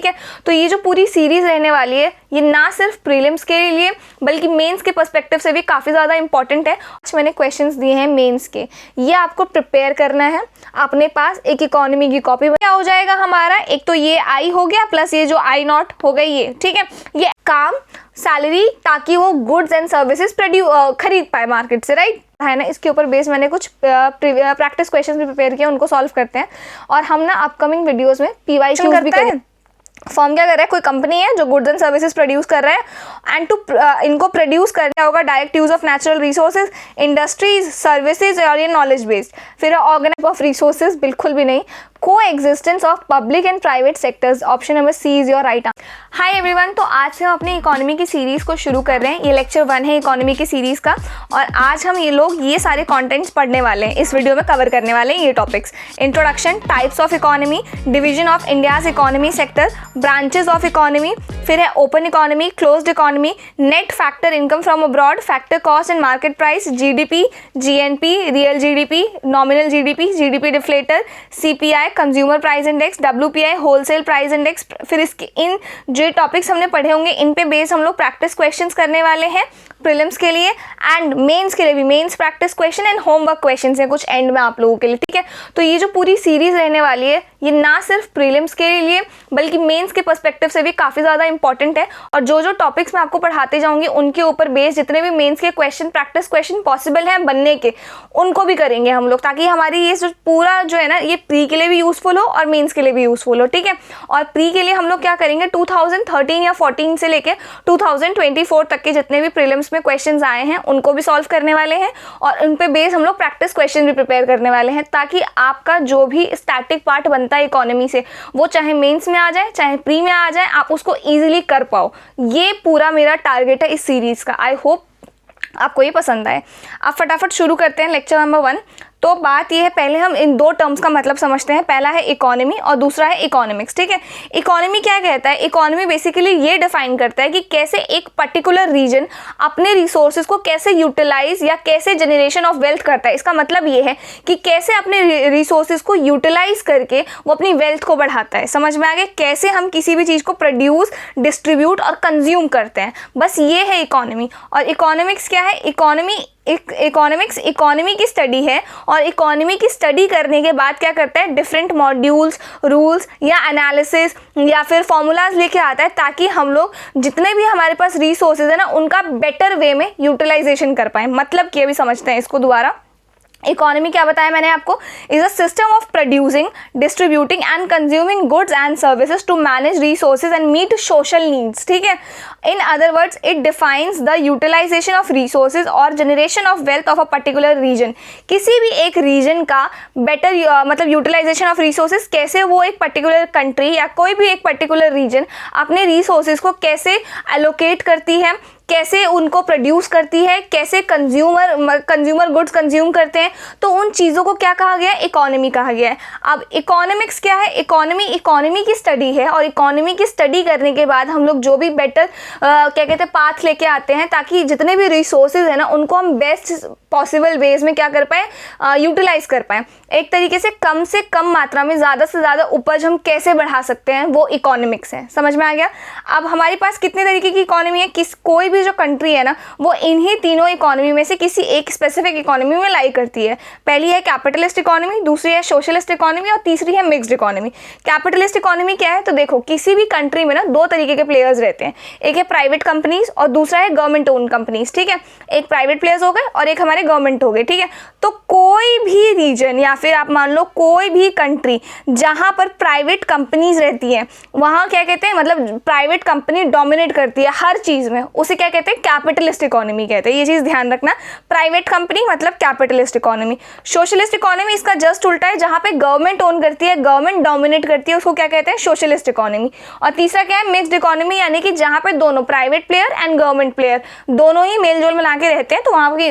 ठीक है। तो ये जो पूरी सीरीज रहने वाली है ये ना सिर्फ प्रीलिम्स के लिए बल्कि मेंस के पर्सपेक्टिव से भी काफ़ी ज़्यादा इंपॉर्टेंट है। आज मैंने क्वेश्चंस दिए हैं मेंस के, ये आपको प्रिपेयर करना है। अपने पास एक इकोनॉमी की कॉपी क्या हो जाएगा हमारा, एक तो ये आई हो गया प्लस ये जो आई नॉट हो गई ये, ठीक है। ये काम सैलरी ताकि वो गुड्स एंड सर्विसेज खरीद पाए मार्केट से, राइट है ना। इसके ऊपर बेस मैंने कुछ प्रैक्टिस क्वेश्चंस भी प्रिपेयर किए, उनको सॉल्व करते हैं और हम ना अपकमिंग वीडियोस में पीवाईक्यूज भी करते हैं। फॉर्म क्या कर रहा है, कोई कंपनी है जो गुड्स एंड सर्विसेज प्रोड्यूस कर रहा है एंड इनको प्रोड्यूस करना होगा direct use of natural resources, industries, services और ये नॉलेज बेस्ड। फिर ऑर्गेनाइज ऑफ रिसोर्सेज, बिल्कुल भी नहीं। Coexistence of public and private sectors, option number C is your right answer. Hi everyone, तो आज से हम अपनी इकोनॉमी की सीरीज को शुरू कर रहे हैं। ये लेक्चर 1 है इकोनॉमी की सीरीज का और आज हम ये सारे कंटेंट्स पढ़ने वाले हैं। इस वीडियो में कवर करने वाले हैं ये topics: introduction, types of economy, division of India's economy sector, branches of economy, फिर है open economy, closed economy, net factor income from abroad, factor cost and market price, GDP, GNP, real GDP, nominal GDP, GDP deflator, CPI, consumer price index, WPI, wholesale price index. फिर इसके इन जो topics हमने पढ़े होंगे इन पे base हम लोग practice questions करने वाले हैं प्रीलिम्स के लिए एंड मेंस के लिए भी। Mains practice questions and homework questions हैं कुछ एंड में आप लोगों के लिए, ठीक है। तो ये जो पूरी सीरीज रहने वाली है ये ना सिर्फ प्रीलिम्स के लिए बल्कि मेंस के पर्सपेक्टिव से भी काफ़ी ज़्यादा इंपॉर्टेंट है। और जो टॉपिक्स मैं आपको पढ़ाते जाऊंगी उनके ऊपर बेस जितने भी मेंस के क्वेश्चन प्रैक्टिस क्वेश्चन पॉसिबल हैं बनने के, उनको भी करेंगे हम लोग, ताकि हमारी ये जो पूरा जो है ना ये प्री के लिए भी यूजफुल हो और मेंस के लिए भी यूजफुल हो, ठीक है। और प्री के लिए हम लोग क्या करेंगे, 2013 या 14 से लेके 2024 तक के जितने भी प्रीलिम्स में क्वेश्चंस आए हैं उनको भी सॉल्व करने वाले हैं और उन पे बेस हम लोग प्रैक्टिस क्वेश्चन भी प्रिपेयर करने वाले हैं, ताकि आपका जो भी स्टैटिक पार्ट बनता है इकोनॉमी से वो चाहे मेंस में आ जाए चाहे प्री में आ जाए आप उसको इजीली कर पाओ। ये पूरा मेरा टारगेट है इस सीरीज का। आई होप आपको ये पसंद आए। अब फटाफट शुरू करते हैं लेक्चर नंबर 1। तो बात यह है, पहले हम इन दो टर्म्स का मतलब समझते हैं। पहला है इकोनॉमी और दूसरा है इकोनॉमिक्स, ठीक है। इकोनॉमी क्या कहता है, इकोनॉमी बेसिकली ये डिफाइन करता है कि कैसे एक पर्टिकुलर रीजन अपने रिसोर्सेज को कैसे यूटिलाइज या कैसे जनरेशन ऑफ वेल्थ करता है। इसका मतलब ये है कि कैसे अपने रिसोर्सेज को यूटिलाइज करके वो अपनी वेल्थ को बढ़ाता है। समझ में आ गया, कैसे हम किसी भी चीज़ को प्रोड्यूस, डिस्ट्रीब्यूट और कंज्यूम करते हैं, बस ये है इकोनॉमी। और इकोनॉमिक्स क्या है, इकोनॉमिक्स इकोनॉमी की स्टडी है और इकोनॉमी की स्टडी करने के बाद क्या करता है, डिफरेंट मॉड्यूल्स, रूल्स या एनालिसिस या फिर फॉर्मूलाज लेके आता है, ताकि हम लोग जितने भी हमारे पास रिसोर्सेज है ना उनका बेटर वे में यूटिलाइजेशन कर पाए। मतलब कि अभी समझते हैं इसको दोबारा। इकोनॉमी क्या बताया मैंने आपको, is a system of producing, distributing and consuming goods and services to manage resources and meet social needs, ठीक है। In other words it defines the utilization of resources और generation of wealth of a particular region. किसी भी एक reason का better मतलब utilisation of resources, कैसे वो एक पर्टिकुलर कंट्री या कोई भी एक पर्टिकुलर रीजन अपने रिसोर्सेज को कैसे एलोकेट करती है, कैसे उनको प्रोड्यूस करती है, कैसे कंज्यूमर गुड्स कंज्यूम करते हैं, तो उन चीज़ों को क्या कहा गया है, इकोनॉमी कहा गया है। अब इकोनॉमिक्स क्या है, इकोनॉमी की स्टडी है और इकोनॉमी की स्टडी करने के बाद हम लोग जो भी बेटर क्या कहते हैं पाथ लेके आते हैं, ताकि जितने भी रिसोर्सेज है ना उनको हम बेस्ट पॉसिबल वेज में क्या कर पाएँ, यूटिलाइज कर पाएँ। एक तरीके से कम मात्रा में ज़्यादा से ज़्यादा उपज हम कैसे बढ़ा सकते हैं, वो इकोनॉमिक्स है। समझ में आ गया। अब हमारे पास कितने तरीके की इकोनॉमी है, कोई भी जो कंट्री है ना वो इन्हीं तीनों इकोनॉमी में से किसी एक स्पेसिफिक इकोनॉमी में लाई करती है। पहली है कैपिटलिस्ट इकोनॉमी, दूसरी है सोशलिस्ट इकोनॉमी और तीसरी है मिक्स्ड इकोनॉमी। कैपिटलिस्ट इकोनॉमी क्या है, तो देखो किसी भी कंट्री में ना दो तरीके के प्लेयर्स रहते हैं, एक है प्राइवेट कंपनीज और दूसरा है गवर्नमेंट ओन कंपनीज, ठीक है। एक प्राइवेट प्लेयर्स हो गए और एक हमारे गवर्नमेंट हो गए, ठीक है। तो कोई भी रीजन या फिर आप मान लो कोई भी कंट्री जहां पर प्राइवेट कंपनीज रहती हैं वहां क्या कहते हैं, मतलब प्राइवेट कंपनी डोमिनेट करती है हर चीज में, उसे क्या कहते हैं, कैपिटलिस्ट इकोनॉमी कहते हैं। ये चीज ध्यान रखना, प्राइवेट कंपनी मतलब कैपिटलिस्ट इकोनॉमी। सोशलिस्ट इकोनॉमी इसका जस्ट उल्टा है, जहां पे गवर्नमेंट ओन करती है, गवर्नमेंट डोमिनेट करती है, उसको क्या कहते हैं, सोशलिस्ट इकोनॉमी। और तीसरा क्या है, मिक्स्ड इकोनॉमी, यानी कि जहां पे दोनों private player and government player दोनों ही मेल जोल मिला के रहते हैं, तो वहां की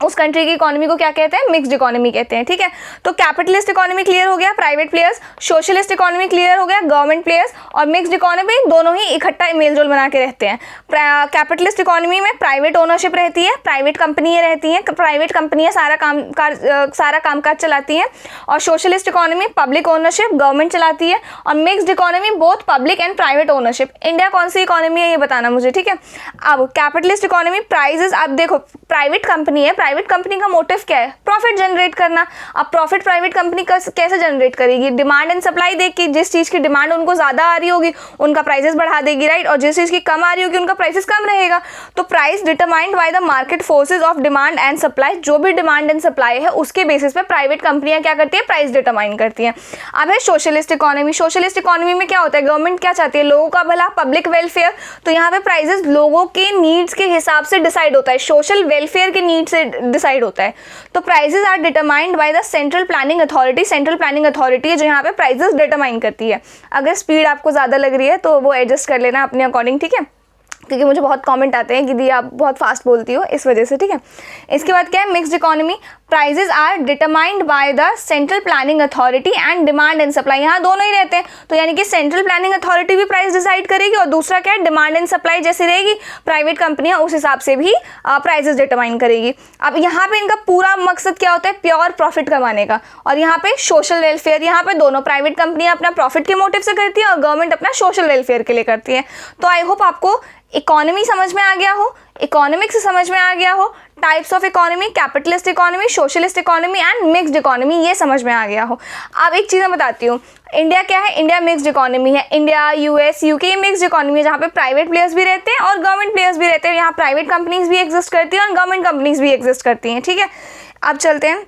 उस कंट्री की इकोनॉमी को क्या कहते हैं, मिक्स्ड इकोनॉमी कहते हैं, ठीक है। तो कैपिटलिस्ट इकोनॉमी क्लियर हो गया, private players, socialist economy clear हो गया, गवर्नमेंट प्लेयर्स, और मिक्स्ड इकोनॉमी दोनों ही इकट्ठा मेलजोल बना के रहते हैं। कैपिटलिस्ट इकोनॉमी में प्राइवेट ओनरशिप रहती है, प्राइवेट कंपनियां रहती हैं, प्राइवेट कंपनियां सारा कामकाज चलाती हैं, और socialist economy public ownership, government चलाती है, और mixed economy both public and private ownership. India कौन सी इकोनॉमी है ये बताना मुझे, ठीक है। अब कैपिटलिस्ट इकोनॉमी प्राइजेस, अब देखो प्राइवेट कंपनी है, प्राइवेट कंपनी का मोटिव क्या है, प्रॉफिट जनरेट करना। अब प्रॉफिट प्राइवेट कंपनी कैसे जनरेट करेगी, डिमांड एंड सप्लाई देख के, जिस चीज़ की डिमांड उनको ज़्यादा आ रही होगी उनका प्राइसेस बढ़ा देगी, राइट, और जिस चीज़ की कम आ रही होगी उनका प्राइसेस कम रहेगा। तो price determined by the market forces of demand and supply, जो भी डिमांड एंड सप्लाई है उसके बेसिस पे प्राइवेट कंपनियां क्या करती है, प्राइस डिटरमाइन करती हैं। अब है सोशलिस्ट इकोनॉमी। सोशलिस्ट इकोनॉमी में क्या होता है, गवर्नमेंट क्या चाहती है, लोगों का भला, पब्लिक वेलफेयर। तो यहाँ पे प्राइसेस लोगों के नीड्स के हिसाब से डिसाइड होता है, सोशल वेलफेयर के नीड से डिसाइड होता है। तो prices are determined by the central planning authority. Central planning authority है जो यहाँ पे प्राइसेस डिटरमाइन करती है। अगर स्पीड आपको ज़्यादा लग रही है तो वो एडजस्ट कर लेना अपने अकॉर्डिंग, ठीक है, क्योंकि मुझे बहुत कमेंट आते हैं कि दी आप बहुत फास्ट बोलती हो, इस वजह से, ठीक है। इसके बाद क्या है, mixed economy. Prices are determined by the central planning authority and demand and supply. यहाँ दोनों ही रहते हैं, तो यानी कि सेंट्रल प्लानिंग अथॉरिटी भी प्राइस डिसाइड करेगी, और दूसरा क्या है, डिमांड एंड सप्लाई जैसी रहेगी, प्राइवेट कंपनियां उस हिसाब से भी प्राइजेस डिटरमाइन करेगी। अब यहाँ पे इनका पूरा मकसद क्या होता है, प्योर प्रॉफिट कमाने का, और यहाँ पे सोशल वेलफेयर। यहाँ पे दोनों, प्राइवेट कंपनियां अपना प्रॉफिट के मोटिव से करती है और गवर्नमेंट अपना सोशल वेलफेयर के लिए करती है। तो आई होप आपको इकोनॉमी समझ में आ गया हो, इकोनॉमिक्स समझ में आ गया हो, types of economy, capitalist economy, socialist economy and mixed economy, ये समझ में आ गया हो। अब एक चीज़ मैं बताती हूँ, इंडिया क्या है, इंडिया मिक्स्ड इकोनॉमी है। India, US, UK mixed economy है, जहाँ पे प्राइवेट प्लेयर्स भी रहते हैं और गवर्नमेंट प्लेयर्स भी रहते हैं। यहाँ प्राइवेट कंपनीज भी एग्जिस्ट करती हैं और गवर्नमेंट कंपनीज भी एग्जिस्ट करती हैं, ठीक है। अब चलते हैं,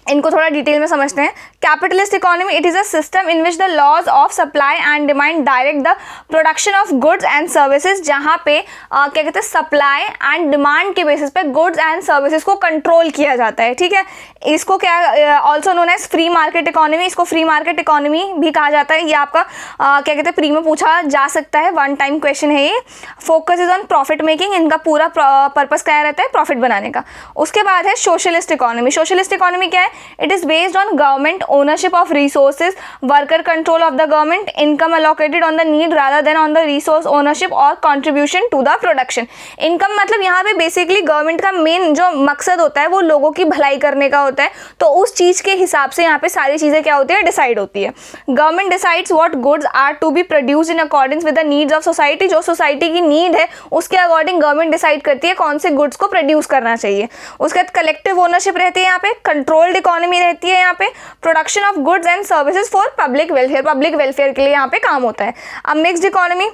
इनको थोड़ा डिटेल में समझते हैं। Capitalist economy, it is a system in which the laws of supply and demand direct the production of goods and services, जहाँ पे क्या कहते हैं, सप्लाई एंड डिमांड के बेसिस पे गुड्स एंड सर्विसेज को कंट्रोल किया जाता है, ठीक है। इसको क्या also known as free market economy, इसको फ्री मार्केट इकोनॉमी भी कहा जाता है। ये आपका क्या कहते हैं, प्री में पूछा जा सकता है, वन टाइम क्वेश्चन है ये। Focus is on profit making, इनका पूरा पर्पस क्या रहता है, प्रॉफिट बनाने का। उसके बाद है सोशलिस्ट इकोनॉमी। सोशलिस्ट इकोनॉमी क्या है, it is based on government ownership of resources, worker control of the government, income allocated on the need rather than on the resource ownership or contribution to the production। Income मतलब यहाँ पे basically government का main जो मकसद होता है वो लोगों की भलाई करने का होता है, तो उस चीज़ के हिसाब से यहाँ पे सारी चीज़ें क्या होती है, डिसाइड होती है। Government decides what goods are to be produce in accordance with the needs of society. जो सोसाइटी की नीड है उसके अकॉर्डिंग गवर्नमेंट डिसाइड करती है कौन से गुड्स को प्रोड्यूस करना चाहिए। उसके बाद कलेक्टिव ओनरशिप रहती है, यहाँ पे कंट्रोल्ड इकोनॉमी रहती है, यहाँ पे production of goods and services for public welfare, public welfare के लिए यहाँ पे काम होता है। अब mixed economy,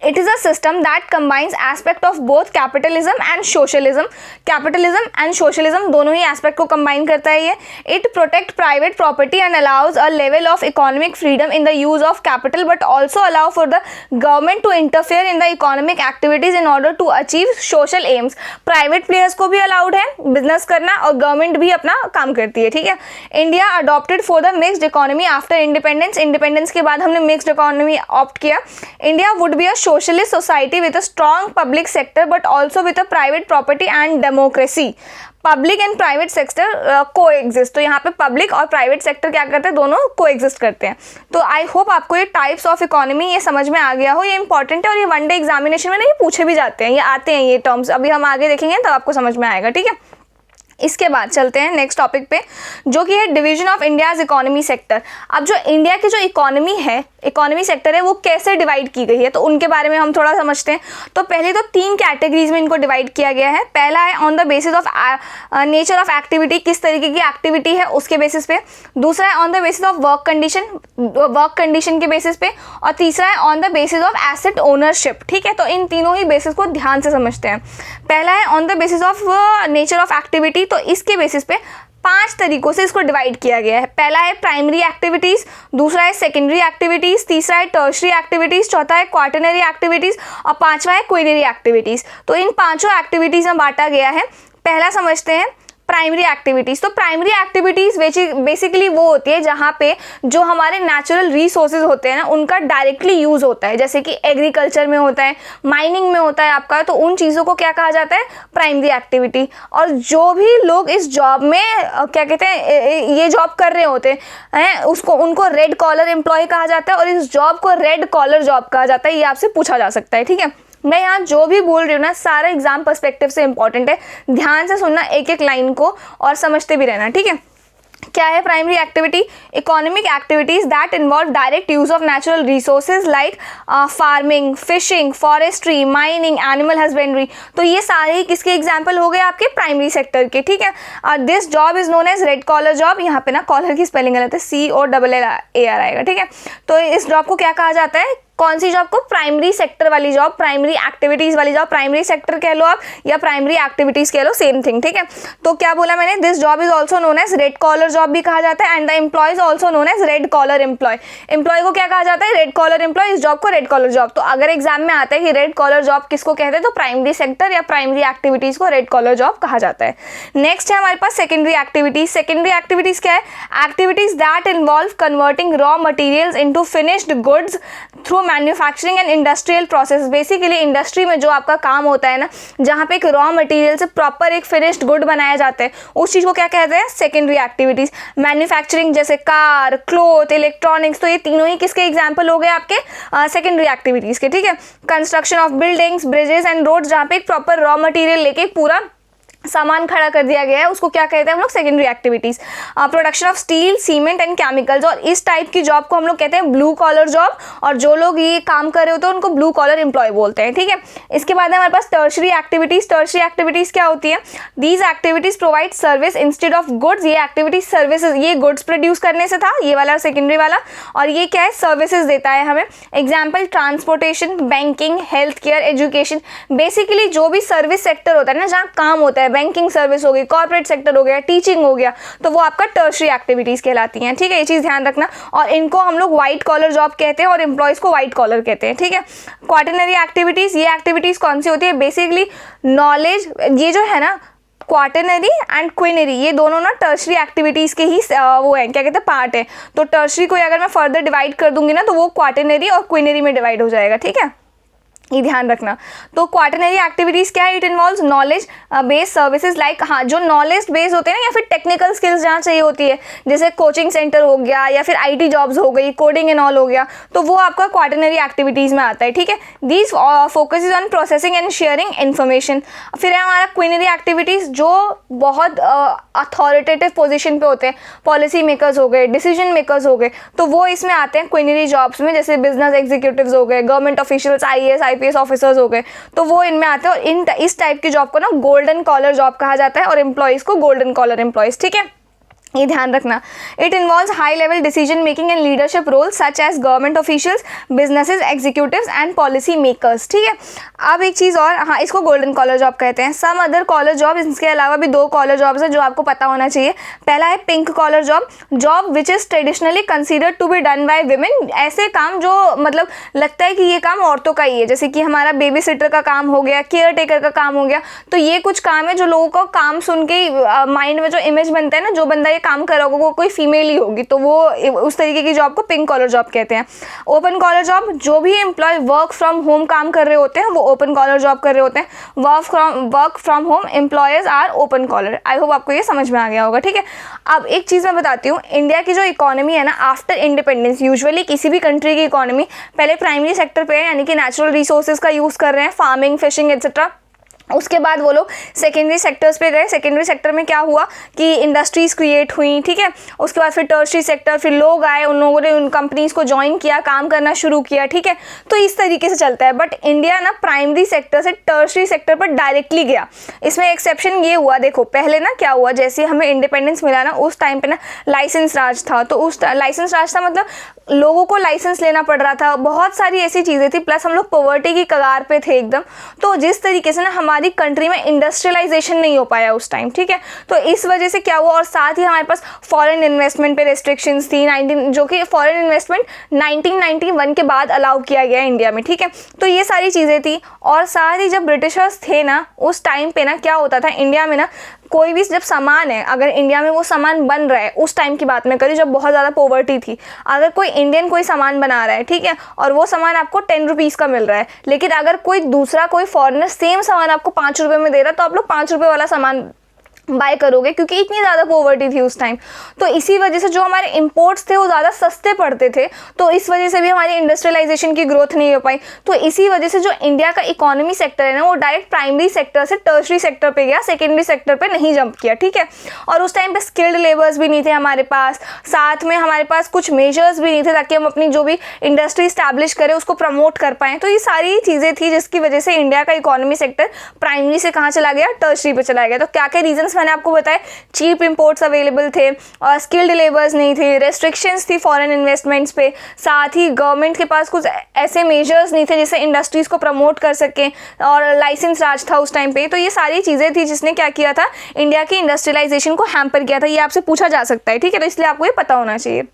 it is a system that combines aspect of both capitalism and socialism। capitalism and socialism दोनों ही aspect को combine करता है ये। it protect private property and allows a level of economic freedom in the use of capital but also allow for the government to interfere in the economic activities in order to achieve social aims। private players को भी allowed है business करना और government भी अपना काम करती है, ठीक है। India adopted for the mixed economy after independence। independence के बाद हमने mixed economy opt किया। India would be a socialist society with a strong public sector but also with a private property and democracy। Public and private sector को exist, तो यहाँ पे public और private sector क्या करते हैं, दोनों को एग्जिस्ट करते हैं। तो आई होप आपको ये टाइप्स ऑफ इकोनॉमी ये समझ में आ गया हो, ये इंपॉर्टेंट है और ये वन डे एग्जामिनेशन में नहीं पूछे भी जाते हैं, ये आते हैं ये टर्म्स, अभी हम आगे देखेंगे तब आपको समझ में आएगा, ठीक है। इसके बाद चलते हैं नेक्स्ट टॉपिक पे, जो कि है division of India's economy sector. अब जो इंडिया की जो इकोनॉमी है, इकोनॉमी सेक्टर है, वो कैसे डिवाइड की गई है, तो उनके बारे में हम थोड़ा समझते हैं। तो पहले तो 3 कैटेगरीज में इनको डिवाइड किया गया है। पहला है on the basis of nature of activity, किस तरीके की एक्टिविटी है उसके बेसिस पे। दूसरा है on the basis of work condition के बेसिस पे। और तीसरा है on the basis of asset ownership, ठीक है। तो इन तीनों ही बेसिस को ध्यान से समझते हैं। पहला है on the basis of nature of activity, तो इसके बेसिस पे 5 तरीकों से इसको डिवाइड किया गया है। पहला है प्राइमरी एक्टिविटीज़, दूसरा है सेकेंडरी एक्टिविटीज़, तीसरा है टर्शरी एक्टिविटीज़, चौथा है क्वार्टरनरी एक्टिविटीज़ और 5वां है क्विनरी एक्टिविटीज़। तो इन 5 एक्टिविटीज़ में बांटा गया है। पहला समझते हैं प्राइमरी एक्टिविटीज़। तो प्राइमरी एक्टिविटीज़ बेसिकली वो होती है जहाँ पे जो हमारे नेचुरल रिसोर्सेज होते हैं ना उनका डायरेक्टली यूज़ होता है, जैसे कि एग्रीकल्चर में होता है, माइनिंग में होता है आपका, तो उन चीज़ों को क्या कहा जाता है, प्राइमरी एक्टिविटी। और जो भी लोग इस जॉब में क्या कहते हैं ये जॉब कर रहे होते हैं उसको उनको रेड कॉलर एम्प्लॉय कहा जाता है, और इस जॉब को रेड कॉलर जॉब कहा जाता है। ये आपसे पूछा जा सकता है, ठीक है। मैं यहाँ जो भी बोल रही हूँ ना सारा एग्जाम पर्सपेक्टिव से इंपॉर्टेंट है, ध्यान से सुनना एक एक लाइन को और समझते भी रहना, ठीक है। क्या है primary activity? Economic activities that involve direct use of natural resources like farming, fishing, forestry, mining, animal husbandry. तो ये सारे ही किसके एग्जाम्पल हो गए आपके प्राइमरी सेक्टर के, ठीक है। This job is known as red collar job. यहाँ पे ना कॉलर की स्पेलिंग गलत है, COLLAR आएगा, ठीक है। तो इस जॉब को क्या कहा जाता है, कौन सी जॉब को? प्राइमरी सेक्टर वाली जॉब, प्राइमरी एक्टिविटीज वाली जॉब, प्राइमरी सेक्टर कह लो आप या प्राइमरी एक्टिविटीज कह लो, सेम थिंग, ठीक है। तो क्या बोला मैंने, this job is also known as red collar job भी कहा जाता है, and the employ is also known as red collar employ. Employ को क्या कहा जाता है, रेड कॉलर एम्प्लॉय, इस जॉब को रेड कॉलर जॉब। तो अगर एग्जाम में आता है कि रेड कॉलर जॉब किसको कहते हैं, तो प्राइमरी सेक्टर या प्राइमरी एक्टिविटीज को रेड कॉलर जॉब कहा जाता है। नेक्स्ट है हमारे पास सेकेंडरी एक्टिविटीज। सेकेंडरी एक्टिविटीज क्या है? Activities that involve converting raw materials into finished goods through manufacturing industrial process. Basically industry में जो आपका काम होता है ना, जहाँ पे एक रॉ मटेरियल से प्रॉपर एक फिनिश्ड गुड बनाया जाता है, उस चीज़ को क्या कहते हैं, सेकेंडरी एक्टिविटीज। मैन्युफैक्चरिंग जैसे कार, क्लोथ, इलेक्ट्रॉनिक्स, तो ये तीनों ही किसके एग्जाम्पल हो गए आपके सेकेंडरी एक्टिविटीज के, ठीक है। Construction of buildings, bridges and roads, जहाँ पे एक प्रॉपर रॉ मटेरियल लेके पूरा सामान खड़ा कर दिया गया है, उसको क्या कहते हैं हम लोग, secondary activities. Production of steel, cement and chemicals, और इस टाइप की जॉब को हम लोग कहते हैं ब्लू कॉलर जॉब, और जो लोग ये काम कर रहे होते हैं उनको ब्लू कॉलर एम्प्लॉय बोलते हैं, ठीक है। इसके बाद हमारे पास टर्शरी एक्टिविटीज। टर्शरी एक्टिविटीज क्या होती है? These activities provide service instead of goods. ये एक्टिविटीज सर्विसेज, ये गुड्स प्रोड्यूस करने से था ये वाला सेकेंडरी वाला, और ये क्या है, सर्विसेज देता है हमें। Example transportation, banking, health care, education. Basically जो भी सर्विस सेक्टर होता है ना, जहाँ काम होता है, बैंकिंग सर्विस हो गई, कॉर्पोरेट सेक्टर हो गया, टीचिंग हो गया, तो वो आपका टर्शरी एक्टिविटीज कहलाती हैं, ठीक है। ये चीज़ ध्यान रखना, और इनको हम लोग व्हाइट कॉलर जॉब कहते हैं और एम्प्लॉयज़ को व्हाइट कॉलर कहते हैं, ठीक है। क्वाटरनरी एक्टिविटीज़, ये एक्टिविटीज़ कौन सी होती है? बेसिकली नॉलेज, ये जो है ना क्वाटरनरी एंड क्विनरी, ये दोनों ना टर्शरी एक्टिविटीज़ के ही वो है, क्या कहते हैं, पार्ट है। तो टर्शरी को अगर मैं फर्दर डिवाइड कर दूंगी ना, तो वो क्वाटरनरी और क्विनरी में डिवाइड हो जाएगा, ठीक है, ये ध्यान रखना। तो क्वाटरनरी एक्टिविटीज़ क्या है? It involves knowledge based services like, हाँ, जो नॉलेज बेस्ड होते हैं ना, या फिर टेक्निकल स्किल्स जहाँ चाहिए होती है, जैसे कोचिंग सेंटर हो गया या फिर IT जॉब्स हो गई, कोडिंग एंड ऑल हो गया, तो वो आपका क्वाटरनरी एक्टिविटीज़ में आता है, ठीक है। These focuses on processing and sharing information. फिर है हमारा क्विनरी एक्टिविटीज़, जो बहुत अथॉरिटेटिव पोजिशन पे होते हैं, पॉलिसी मेकर्स हो गए, डिसीजन मेकर्स हो गए, तो वो इसमें आते हैं क्विनरी जॉब्स में, जैसे बिजनेस एग्जीक्यूटिव्स हो गए, government officials, IAS IPS officers हो गए, तो वो इनमें आते हैं। और इस टाइप की जॉब को ना गोल्डन कॉलर जॉब कहा जाता है, और एम्प्लॉयज़ को गोल्डन कॉलर एम्प्लॉयज़, ठीक है, ये ध्यान रखना। It involves high level decision making and leadership roles such as government officials, businesses, executives and policy makers, ठीक है। अब एक चीज़ और, हाँ, इसको गोल्डन कॉलर जॉब कहते हैं। सम अदर कॉलर जॉब, इसके अलावा भी 2 कॉलर जॉब्स है जो आपको पता होना चाहिए। पहला है pink collar job, job which is traditionally considered to be done by women. ऐसे काम जो मतलब लगता है कि ये काम औरतों का ही है, जैसे कि हमारा बेबी सिटर का काम हो गया, केयर टेकर का काम हो गया, तो ये कुछ काम है जो लोगों को काम सुन के माइंड में जो इमेज बनता है ना, जो बंदा काम कर रहा होगा वो कोई फीमेल ही होगी, तो वो उस तरीके की जॉब को पिंक कॉलर जॉब कहते हैं। ओपन कॉलर जॉब, जो भी एम्प्लॉय वर्क फ्रॉम होम काम कर रहे होते हैं वो ओपन कॉलर जॉब कर रहे होते हैं। Work from home employers are open collar. I hope आपको ये समझ में आ गया होगा, ठीक है। अब एक चीज़ मैं बताती हूँ, इंडिया की जो इकोनॉमी है ना आफ्टर इंडिपेंडेंस, यूजुअली किसी भी कंट्री की इकोनॉमी पहले प्राइमरी सेक्टर पे है, यानी कि नेचुरल रिसोर्सेज का यूज़ कर रहे हैं, फार्मिंग, फिशिंग एक्सेट्रा। उसके बाद वो लोग सेकेंडरी सेक्टर्स पे गए। सेकेंडरी सेक्टर में क्या हुआ कि इंडस्ट्रीज़ क्रिएट हुई, ठीक है। उसके बाद फिर टर्शरी सेक्टर, फिर लोग आए, उन लोगों ने उन कंपनीज़ को ज्वाइन किया, काम करना शुरू किया, ठीक है। तो इस तरीके से चलता है। बट इंडिया ना प्राइमरी सेक्टर से टर्शरी सेक्टर पर डायरेक्टली गया। इसमें एक्सेप्शन ये हुआ, देखो पहले ना क्या हुआ, जैसे हमें इंडिपेंडेंस मिला ना, उस टाइम पे ना लाइसेंस राज था। तो उस लाइसेंस राज था मतलब लोगों को लाइसेंस लेना पड़ रहा था, बहुत सारी ऐसी चीज़ें थी, प्लस हम लोग पॉवर्टी की कगार पे थे एकदम। तो जिस तरीके से ना हमारी कंट्री में इंडस्ट्रियलाइजेशन नहीं हो पाया उस टाइम, ठीक है। तो इस वजह से क्या हुआ, और साथ ही हमारे पास फॉरेन इन्वेस्टमेंट पे रेस्ट्रिक्शंस थी, जो कि फॉरेन इन्वेस्टमेंट 1991 के बाद अलाउ किया गया इंडिया में, ठीक है। तो ये सारी चीज़ें थी। और साथ ही जब ब्रिटिशर्स थे ना उस टाइम पे ना क्या होता था इंडिया में ना, कोई भी जब सामान है, अगर इंडिया में वो सामान बन रहा है, उस टाइम की बात मैं करी जब बहुत ज़्यादा पॉवर्टी थी, अगर कोई इंडियन कोई सामान बना रहा है, ठीक है, और वो सामान आपको 10 रुपीज़ का मिल रहा है, लेकिन अगर कोई दूसरा कोई फॉरेनर सेम सामान आपको 5 रुपये में दे रहा है, तो आप लोग 5 रुपये वाला सामान बाय करोगे, क्योंकि इतनी ज़्यादा पॉवर्टी थी उस टाइम। तो इसी वजह से जो हमारे इंपोर्ट्स थे वो ज़्यादा सस्ते पड़ते थे, तो इस वजह से भी हमारी इंडस्ट्रियलाइजेशन की ग्रोथ नहीं हो पाई। तो इसी वजह से जो इंडिया का इकोनॉमी सेक्टर है ना, वो डायरेक्ट प्राइमरी सेक्टर से टर्शरी सेक्टर पे गया, सेकेंडरी सेक्टर पे नहीं जंप किया, ठीक है। और उस टाइम पे स्किल्ड लेबर्स भी नहीं थे हमारे पास, साथ में हमारे पास कुछ मेजर्स भी नहीं थे ताकि हम अपनी जो भी इंडस्ट्री स्टैब्लिश करें उसको प्रमोट कर पाएँ। तो ये सारी चीज़ें थी जिसकी वजह से इंडिया का इकोनॉमी सेक्टर प्राइमरी से कहाँ चला गया, टर्शरी पे चला गया। तो क्या क्या रीजंस मैंने आपको बताया, चीप इंपोर्ट्स अवेलेबल थे और स्किल्ड लेबर्स नहीं थे, रेस्ट्रिक्शंस थी फॉरेन इन्वेस्टमेंट्स पे, साथ ही गवर्नमेंट के पास कुछ ऐसे मेजर्स नहीं थे जिससे इंडस्ट्रीज को प्रमोट कर सकें, और लाइसेंस राज था उस टाइम पे। तो ये सारी चीज़ें थी जिसने क्या किया था, इंडिया की इंडस्ट्रियलाइजेशन को हैम्पर किया था। ये आपसे पूछा जा सकता है, ठीक है, तो इसलिए आपको ये पता होना चाहिए।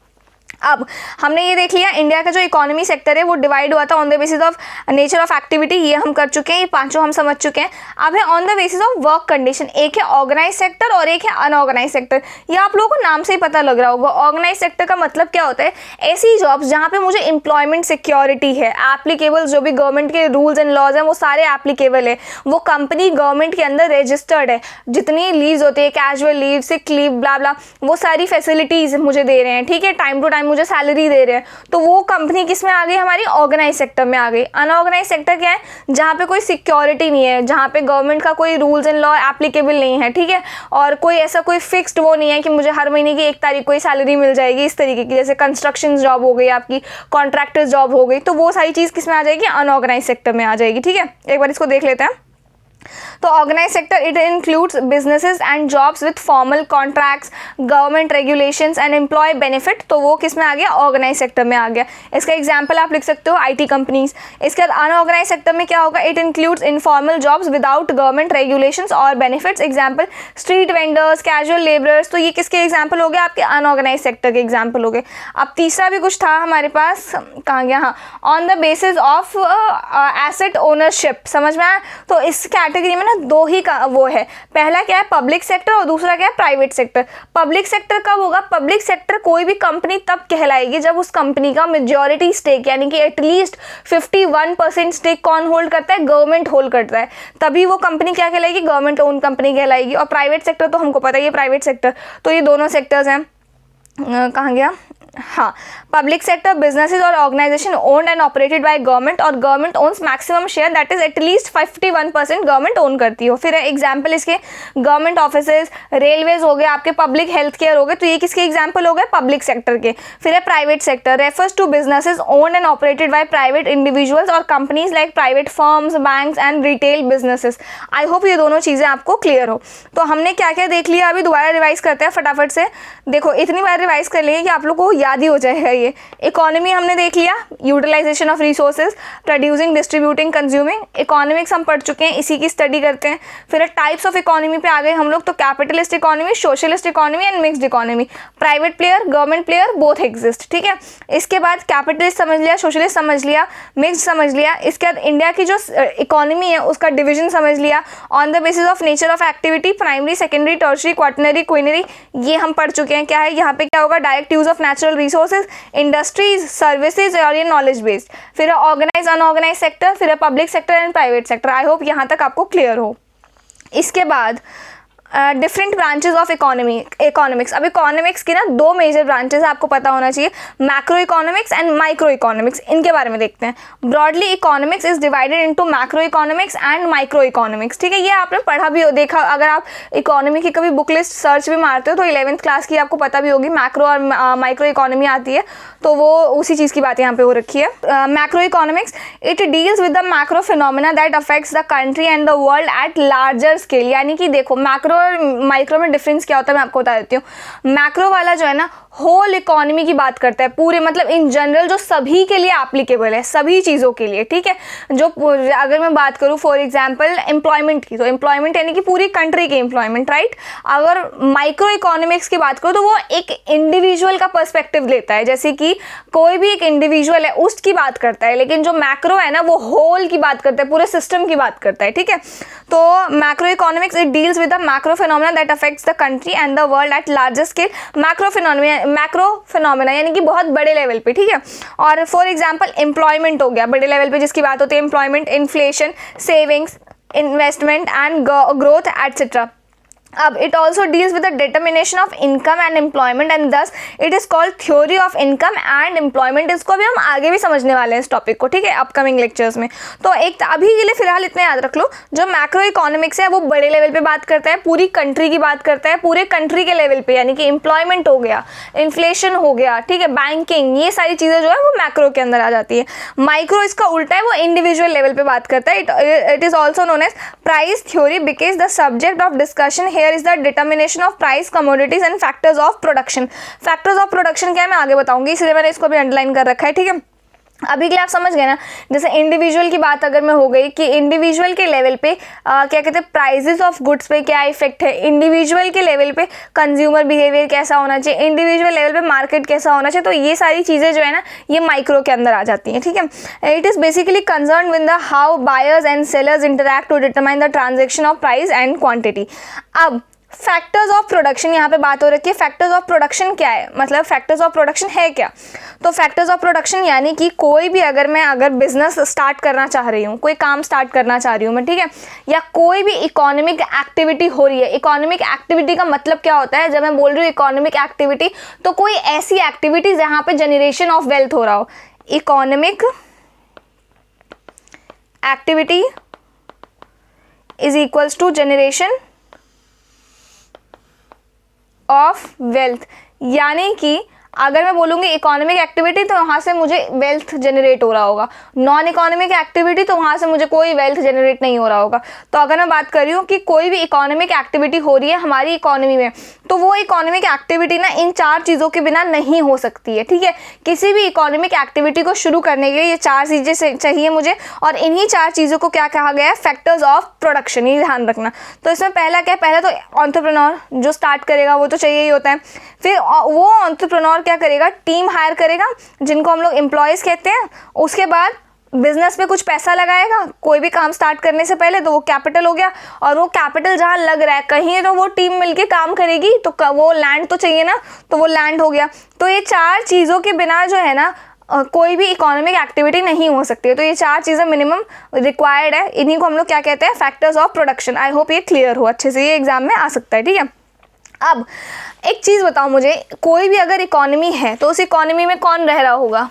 अब हमने ये देख लिया इंडिया का जो इकोनॉमी सेक्टर है वो डिवाइड हुआ था on the basis of nature of activity, ये हम कर चुके हैं, ये पांचों हम समझ चुके हैं। अब है on the basis of work condition, एक है ऑर्गेनाइज सेक्टर और एक है अनऑर्गेनाइज सेक्टर। ये आप लोगों को नाम से ही पता लग रहा होगा। ऑर्गेनाइज सेक्टर का मतलब क्या होता है, ऐसी जॉब्स जहाँ पे मुझे एम्प्लॉयमेंट सिक्योरिटी है, एप्लीकेबल जो भी गवर्नमेंट के रूल्स एंड लॉज हैं वो सारे एप्लीकेबल है, वो कंपनी गवर्नमेंट के अंदर रजिस्टर्ड है, जितनी लीव्स होती है, कैजुअल लीव, सिक लीव, ब्ला ब्ला, वो सारी फैसिलिटीज मुझे दे रहे हैं, ठीक है, टाइम टू टाइम मुझे सैलरी दे रहे हैं। तो वो कंपनी किस में आ गई, हमारी ऑर्गेनाइज सेक्टर में आ गई। अनऑर्गेनाइज सेक्टर क्या है, जहाँ पे कोई सिक्योरिटी नहीं है, जहाँ पे गवर्नमेंट का कोई रूल्स एंड लॉ एप्लीकेबल नहीं है, ठीक है, और कोई ऐसा कोई फिक्स्ड वो नहीं है कि मुझे हर महीने की 1 तारीख को ही सैलरी मिल जाएगी, इस तरीके की, जैसे कंस्ट्रक्शन जॉब हो गई आपकी, कॉन्ट्रैक्टर जॉब हो गई। तो वो सारी चीज़ किस में आ जाएगी, अनऑर्गेनाइज सेक्टर में आ जाएगी, ठीक है। एक बार इसको देख लेते हैं। तो organise sector it includes businesses and jobs with formal contracts, government regulations and employ benefit. तो वो किस में आ गया, ऑर्गेनाइज सेक्टर में आ गया। इसका एग्जांपल आप लिख सकते हो आईटी कंपनीज। इसके बाद अनऑर्गेनाइज सेक्टर में क्या होगा, it includes informal jobs without government regulations और benefits, example street vendors, casual labourers. तो ये किसके एग्जाम्पल हो गए, आपके अनऑर्गेनाइज सेक्टर के एग्जाम्पल हो गए। अब तीसरा भी कुछ था हमारे पास, कहाँ गया, हाँ, on the basis of asset ownership, समझ में आया। तो इस कैटेगरी में ना दो ही का वो है, पहला क्या है पब्लिक सेक्टर और दूसरा क्या है प्राइवेट सेक्टर। पब्लिक सेक्टर कब होगा, पब्लिक सेक्टर कोई भी कंपनी तब कहलाएगी जब उस कंपनी का मेजॉरिटी स्टेक यानी कि एटलीस्ट 51% स्टेक कौन होल्ड करता है, गवर्नमेंट होल्ड करता है, तभी वो कंपनी क्या कहलाएगी, गवर्नमेंट ओन कंपनी कहलाएगी। और प्राइवेट सेक्टर तो हमको पता ही है प्राइवेट सेक्टर, तो ये दोनों सेक्टर्स हैं। कहाँ गया, हाँ, पब्लिक सेक्टर बिजनेसेस और organisation owned and operated by government और government owns maximum share, that is at least 51% government own करती हो। फिर एग्जांपल इसके गवर्नमेंट ऑफिसेज, रेलवेज हो गए, आपके पब्लिक हेल्थ केयर हो गए, तो ये किसके एग्जांपल हो गए, पब्लिक सेक्टर के। फिर है private sector, refers to businesses owned and operated by private individuals और companies like private firms, banks and retail businesses. I hope ये दोनों चीज़ें आपको क्लियर हो। तो हमने क्या क्या देख लिया, अभी दोबारा रिवाइज करते हैं फटाफट से। देखो इतनी बार रिवाइज कर लेंगे कि आप लोग को याद ही हो जाएगा। ये इकोनॉमी हमने देख लिया, utilisation of resources, producing, distributing, consuming. Economics हम पढ़ चुके हैं, इसी की स्टडी करते हैं। फिर टाइप्स ऑफ इकोनॉमी पे आ गए हम लोग, तो capitalist economy, socialist economy and mixed economy. Private player, government player, both exist, ठीक है। इसके बाद कैपिटलिस्ट समझ लिया, सोशलिस्ट समझ लिया, मिक्स्ड समझ लिया। इसके बाद इंडिया की जो इकोनॉमी है उसका डिविजन समझ लिया on the basis of nature of activity, primary, secondary, tertiary, quaternary, quinary, ये हम पढ़ चुके हैं। क्या है यहाँ पे, क्या होगा, direct use of natural resources, industries, services और ये नॉलेज बेस्ड। फिर ऑर्गेनाइज, अनऑर्गेनाइज सेक्टर, फिर public sector and private sector. I hope यहाँ तक आपको क्लियर हो। इसके बाद डिफरेंट ब्रांचेस ऑफ इकोनॉमिक्स। अब इकोनॉमिक्स की ना 2 मेजर ब्रांचेस है, आपको पता होना चाहिए, macro economics and micro economics. इनके बारे में देखते हैं। Broadly economics is divided into macro economics and micro economics, ठीक है। ये आपने पढ़ा भी हो, देखा, अगर आप इकोनॉमी की कभी बुक लिस्ट सर्च भी मारते हो तो 11th क्लास की आपको पता भी होगी, मैक्रो और माइक्रो इकोनॉमी आती है, तो वो उसी चीज़ की बात यहाँ पे हो रखी है। Macro economics it deals with the macro phenomena that affects the country and the world at larger scale. यानी कि देखो मैक्रो और माइक्रो में डिफरेंस क्या होता है मैं आपको बता देती हूँ। मैक्रो वाला जो है ना होल इकोनॉमी की बात करता है, पूरे मतलब इन जनरल जो सभी के लिए एप्लीकेबल है, सभी चीज़ों के लिए, ठीक है। जो अगर मैं बात करूँ फॉर एग्जांपल एम्प्लॉयमेंट की, तो एम्प्लॉयमेंट यानी कि पूरी कंट्री की एम्प्लॉयमेंट, राइट। अगर माइक्रो इकोनॉमिक्स की बात करूँ तो वो एक इंडिविजुअल का पर्सपेक्टिव लेता है, जैसे कि कोई भी एक इंडिविजुअल है उसकी बात करता है, लेकिन जो मैक्रो है ना वो होल की बात करता है, पूरे सिस्टम की बात करता है, ठीक है। तो macro economics it deals with the macro phenomena that affects the country and the world at larger scale. Macro phenomena यानी कि बहुत बड़े लेवल पे, ठीक है। और फॉर एग्जांपल एम्प्लॉयमेंट हो गया, बड़े लेवल पे जिसकी बात होती है, employment, inflation, savings, investment and growth etcetera. अब it also deals with the determination of income and employment and thus it is called theory of income and employment. इसको भी हम आगे भी समझने वाले हैं इस टॉपिक को, ठीक है, अपकमिंग लेक्चर्स में। तो एक अभी के लिए फिलहाल इतना याद रख लो, जो मैक्रो इकोनॉमिक्स है वो बड़े लेवल पे बात करता है, पूरी कंट्री की बात करता है, पूरे कंट्री के लेवल पे, यानी कि एम्प्लॉयमेंट हो गया, इन्फ्लेशन हो गया, ठीक है, बैंकिंग, ये सारी चीज़ें जो है वो मैक्रो के अंदर आ जाती है। माइक्रो इसका उल्टा है, वो इंडिविजुअल लेवल पे बात करता है। It is also known as price theory because the subject of discussion here is the determination of price, commodities and factors of production. Factors of production क्या है मैं आगे बताऊंगी, इसलिए मैंने इसको भी अंडरलाइन कर रखा है, ठीक है। अभी के लिए आप समझ गए ना। जैसे इंडिविजुअल की बात अगर मैं हो गई कि इंडिविजुअल के लेवल पे क्या कहते हैं, प्राइजेस ऑफ गुड्स पे क्या इफेक्ट है, इंडिविजुअल के लेवल पे कंज्यूमर बिहेवियर कैसा होना चाहिए, इंडिविजुअल लेवल पे मार्केट कैसा होना चाहिए, तो ये सारी चीज़ें जो है ना ये माइक्रो के अंदर आ जाती हैं, ठीक है। It is basically concern with the how buyers and sellers interact to determine the transaction of price and quantity. अब फैक्टर्स ऑफ प्रोडक्शन यहाँ पे बात हो रखी है। फैक्टर्स ऑफ प्रोडक्शन क्या है, मतलब फैक्टर्स ऑफ प्रोडक्शन है क्या? तो फैक्टर्स ऑफ प्रोडक्शन यानी कि कोई भी अगर बिजनेस स्टार्ट करना चाह रही हूँ, कोई काम स्टार्ट करना चाह रही हूँ मैं, ठीक है, या कोई भी इकोनॉमिक एक्टिविटी हो रही है। इकोनॉमिक एक्टिविटी का मतलब क्या होता है, जब मैं बोल रही हूँ इकोनॉमिक एक्टिविटी, तो कोई ऐसी एक्टिविटी जहाँ पे जनरेशन ऑफ वेल्थ हो रहा हो। Economic activity is equals to generation of wealth, यानी कि अगर मैं बोलूँगी इकोनॉमिक एक्टिविटी तो वहाँ से मुझे वेल्थ जनरेट हो रहा होगा, नॉन इकोनॉमिक एक्टिविटी तो वहाँ से मुझे कोई वेल्थ जनरेट नहीं हो रहा होगा। तो अगर मैं बात कर रही हूँ कि कोई भी इकोनॉमिक एक्टिविटी हो रही है हमारी इकोनॉमी में, तो वो इकोनॉमिक एक्टिविटी ना इन चार चीज़ों के बिना नहीं हो सकती है, ठीक है। किसी भी इकोनॉमिक एक्टिविटी को शुरू करने के लिए ये चार चीज़ें चाहिए मुझे, और इन्हीं चार चीज़ों को क्या कहा गया है, फैक्टर्स ऑफ प्रोडक्शन, ये ध्यान रखना। तो इसमें पहला क्या है, पहला तो एंटरप्रेन्योर जो स्टार्ट करेगा वो तो चाहिए ही होता है। फिर वो एंटरप्रेन्योर क्या करेगा, टीम हायर करेगा जिनको हम लोग एम्प्लॉयज़ कहते हैं। उसके बाद बिजनेस में कुछ पैसा लगाएगा कोई भी काम स्टार्ट करने से पहले, तो वो कैपिटल हो गया। और वो कैपिटल जहाँ लग रहा है कहीं तो वो टीम मिलके काम करेगी, तो वो लैंड तो चाहिए ना, तो वो लैंड हो गया। तो ये चार चीज़ों के बिना जो है ना कोई भी इकोनॉमिक एक्टिविटी नहीं हो सकती है। तो ये चार चीज़ें मिनिमम रिक्वायर्ड है, इन्हीं को हम लोग क्या कहते हैं, factors of production. I hope ये क्लियर हो अच्छे से, ये एग्जाम में आ सकता है, ठीक है। अब एक चीज़ बताओ मुझे, कोई भी अगर इकोनॉमी है तो उस इकोनॉमी में कौन रह रहा होगा?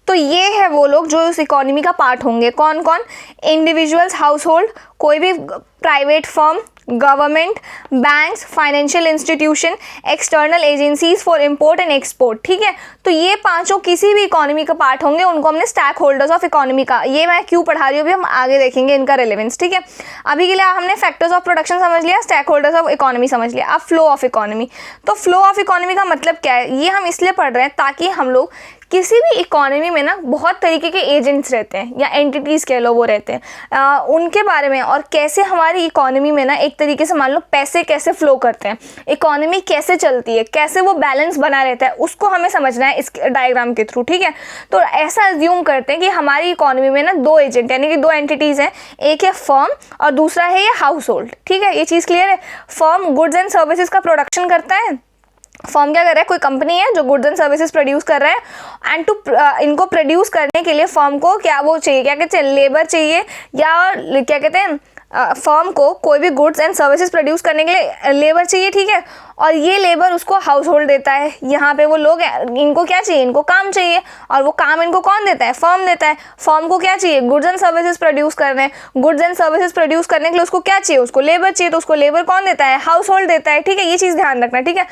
तो ये है वो लोग जो उस इकोनॉमी का पार्ट होंगे। कौन कौन? इंडिविजुअल्स, हाउस होल्ड, कोई भी private firm, government, banks, financial institution, external agencies for import and export, ठीक है। तो ये पांचों किसी भी इकोनॉमी का पार्ट होंगे, उनको हमने स्टैक होल्डर्स ऑफ इकोनॉमी का, ये मैं क्यों पढ़ा रही हूँ भी हम आगे देखेंगे इनका रेलेवेंस, ठीक है। अभी के लिए हमने फैक्टर्स ऑफ प्रोडक्शन समझ लिया, स्टैक होल्डर्स ऑफ इकोनॉमी समझ लिया। अब फ्लो ऑफ इकोनॉमी। तो फ्लो ऑफ इकोनॉमी का मतलब क्या है, ये हम इसलिए पढ़ रहे हैं ताकि हम लोग किसी भी इकोनॉमी में ना बहुत तरीके के एजेंट्स रहते हैं या एंटिटीज़ कह लो, वो रहते हैं, उनके बारे में, और कैसे हमारी इकोनॉमी में ना एक तरीके से मान लो पैसे कैसे फ्लो करते हैं, इकोनॉमी कैसे चलती है, कैसे वो बैलेंस बना रहता है, उसको हमें समझना है इस डायग्राम के थ्रू, ठीक है। तो ऐसा अज्यूम करते हैं कि हमारी इकोनॉमी में ना दो एजेंट यानी कि दो एंटिटीज़ हैं, एक है फर्म और दूसरा है ये हाउस होल्ड, ठीक है। ये चीज़ क्लियर है। फर्म गुड्स एंड सर्विसेज का प्रोडक्शन करता है। फर्म क्या कर रहा है, कोई कंपनी है जो गुड्स एंड सर्विसेज प्रोड्यूस कर रहा है, एंड इनको प्रोड्यूस करने के लिए फर्म को क्या वो चाहिए, क्या कहते हैं, लेबर चाहिए, या क्या कहते हैं, फर्म को कोई भी गुड्स एंड सर्विसेज प्रोड्यूस करने के लिए लेबर चाहिए, ठीक है। और ये लेबर उसको हाउस होल्ड देता है। यहाँ पे वो लोग इनको क्या चाहिए, इनको काम चाहिए, और वो काम इनको कौन देता है, फर्म देता है। फर्म को क्या चाहिए, गुड्स एंड सर्विसेज प्रोड्यूस करने हैं। गुड्स एंड सर्विसेज प्रोड्यूस करने के लिए उसको क्या चाहिए, उसको लेबर चाहिए, तो उसको लेबर कौन देता है, हाउस होल्ड देता है, ठीक है। ये चीज़ ध्यान रखना, ठीक है।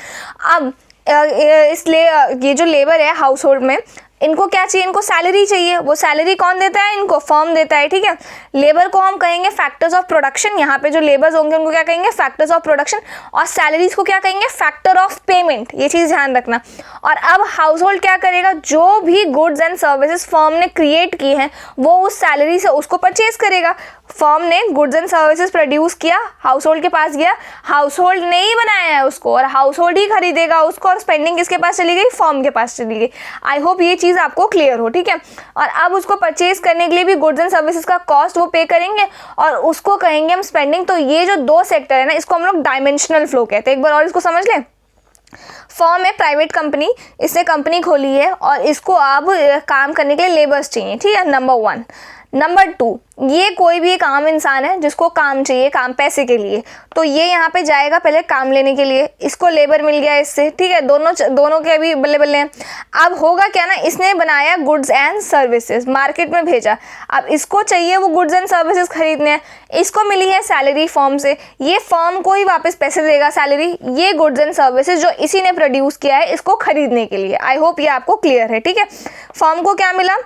अब इसलिए ये जो लेबर है हाउस होल्ड में, इनको क्या चाहिए, इनको सैलरी चाहिए, वो सैलरी कौन देता है, इनको फर्म देता है, ठीक है। लेबर को हम कहेंगे फैक्टर्स ऑफ प्रोडक्शन, यहाँ पे जो लेबर्स होंगे उनको क्या कहेंगे, फैक्टर्स ऑफ प्रोडक्शन, और सैलरीज को क्या कहेंगे, फैक्टर ऑफ पेमेंट। ये चीज़ ध्यान रखना। और अब हाउस होल्ड क्या करेगा, जो भी गुड्स एंड सर्विसेज फर्म ने क्रिएट की हैं वो उस सैलरी से उसको परचेज करेगा। फर्म ने गुड्स एंड सर्विसेज प्रोड्यूस किया, हाउस होल्ड के पास गया, हाउस होल्ड ने ही बनाया है उसको, और हाउस होल्ड ही खरीदेगा उसको, और स्पेंडिंग किसके पास चली गई, फर्म के पास चली गई। आई होप ये चीज़ आपको क्लियर हो, ठीक है। और अब उसको परचेज करने के लिए भी गुड्स एंड सर्विसेज का कॉस्ट वो पे करेंगे और उसको कहेंगे हम स्पेंडिंग। तो ये जो दो सेक्टर है ना, इसको हम लोग डायमेंशनल फ्लो कहते हैं। एक बार और इसको समझ लें। फर्म है प्राइवेट कंपनी, इसने कंपनी खोली है और इसको अब काम करने के लिए लेबर्स चाहिए, ठीक है, नंबर 1। नंबर 2, ये कोई भी एक आम इंसान है जिसको काम चाहिए, काम पैसे के लिए, तो ये यहाँ पे जाएगा पहले काम लेने के लिए, इसको लेबर मिल गया इससे, ठीक है, दोनों के अभी बल्ले बल्ले हैं। अब होगा क्या ना, इसने बनाया गुड्स एंड सर्विसेज, मार्केट में भेजा, अब इसको चाहिए वो गुड्स एंड सर्विसेज खरीदने हैं, इसको मिली है सैलरी फर्म से, ये फर्म को ही वापस पैसे देगा सैलरी, ये गुड्स एंड सर्विसेज जो इसी ने प्रोड्यूस किया है इसको खरीदने के लिए। आई होप ये आपको क्लियर है, ठीक है। फर्म को क्या मिला,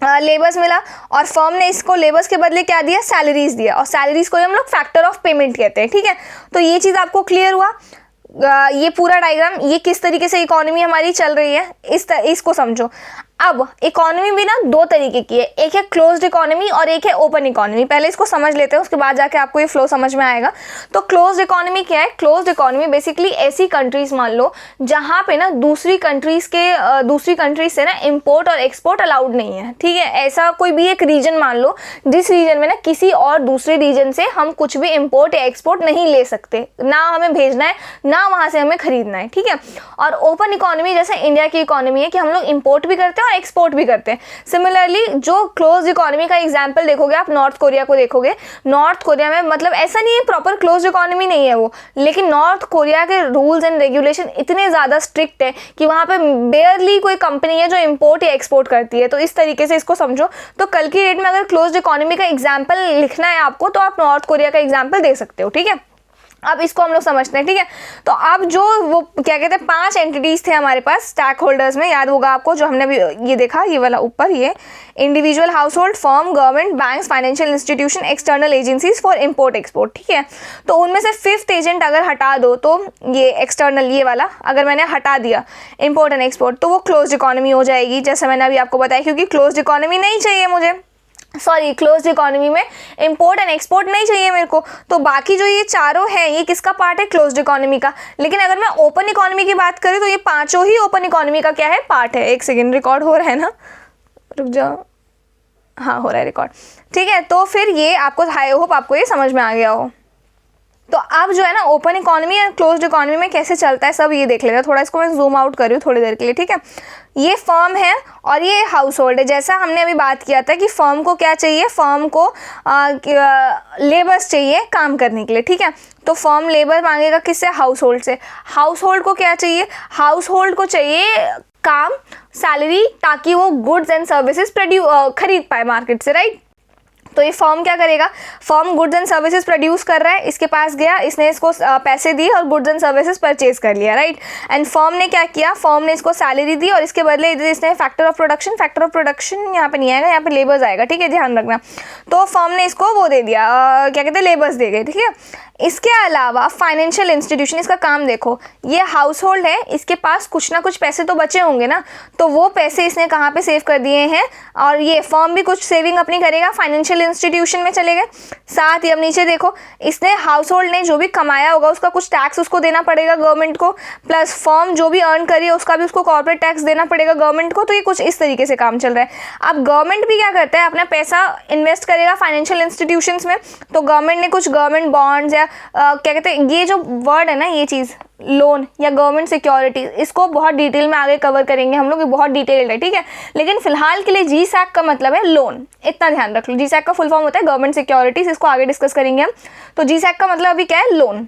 लेबर्स मिला, और फर्म ने इसको लेबर्स के बदले क्या दिया, सैलरीज दिया, और सैलरीज को हम लोग फैक्टर ऑफ पेमेंट कहते हैं, ठीक है। तो ये चीज़ आपको क्लियर हुआ। ये पूरा डायग्राम, ये किस तरीके से इकोनॉमी हमारी चल रही है, इसको समझो। अब इकोनॉमी भी ना दो तरीके की है, एक है क्लोज्ड इकोनॉमी और एक है ओपन इकोनॉमी। पहले इसको समझ लेते हैं, उसके बाद जाके आपको ये फ्लो समझ में आएगा। तो क्लोज्ड इकोनॉमी क्या है? क्लोज्ड इकोनॉमी बेसिकली ऐसी कंट्रीज मान लो जहाँ पे ना दूसरी कंट्रीज से ना इंपोर्ट और एक्सपोर्ट अलाउड नहीं है, ठीक है। ऐसा कोई भी एक रीजन मान लो जिस रीजन में ना किसी और दूसरे रीजन से हम कुछ भी इंपोर्ट या एक्सपोर्ट नहीं ले सकते, ना हमें भेजना है ना वहाँ से हमें खरीदना है, ठीक है। और ओपन इकोनॉमी जैसे इंडिया की इकोनॉमी है कि हम लोग इंपोर्ट भी करते हैं और एक्सपोर्ट भी करते हैं। सिमिलरली जो क्लोज इकोनॉमी का एग्जांपल देखोगे आप, नॉर्थ कोरिया को देखोगे। नॉर्थ कोरिया में मतलब ऐसा नहीं है प्रॉपर क्लोज इकोनॉमी नहीं है वो, लेकिन नॉर्थ कोरिया के रूल्स एंड रेगुलेशन इतने ज़्यादा स्ट्रिक्ट है कि वहाँ पे बेयरली कोई कंपनी है जो इंपोर्ट या एक्सपोर्ट करती है। तो इस तरीके से इसको समझो। तो कल की डेट में अगर क्लोज इकोनॉमी का एग्जाम्पल लिखना है आपको तो आप नॉर्थ कोरिया का एग्जाम्पल दे सकते हो, ठीक है। अब इसको हम लोग समझते हैं, ठीक है। तो अब जो वो क्या कहते हैं 5 एंटिटीज थे हमारे पास स्टैक होल्डर्स में, याद होगा आपको जो हमने अभी ये देखा, ये वाला ऊपर, ये individual, house hold, firm, government, banks, financial institution, external agencies for import export, ठीक है। तो उनमें से 5th एजेंट अगर हटा दो तो ये एक्सटर्नल, ये वाला अगर मैंने हटा दिया इंपोर्ट एंड एक्सपोर्ट, तो वो क्लोज्ड इकोनॉमी हो जाएगी, जैसे मैंने अभी आपको बताया, क्योंकि क्लोज्ड इकोनॉमी नहीं चाहिए मुझे, सॉरी क्लोज्ड इकोनॉमी में इंपोर्ट एंड एक्सपोर्ट नहीं चाहिए मेरे को। तो बाकी जो ये चारों हैं ये किसका पार्ट है? क्लोज्ड इकोनॉमी का। लेकिन अगर मैं ओपन इकोनॉमी की बात करूँ तो ये 5 ही ओपन इकोनॉमी का क्या है? पार्ट है। एक सेकेंड, रिकॉर्ड हो रहा है ना, रुक जाओ, हाँ हो रहा है रिकॉर्ड, ठीक है। तो फिर ये आपको, आई होप आपको ये समझ में आ गया हो। तो अब जो है ना ओपन इकोनॉमी और क्लोज्ड इकोनॉमी में कैसे चलता है सब ये देख लेगा। थोड़ा इसको मैं जूम आउट कर रही हूँ थोड़ी देर के लिए, ठीक है। ये फर्म है और ये हाउस होल्ड है। जैसा हमने अभी बात किया था कि फर्म को क्या चाहिए, फर्म को लेबर्स चाहिए काम करने के लिए, ठीक है। तो फर्म लेबर मांगेगा किससे? हाउस होल्ड से। हाउस होल्ड को क्या चाहिए? हाउस होल्ड को चाहिए काम, सैलरी, ताकि वो गुड्स एंड सर्विसेज खरीद पाए मार्केट से, राइट। तो ये फर्म क्या करेगा? Firm goods and services produce कर रहा है, इसके पास गया, इसने इसको पैसे दिए और गुड्स एंड सर्विसेज परचेज कर लिया, राइट। एंड फर्म ने क्या किया? फर्म ने इसको सैलरी दी और इसके बदले इसने फैक्टर ऑफ प्रोडक्शन यहाँ पे नहीं आएगा, यहाँ पे लेबर्स आएगा, ठीक है, ध्यान रखना। तो फर्म ने इसको वो दे दिया, क्या कहते हैं, लेबर्स दे गए, ठीक है। इसके अलावा फाइनेंशियल इंस्टीट्यूशन, इसका काम देखो, ये हाउस होल्ड है, इसके पास कुछ ना कुछ पैसे तो बचे होंगे ना, तो वो पैसे इसने कहाँ पे सेव कर दिए हैं, और ये फर्म भी कुछ सेविंग अपनी करेगा, फाइनेंशियल इंस्टीट्यूशन में चले गए। साथ ही अब नीचे देखो, इसने हाउस होल्ड ने जो भी कमाया होगा उसका कुछ टैक्स उसको देना पड़ेगा गवर्नमेंट को, प्लस फर्म जो भी अर्न करी है उसका भी उसको कॉर्पोरेट टैक्स देना पड़ेगा गवर्नमेंट को। तो ये कुछ इस तरीके से काम चल रहा है। अब गवर्नमेंट भी क्या करता है, अपना पैसा इन्वेस्ट करेगा फाइनेंशियल इंस्टीट्यूशंस में, तो गवर्नमेंट ने कुछ गवर्नमेंट बॉन्ड्स या क्या कहते हैं, ये जो वर्ड है ना, ये चीज़ लोन या गवर्नमेंट सिक्योरिटीज, इसको बहुत डिटेल में आगे कवर करेंगे हम लोग, ये बहुत डिटेल्ड है, ठीक है। लेकिन फिलहाल के लिए GSAC का मतलब है लोन, इतना ध्यान रख लो। GSAC का फुल फॉर्म होता है गवर्नमेंट सिक्योरिटीज, इसको आगे डिस्कस करेंगे हम। तो GSAC का मतलब अभी क्या है? लोन।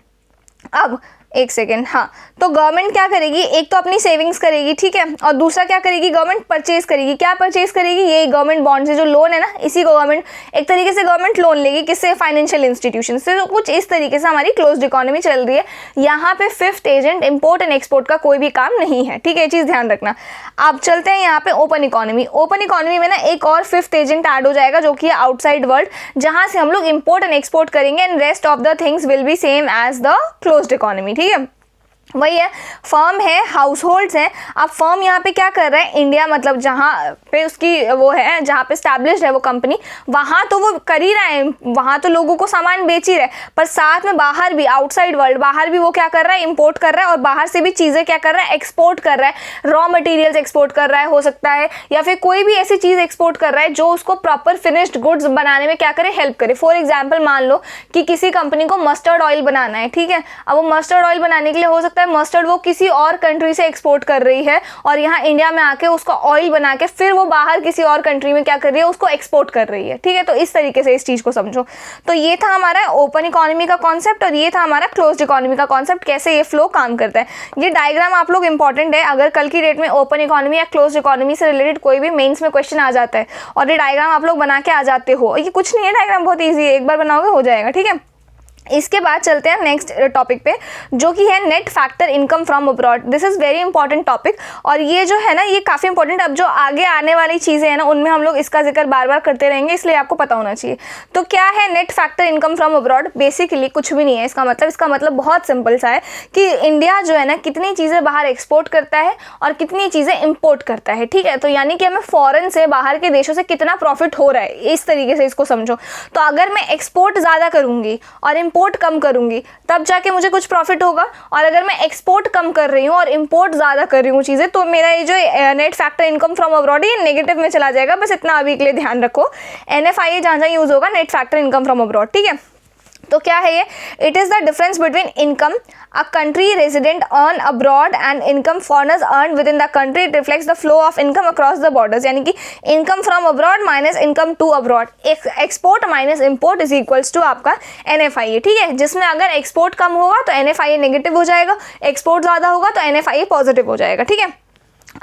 अब एक सेकेंड, हाँ, तो गवर्नमेंट क्या करेगी, एक तो अपनी सेविंग्स करेगी, ठीक है, और दूसरा क्या करेगी, गवर्नमेंट परचेज करेगी। क्या परचेज करेगी? ये गवर्नमेंट बॉन्ड से जो लोन है ना, इसी को गवर्नमेंट एक तरीके से गवर्नमेंट लोन लेगी, किससे? फाइनेंशियल इंस्टीट्यूशन से। तो कुछ इस तरीके से हमारी क्लोज्ड इकोनॉमी चल रही है। यहाँ पे 5th agent import and export का कोई भी काम नहीं है, ठीक है, ये चीज़ ध्यान रखना। अब चलते हैं यहाँ पे ओपन इकोनॉमी। ओपन इकोनॉमी में ना एक और 5th एजेंट ऐड हो जाएगा जो कि है आउटसाइड वर्ल्ड, जहाँ से हम लोग इंपोर्ट एंड एक्सपोर्ट करेंगे, and rest of the things will be same as the closed economy, ठीक है। वही है, फर्म है, हाउस होल्ड्स हैं। अब फर्म यहाँ पे क्या कर रहा है, इंडिया मतलब जहाँ पे उसकी वो है, जहाँ पे स्टैब्लिश्ड है वो कंपनी, वहाँ तो वो कर ही रहा है, वहाँ तो लोगों को सामान बेच ही रहा है, पर साथ में बाहर भी, आउटसाइड वर्ल्ड, बाहर भी वो क्या कर रहा है, इंपोर्ट कर रहा है, और बाहर से भी चीज़ें क्या कर रहा है, एक्सपोर्ट कर रहा है, रॉ मटेरियल्स एक्सपोर्ट कर रहा है हो सकता है, या फिर कोई भी ऐसी चीज़ एक्सपोर्ट कर रहा है जो उसको प्रॉपर फिनिश्ड गुड्स बनाने में क्या करे, हेल्प करे। फॉर एग्जाम्पल मान लो कि किसी कंपनी को मस्टर्ड ऑयल बनाना है, ठीक है, अब वो मस्टर्ड ऑयल बनाने के लिए हो सकता है मस्टर्ड वो किसी और कंट्री से एक्सपोर्ट कर रही है, और यहाँ इंडिया में आके उसको ऑयल बना के फिर वो बाहर किसी और कंट्री में क्या कर रही है, उसको एक्सपोर्ट कर रही है, ठीक है। तो इस तरीके से इस चीज़ को समझो। तो ये था हमारा ओपन इकोनॉमी का कॉन्सेप्ट, और ये था हमारा क्लोज्ड इकोनॉमी का कॉन्सेप्ट, कैसे ये फ्लो काम करता है। ये डायग्राम आप लोग इंपॉर्टेंट है, अगर कल की डेट में ओपन इकोनॉमी या क्लोज्ड इकोनॉमी से रिलेटेड कोई भी मेंस में क्वेश्चन आ जाता है और ये डायग्राम आप लोग बना के आ जाते हो, ये कुछ नहीं है, डायग्राम बहुत ईजी है, एक बार बनाओगे हो जाएगा, ठीक है। इसके बाद चलते हैं नेक्स्ट टॉपिक पे, जो कि है net factor income from abroad. This is very important topic, और ये जो है ना, ये काफ़ी इंपॉर्टेंट, अब जो आगे आने वाली चीज़ें हैं ना, उनमें हम लोग इसका जिक्र बार बार करते रहेंगे, इसलिए आपको पता होना चाहिए। तो क्या है net factor income from abroad? Basically कुछ भी नहीं है इसका मतलब बहुत सिंपल सा है कि इंडिया जो है ना, कितनी चीज़ें बाहर एक्सपोर्ट करता है और कितनी चीज़ें इम्पोर्ट करता है, ठीक है। तो यानी कि हमें फॉरेन से, बाहर के देशों से कितना प्रॉफिट हो रहा है, इस तरीके से इसको समझो। तो अगर मैं एक्सपोर्ट ज़्यादा करूँगी और इम्पोर्ट कम करूँगी, तब जाके मुझे कुछ प्रॉफिट होगा, और अगर मैं एक्सपोर्ट कम कर रही हूँ और इंपोर्ट ज़्यादा कर रही हूँ चीज़ें, तो मेरा ये जो net factor income from abroad ये नेगेटिव में चला जाएगा। बस इतना अभी के लिए ध्यान रखो, NFI जहाँ जहाँ यूज़ होगा net factor income from abroad, ठीक है। तो क्या है ये? It is the difference between income a country resident earn abroad and income foreigners earn within the country. It reflects the flow of income across the borders, यानी कि income from abroad minus income to abroad, export minus import is equals to आपका NFI, ठीक है। जिसमें अगर export कम होगा तो NFI negative हो जाएगा, एक्सपोर्ट ज़्यादा होगा तो NFI पॉजिटिव हो जाएगा, ठीक है।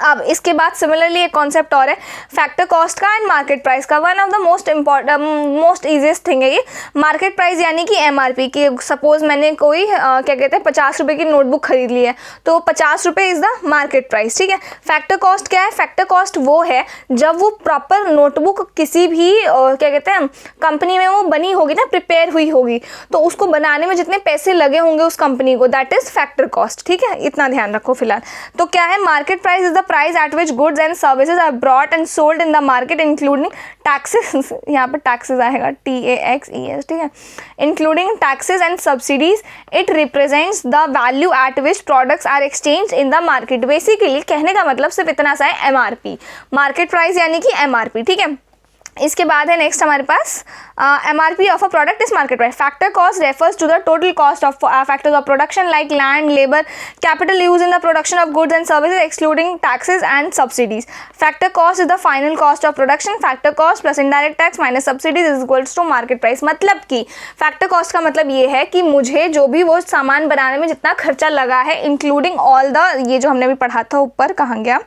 अब इसके बाद सिमिलरली एक कॉन्सेप्ट और है फैक्टर कॉस्ट का एंड मार्केट प्राइस का। One of the most easiest thing है ये मार्केट प्राइस, यानी कि MRP की। सपोज मैंने कोई क्या कहते हैं 50 रुपये की नोटबुक खरीद ली है, तो 50 रुपये इज़ द मार्केट प्राइस, ठीक है। फैक्टर कॉस्ट क्या है? फैक्टर कॉस्ट वो है जब वो प्रॉपर नोटबुक किसी भी क्या कहते हैं कंपनी में वो बनी होगी ना, प्रिपेयर हुई होगी, तो उसको बनाने में जितने पैसे लगे होंगे उस कंपनी को, दैट इज़ फैक्टर कॉस्ट, ठीक है। इतना ध्यान रखो फिलहाल। तो क्या है? Market price is the price at which goods and services are brought and sold in the market including taxes, यहाँ पे taxes आएगा TAXES, ठीक है, including taxes and subsidies. It represents the value at which products are exchanged in the market. Basically कहने का मतलब सिर्फ इतना सा है, MRP, मार्केट प्राइस यानी कि MRP, ठीक है। इसके बाद है नेक्स्ट हमारे पास MRP of a product is market price. Factor cost refers to the total cost of factors of production like land, labour, capital use in the production of goods and services excluding taxes and subsidies. Factor cost is the final cost of production. Factor cost plus indirect tax minus subsidies is equals to market price. मतलब कि factor cost का मतलब ये है कि मुझे जो भी वो सामान बनाने में जितना खर्चा लगा है, इंक्लूडिंग ऑल द, ये जो हमने अभी पढ़ा था ऊपर, कहाँ गया,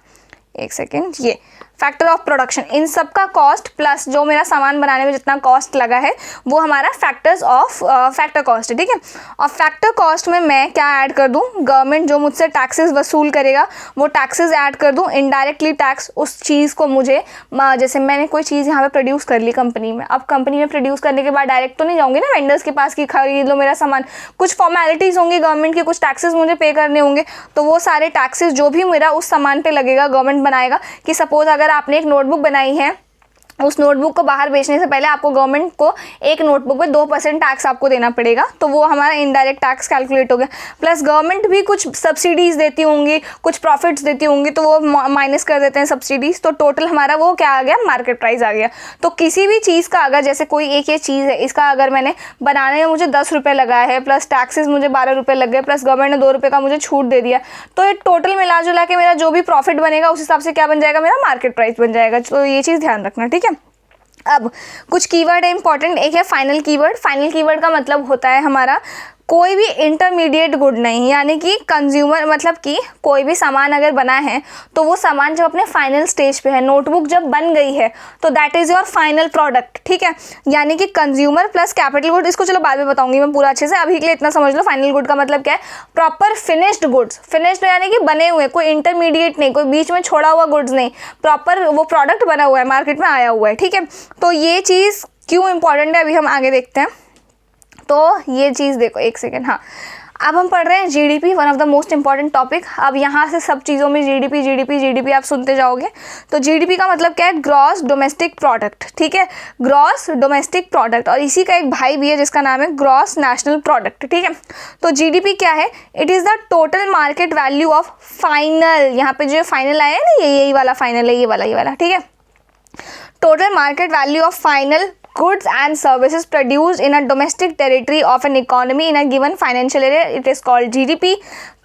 एक सेकेंड, ये फैक्टर ऑफ प्रोडक्शन, इन सब का कॉस्ट प्लस जो मेरा सामान बनाने में जितना कॉस्ट लगा है वो हमारा फैक्टर्स ऑफ फैक्टर कॉस्ट है, ठीक है। और फैक्टर कॉस्ट में मैं क्या ऐड कर दूं? गवर्नमेंट जो मुझसे टैक्सेस वसूल करेगा वो टैक्सेस ऐड कर दूं, इनडायरेक्टली टैक्स उस चीज़ को मुझे, जैसे मैंने कोई चीज़ यहाँ पे प्रोड्यूस कर ली कंपनी में, अब कंपनी में प्रोड्यूस करने के बाद डायरेक्ट तो नहीं जाऊँगी ना वेंडर्स के पास कि खरीद लो मेरा सामान, कुछ फॉर्मेलिटीज़ होंगी गवर्नमेंट के, कुछ टैक्सेस मुझे पे करने होंगे, तो वो सारे टैक्सेस जो भी मेरा उस सामान पर लगेगा गवर्नमेंट बनाएगा। कि सपोज अगर आपने एक नोटबुक बनाई है, उस नोटबुक को बाहर बेचने से पहले आपको गवर्नमेंट को एक नोटबुक पे 2% टैक्स आपको देना पड़ेगा, तो वो हमारा इनडायरेक्ट टैक्स कैलकुलेट हो गया। प्लस गवर्नमेंट भी कुछ सब्सिडीज़ देती होंगी, कुछ प्रॉफिट्स देती होंगी, तो वो माइनस कर देते हैं सब्सिडीज़, तो टोटल हमारा वो क्या आ गया? मार्केट प्राइस आ गया। तो किसी भी चीज़ का अगर, जैसे कोई एक ये चीज़ है, इसका अगर मैंने बनाने में मुझे 10 रुपये लगा है, प्लस टैक्सेस मुझे 12 रुपये लग गए, प्लस गवर्नमेंट ने 2 रुपये का मुझे छूट दे दिया, तो ये टोटल मिला जुला के मेरा जो भी प्रॉफिट बनेगा उस हिसाब से क्या बन जाएगा? मेरा मार्केट प्राइस बन जाएगा। तो ये चीज़ ध्यान रखना, ठीक है। अब कुछ कीवर्ड है इंपॉर्टेंट, एक है फाइनल कीवर्ड। फाइनल कीवर्ड का मतलब होता है हमारा कोई भी इंटरमीडिएट गुड नहीं, यानी कि कंज्यूमर, मतलब कि कोई भी सामान अगर बना है तो वो सामान जब अपने फाइनल स्टेज पे है, नोटबुक जब बन गई है, तो that is your final product, ठीक है। यानी कि कंज्यूमर प्लस कैपिटल गुड, इसको चलो बाद में बताऊंगी मैं पूरा अच्छे से, अभी के लिए इतना समझ लो। फाइनल गुड का मतलब क्या है? प्रॉपर फिनिश्ड गुड्स, फिनिश्ड यानी कि बने हुए, कोई इंटरमीडिएट नहीं, कोई बीच में छोड़ा हुआ गुड्स नहीं, प्रॉपर वो प्रोडक्ट बना हुआ है, मार्केट में आया हुआ है, ठीक है। तो ये चीज़ क्यों इंपॉर्टेंट है अभी हम आगे देखते हैं। तो ये चीज़ देखो, एक सेकेंड, हाँ, अब हम पढ़ रहे हैं GDP, one of the most important topic. अब यहाँ से सब चीज़ों में जीडीपी जीडीपी जीडीपी आप सुनते जाओगे। तो जीडीपी का मतलब क्या है? ग्रॉस डोमेस्टिक प्रोडक्ट, ठीक है, ग्रॉस डोमेस्टिक प्रोडक्ट। और इसी का एक भाई भी है जिसका नाम है ग्रॉस नेशनल प्रोडक्ट, ठीक है। तो जीडीपी क्या है? It is the total market value of final, यहाँ पे जो फाइनल आया है ना, यही वाला फाइनल है, ये वाला, ठीक है। Total market value of final goods and services produced in a domestic territory of an economy in a given financial year, it is called GDP।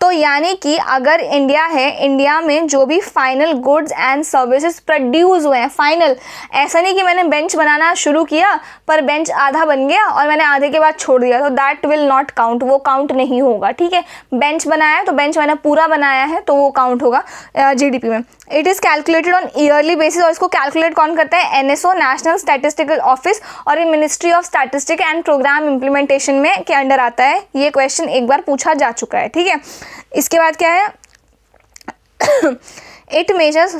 तो यानी कि अगर इंडिया है, इंडिया में जो भी final goods and services produce हुए हैं, फाइनल, ऐसा नहीं कि मैंने बेंच बनाना शुरू किया पर बेंच आधा बन गया और मैंने आधे के बाद छोड़ दिया, तो दैट विल नॉट काउंट, वो काउंट नहीं होगा, ठीक है। बेंच बनाया है तो बेंच मैंने पूरा बनाया है तो वो काउंट होगा जीडीपी में। It is calculated on yearly basis, और इसको कैलकुलेट कौन करता है? एनएसओ, नेशनल स्टैटिस्टिकल ऑफिस, और ये ministry of statistic and programme implementation में के अंडर आता है। ये क्वेश्चन एक बार पूछा जा चुका है, ठीक है। इसके बाद क्या है? it measures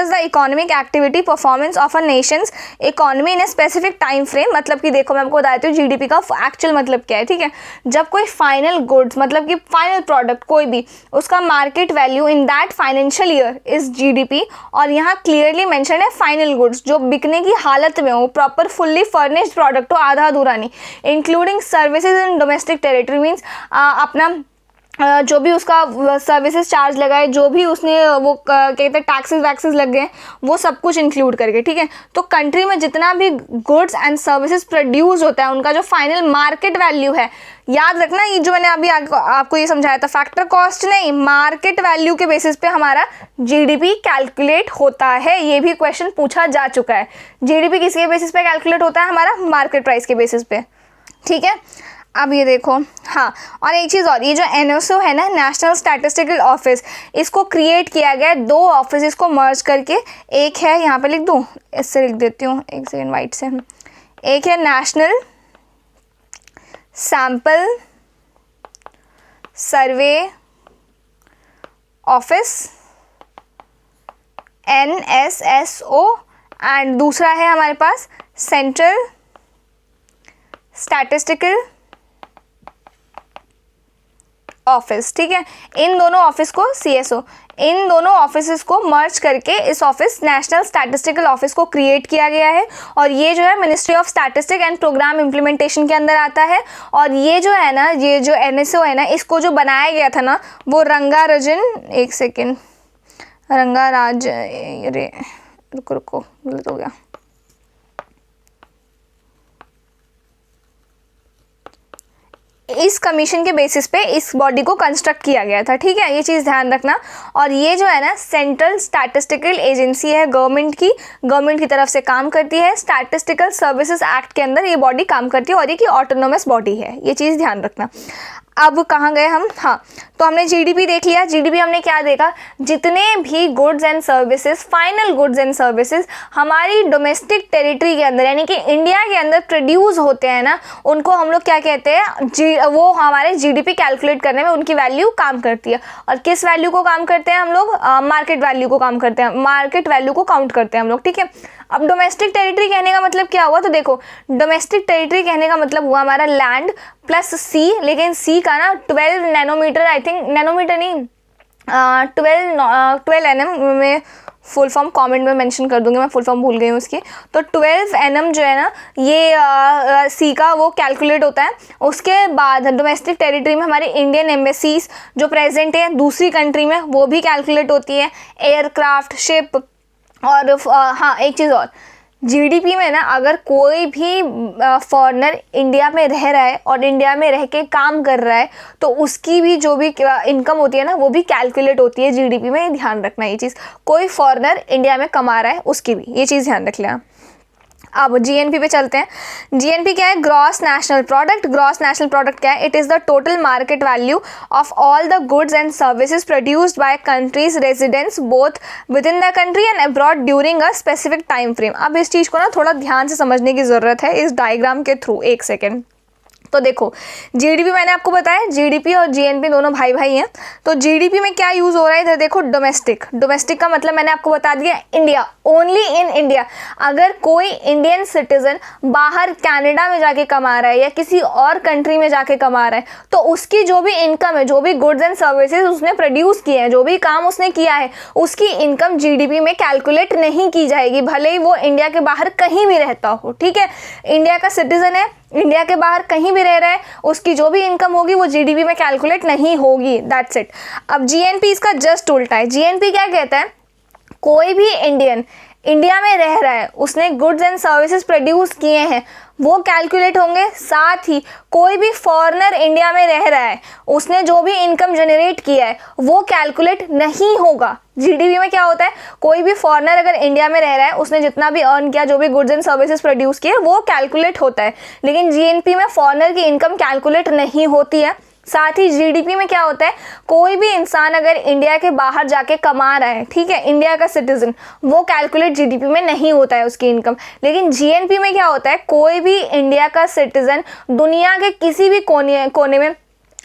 the economic activity performance of a nation's economy in a specific time frame। मतलब कि देखो मैं आपको बताती हूँ जीडीपी का एक्चुअल मतलब क्या है, ठीक है। जब कोई फाइनल गुड्स, मतलब कि फाइनल प्रोडक्ट कोई भी, उसका market value in that financial year is GDP, और यहाँ क्लियरली मेंशन है फाइनल गुड्स, जो बिकने की हालत में हो, प्रॉपर फुल्ली फर्निश्ड प्रोडक्ट हो, आधा अधूरा नहीं, including services in domestic territory, means अपना जो भी उसका सर्विसेज चार्ज लगा है, जो भी उसने वो कहते हैं टैक्सेस वैक्सेस लग गए, वो सब कुछ इंक्लूड करके, ठीक है। तो कंट्री में जितना भी गुड्स एंड सर्विसेज प्रोड्यूस होता है, उनका जो फाइनल मार्केट वैल्यू है, याद रखना ये जो मैंने अभी आपको ये समझाया था, फैक्टर कॉस्ट नहीं, मार्केट वैल्यू के बेसिस पे हमारा जीडीपी कैलकुलेट होता है। ये भी क्वेश्चन पूछा जा चुका है। जीडीपी किसके बेसिस पे कैलकुलेट होता है? हमारा मार्केट प्राइस के बेसिस पे, ठीक है। अब ये देखो, हाँ, और एक चीज़ और, ये जो एनएसओ है ना, नेशनल स्टैटिस्टिकल ऑफिस, इसको क्रिएट किया गया है 2 ऑफिस को मर्ज करके। एक है, यहाँ पे लिख दूँ, इससे लिख देती हूँ, एक सेकेंड वाइट से। एक है national sample survey office, NSSO, and दूसरा है हमारे पास सेंट्रल स्टैटिस्टिकल ऑफिस, ठीक है। इन दोनों ऑफिस को CSO, इन दोनों ऑफिस को मर्ज करके इस ऑफिस नेशनल स्टैटिस्टिकल ऑफिस को क्रिएट किया गया है, और ये जो है ministry of statistic and programme implementation के अंदर आता है। और ये जो है ना, ये जो NSO है ना, इसको जो बनाया गया था ना, वो रंगाराजन, एक सेकेंड, रंगाराज, अरे रुको गलत हो गया, इस कमीशन के बेसिस पे इस बॉडी को कंस्ट्रक्ट किया गया था, ठीक है। ये चीज़ ध्यान रखना। और ये जो है ना, सेंट्रल स्टैटिस्टिकल एजेंसी है गवर्नमेंट की तरफ से काम करती है। स्टैटिस्टिकल सर्विसेज एक्ट के अंदर ये बॉडी काम करती है, और ये की ऑटोनोमस बॉडी है, ये चीज़ ध्यान रखना। अब कहाँ गए हम? हाँ, तो हमने जीडीपी देख लिया। जीडीपी हमने क्या देखा? जितने भी goods and services, final goods and services हमारी डोमेस्टिक टेरिटरी के अंदर, यानी कि इंडिया के अंदर प्रोड्यूस होते हैं ना, उनको हम लोग क्या कहते हैं? वो हमारे जीडीपी कैलकुलेट करने में उनकी वैल्यू काम करती है। और किस वैल्यू को काम करते हैं हम लोग? मार्केट वैल्यू को काम करते हैं, मार्केट वैल्यू को काउंट करते हैं हम लोग, ठीक है। अब डोमेस्टिक टेरिटरी कहने का मतलब क्या हुआ? तो देखो, डोमेस्टिक टेरिटरी कहने का मतलब हुआ हमारा लैंड प्लस सी, लेकिन सी का ना 12 नैनोमीटर, आई थिंक नैनोमीटर नहीं, 12 NM में फुल फॉर्म कमेंट में मेंशन कर दूंगी, मैं फुल फॉर्म भूल गई हूँ उसकी। तो 12 NM जो है ना, ये सी का वो कैलकुलेट होता है। उसके बाद डोमेस्टिक टेरिटरी में हमारे इंडियन एम्बेसीज जो प्रेजेंट है दूसरी कंट्री में, वो भी कैलकुलेट होती है, एयरक्राफ्ट, शिप। और हाँ, एक चीज़ और, जीडीपी में ना अगर कोई भी फॉरेनर इंडिया में रह रहा है और इंडिया में रह के काम कर रहा है, तो उसकी भी जो भी इनकम होती है ना, वो भी कैलकुलेट होती है जीडीपी में। ध्यान रखना ये चीज़, कोई फॉरेनर इंडिया में कमा रहा है उसकी भी, ये चीज़ ध्यान रख लेना। अब जीएनपी पे चलते हैं। जीएनपी क्या है? Gross national product. Gross national product क्या है? It is the total market value of all the goods and services produced by countries residents both with in the country and abroad during a specific time frame. अब इस चीज़ को ना थोड़ा ध्यान से समझने की ज़रूरत है इस डायग्राम के थ्रू। एक सेकेंड, तो देखो जीडीपी मैंने आपको बताया, जीडीपी और जीएनपी दोनों भाई भाई हैं। तो जीडीपी में क्या यूज़ हो रहा है इधर देखो, डोमेस्टिक। डोमेस्टिक का मतलब मैंने आपको बता दिया इंडिया, ओनली इन इंडिया। अगर कोई इंडियन सिटीजन बाहर कनाडा में जाके कमा रहा है या किसी और कंट्री में जाके कमा रहा है, तो उसकी जो भी इनकम है, जो भी गुड्स एंड सर्विसेज उसने प्रोड्यूस किए हैं, जो भी काम उसने किया है, उसकी इनकम जीडीपी में कैलकुलेट नहीं की जाएगी, भले ही वो इंडिया के बाहर कहीं भी रहता हो। ठीक है, इंडिया का सिटीजन है, इंडिया के बाहर कहीं भी रह रहा है, उसकी जो भी इनकम होगी वो जीडीपी में कैलकुलेट नहीं होगी। That's it. अब जीएनपी इसका जस्ट उल्टा है। जीएनपी क्या कहता है, कोई भी इंडियन इंडिया में रह रहा है, उसने गुड्स एंड सर्विसेज प्रोड्यूस किए हैं, वो कैलकुलेट होंगे। साथ ही कोई भी फॉरेनर इंडिया में रह रहा है, उसने जो भी इनकम जनरेट किया है वो कैलकुलेट नहीं होगा। जीडीपी में क्या होता है, कोई भी फॉरेनर अगर इंडिया में रह रहा है, उसने जितना भी अर्न किया, जो भी गुड्स एंड सर्विसेज प्रोड्यूस किए, वो कैलकुलेट होता है। लेकिन जीएनपी में फॉरेनर की इनकम कैलकुलेट नहीं होती है। साथ ही जीडीपी में क्या होता है, कोई भी इंसान अगर इंडिया के बाहर जाके कमा रहा है, ठीक है, इंडिया का सिटीजन, वो कैलकुलेट जीडीपी में नहीं होता है उसकी इनकम। लेकिन जीएनपी में क्या होता है, कोई भी इंडिया का सिटीजन दुनिया के किसी भी कोने में,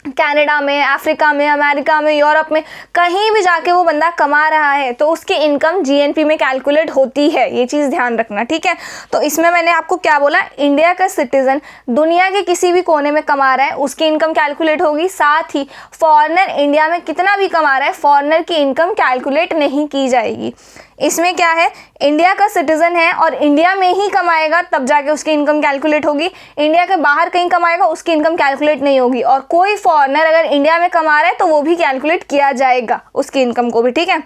कनाडा में, अफ्रीका में, अमेरिका में, यूरोप में, कहीं भी जाके वो बंदा कमा रहा है, तो उसकी इनकम जीएनपी में कैलकुलेट होती है। ये चीज़ ध्यान रखना, ठीक है। तो इसमें मैंने आपको क्या बोला, इंडिया का सिटीजन दुनिया के किसी भी कोने में कमा रहा है, उसकी इनकम कैलकुलेट होगी। साथ ही फॉरेनर इंडिया में कितना भी कमा रहा है, फॉरेनर की इनकम कैलकुलेट नहीं की जाएगी। इसमें क्या है, इंडिया का सिटीजन है और इंडिया में ही कमाएगा, तब जाके उसकी इनकम कैलकुलेट होगी। इंडिया के बाहर कहीं कमाएगा, उसकी इनकम कैलकुलेट नहीं होगी। और कोई फॉरेनर अगर इंडिया में कमा रहा है तो वो भी कैलकुलेट किया जाएगा, उसकी इनकम को भी। ठीक है,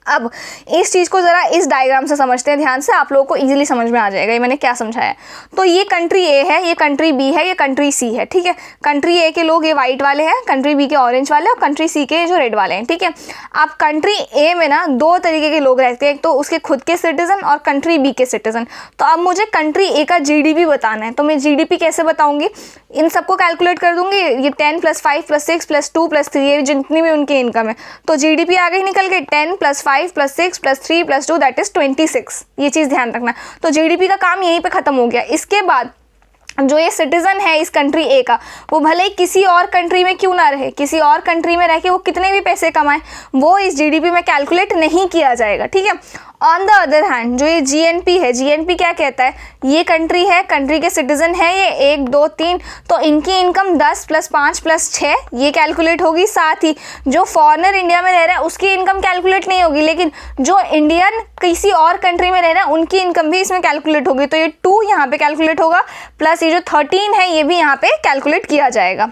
अब इस चीज़ को ज़रा इस डायग्राम से समझते हैं ध्यान से, आप लोगों को इजीली समझ में आ जाएगा ये मैंने क्या समझाया। तो ये कंट्री ए है, ये कंट्री बी है, ये कंट्री सी है। ठीक है, कंट्री ए के लोग ये वाइट वाले हैं, कंट्री बी के ऑरेंज वाले और कंट्री सी के जो रेड वाले हैं। ठीक है, अब कंट्री ए में ना दो तरीके के लोग रहते हैं, एक तो उसके खुद के सिटीजन और कंट्री बी के सिटीजन। तो अब मुझे कंट्री ए का जीडीपी बताना है, तो मैं जीडीपी कैसे बताऊंगी, इन सबको कैलकुलेट कर दूंगी, ये 10 + 5 + 6 + 2 + 3, ये जितनी भी उनकी इनकम है, तो जीडीपी आ गई निकल के 10 + 5 + 6 + 3 + 2 दैट इज 26। ये चीज़ ध्यान रखना। तो जीडीपी का काम यहीं पे खत्म हो गया। इसके बाद जो ये सिटीजन है इस कंट्री ए का, वो भले ही किसी और कंट्री में क्यों ना रहे, किसी और कंट्री में रह के वो कितने भी पैसे कमाए, वो इस जीडीपी में कैलकुलेट नहीं किया जाएगा। ठीक है, ऑन द अदर हैंड जो ये जीएनपी है, जीएनपी क्या कहता है, ये कंट्री है, कंट्री के सिटीजन है ये 1 2 3, तो इनकी इनकम 10 + 5 + 6 ये कैलकुलेट होगी। साथ ही जो फॉरेनर इंडिया में रह रहा है उसकी इनकम कैलकुलेट नहीं होगी, लेकिन जो इंडियन किसी और कंट्री में रह रहा है उनकी इनकम भी इसमें कैलकुलेट होगी। तो ये 2 यहाँ पे कैलकुलेट होगा, प्लस ये जो 13 है ये भी यहाँ पे कैलकुलेट किया जाएगा।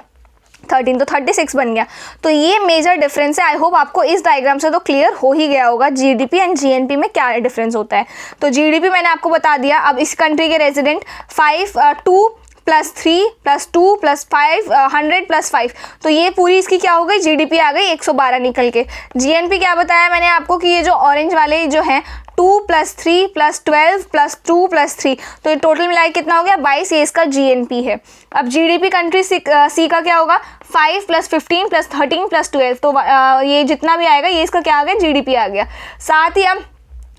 13 तो 36 बन गया। तो ये मेजर डिफरेंस है। आई होप आपको इस डायग्राम से तो क्लियर हो ही गया होगा जीडीपी एंड जीएनपी में क्या डिफरेंस होता है। तो जीडीपी मैंने आपको बता दिया। अब इस कंट्री के रेजिडेंट 2 + 3 + 2 + 5 100 + 5, तो ये पूरी इसकी क्या हो गई, जीडीपी आ गई 112 निकल के। जीएनपी क्या बताया मैंने आपको कि ये जो ऑरेंज वाले जो हैं 2 + 3 + 12 + 2 + 3, तो ये टोटल मिलाकर कितना हो गया 22, ये इसका जीएनपी है। अब जीडीपी कंट्री सी का क्या होगा 5 + 15 + 13 + 12, तो ये जितना भी आएगा ये इसका क्या आ गया जीडीपी आ गया। साथ ही अब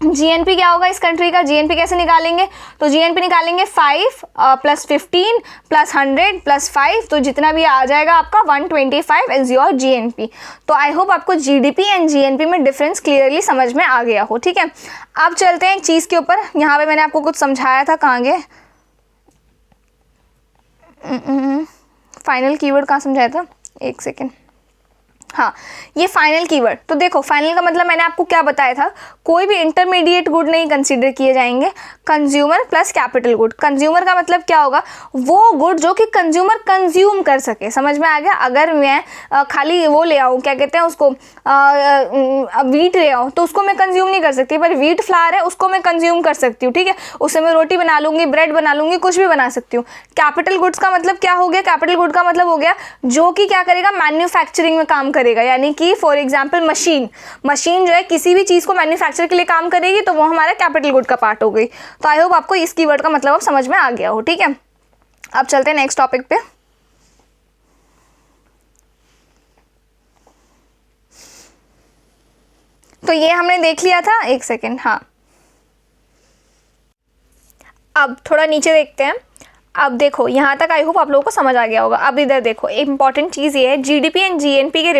जीएनपी क्या होगा इस कंट्री का, जीएनपी कैसे निकालेंगे, तो जीएनपी निकालेंगे 5 + 15 + 100 + 5, तो जितना भी आ जाएगा आपका 125 इज योर जीएनपी। तो आई होप आपको जीडीपी एंड जीएनपी में डिफरेंस क्लियरली समझ में आ गया हो। ठीक है, अब चलते हैं एक चीज़ के ऊपर। यहाँ पे मैंने आपको कुछ समझाया था, कहाँ गए फाइनल कीवर्ड, कहाँ समझाया था, एक सेकेंड, हाँ ये फाइनल कीवर्ड। तो देखो फाइनल का मतलब मैंने आपको क्या बताया था, कोई भी इंटरमीडिएट गुड नहीं कंसीडर किए जाएंगे, consumer plus capital good. Consumer का मतलब क्या होगा, वो गुड जो कि कंज्यूमर कंज्यूम कर सके। समझ में आ गया, अगर मैं खाली वो ले आऊँ, क्या कहते हैं उसको, वीट ले आऊँ, तो उसको मैं कंज्यूम नहीं कर सकती, पर वीट फ्लावर है उसको मैं कंज्यूम कर सकती हूँ। ठीक है, उससे मैं रोटी बना लूँगी, ब्रेड बना लूँगी, कुछ भी बना सकती हूँ। कैपिटल गुड्स का मतलब क्या हो गया, कैपिटल गुड का मतलब हो गया जो कि क्या करेगा, मैन्युफैक्चरिंग में काम करेगा। यानी कि फॉर एग्जांपल मशीन जो है किसी भी चीज़ को मैन्युफैक्चर के लिए काम करेगी, तो वो हमारा कैपिटल गुड का पार्ट हो गई। तो आई होप आपको इस कीवर्ड का मतलब अब समझ में आ गया हो। ठीक है, अब चलते हैं नेक्स्ट टॉपिक पे। तो ये हमने देख लिया था, एक सेकेंड, हाँ अब थोड़ा नीचे देखते हैं। अब देखो यहाँ तक आई होप आप लोगों को समझ आ गया होगा। अब इधर देखो, इंपॉर्टेंट चीज़ ये है, जीडीपी एंड जीएनपी के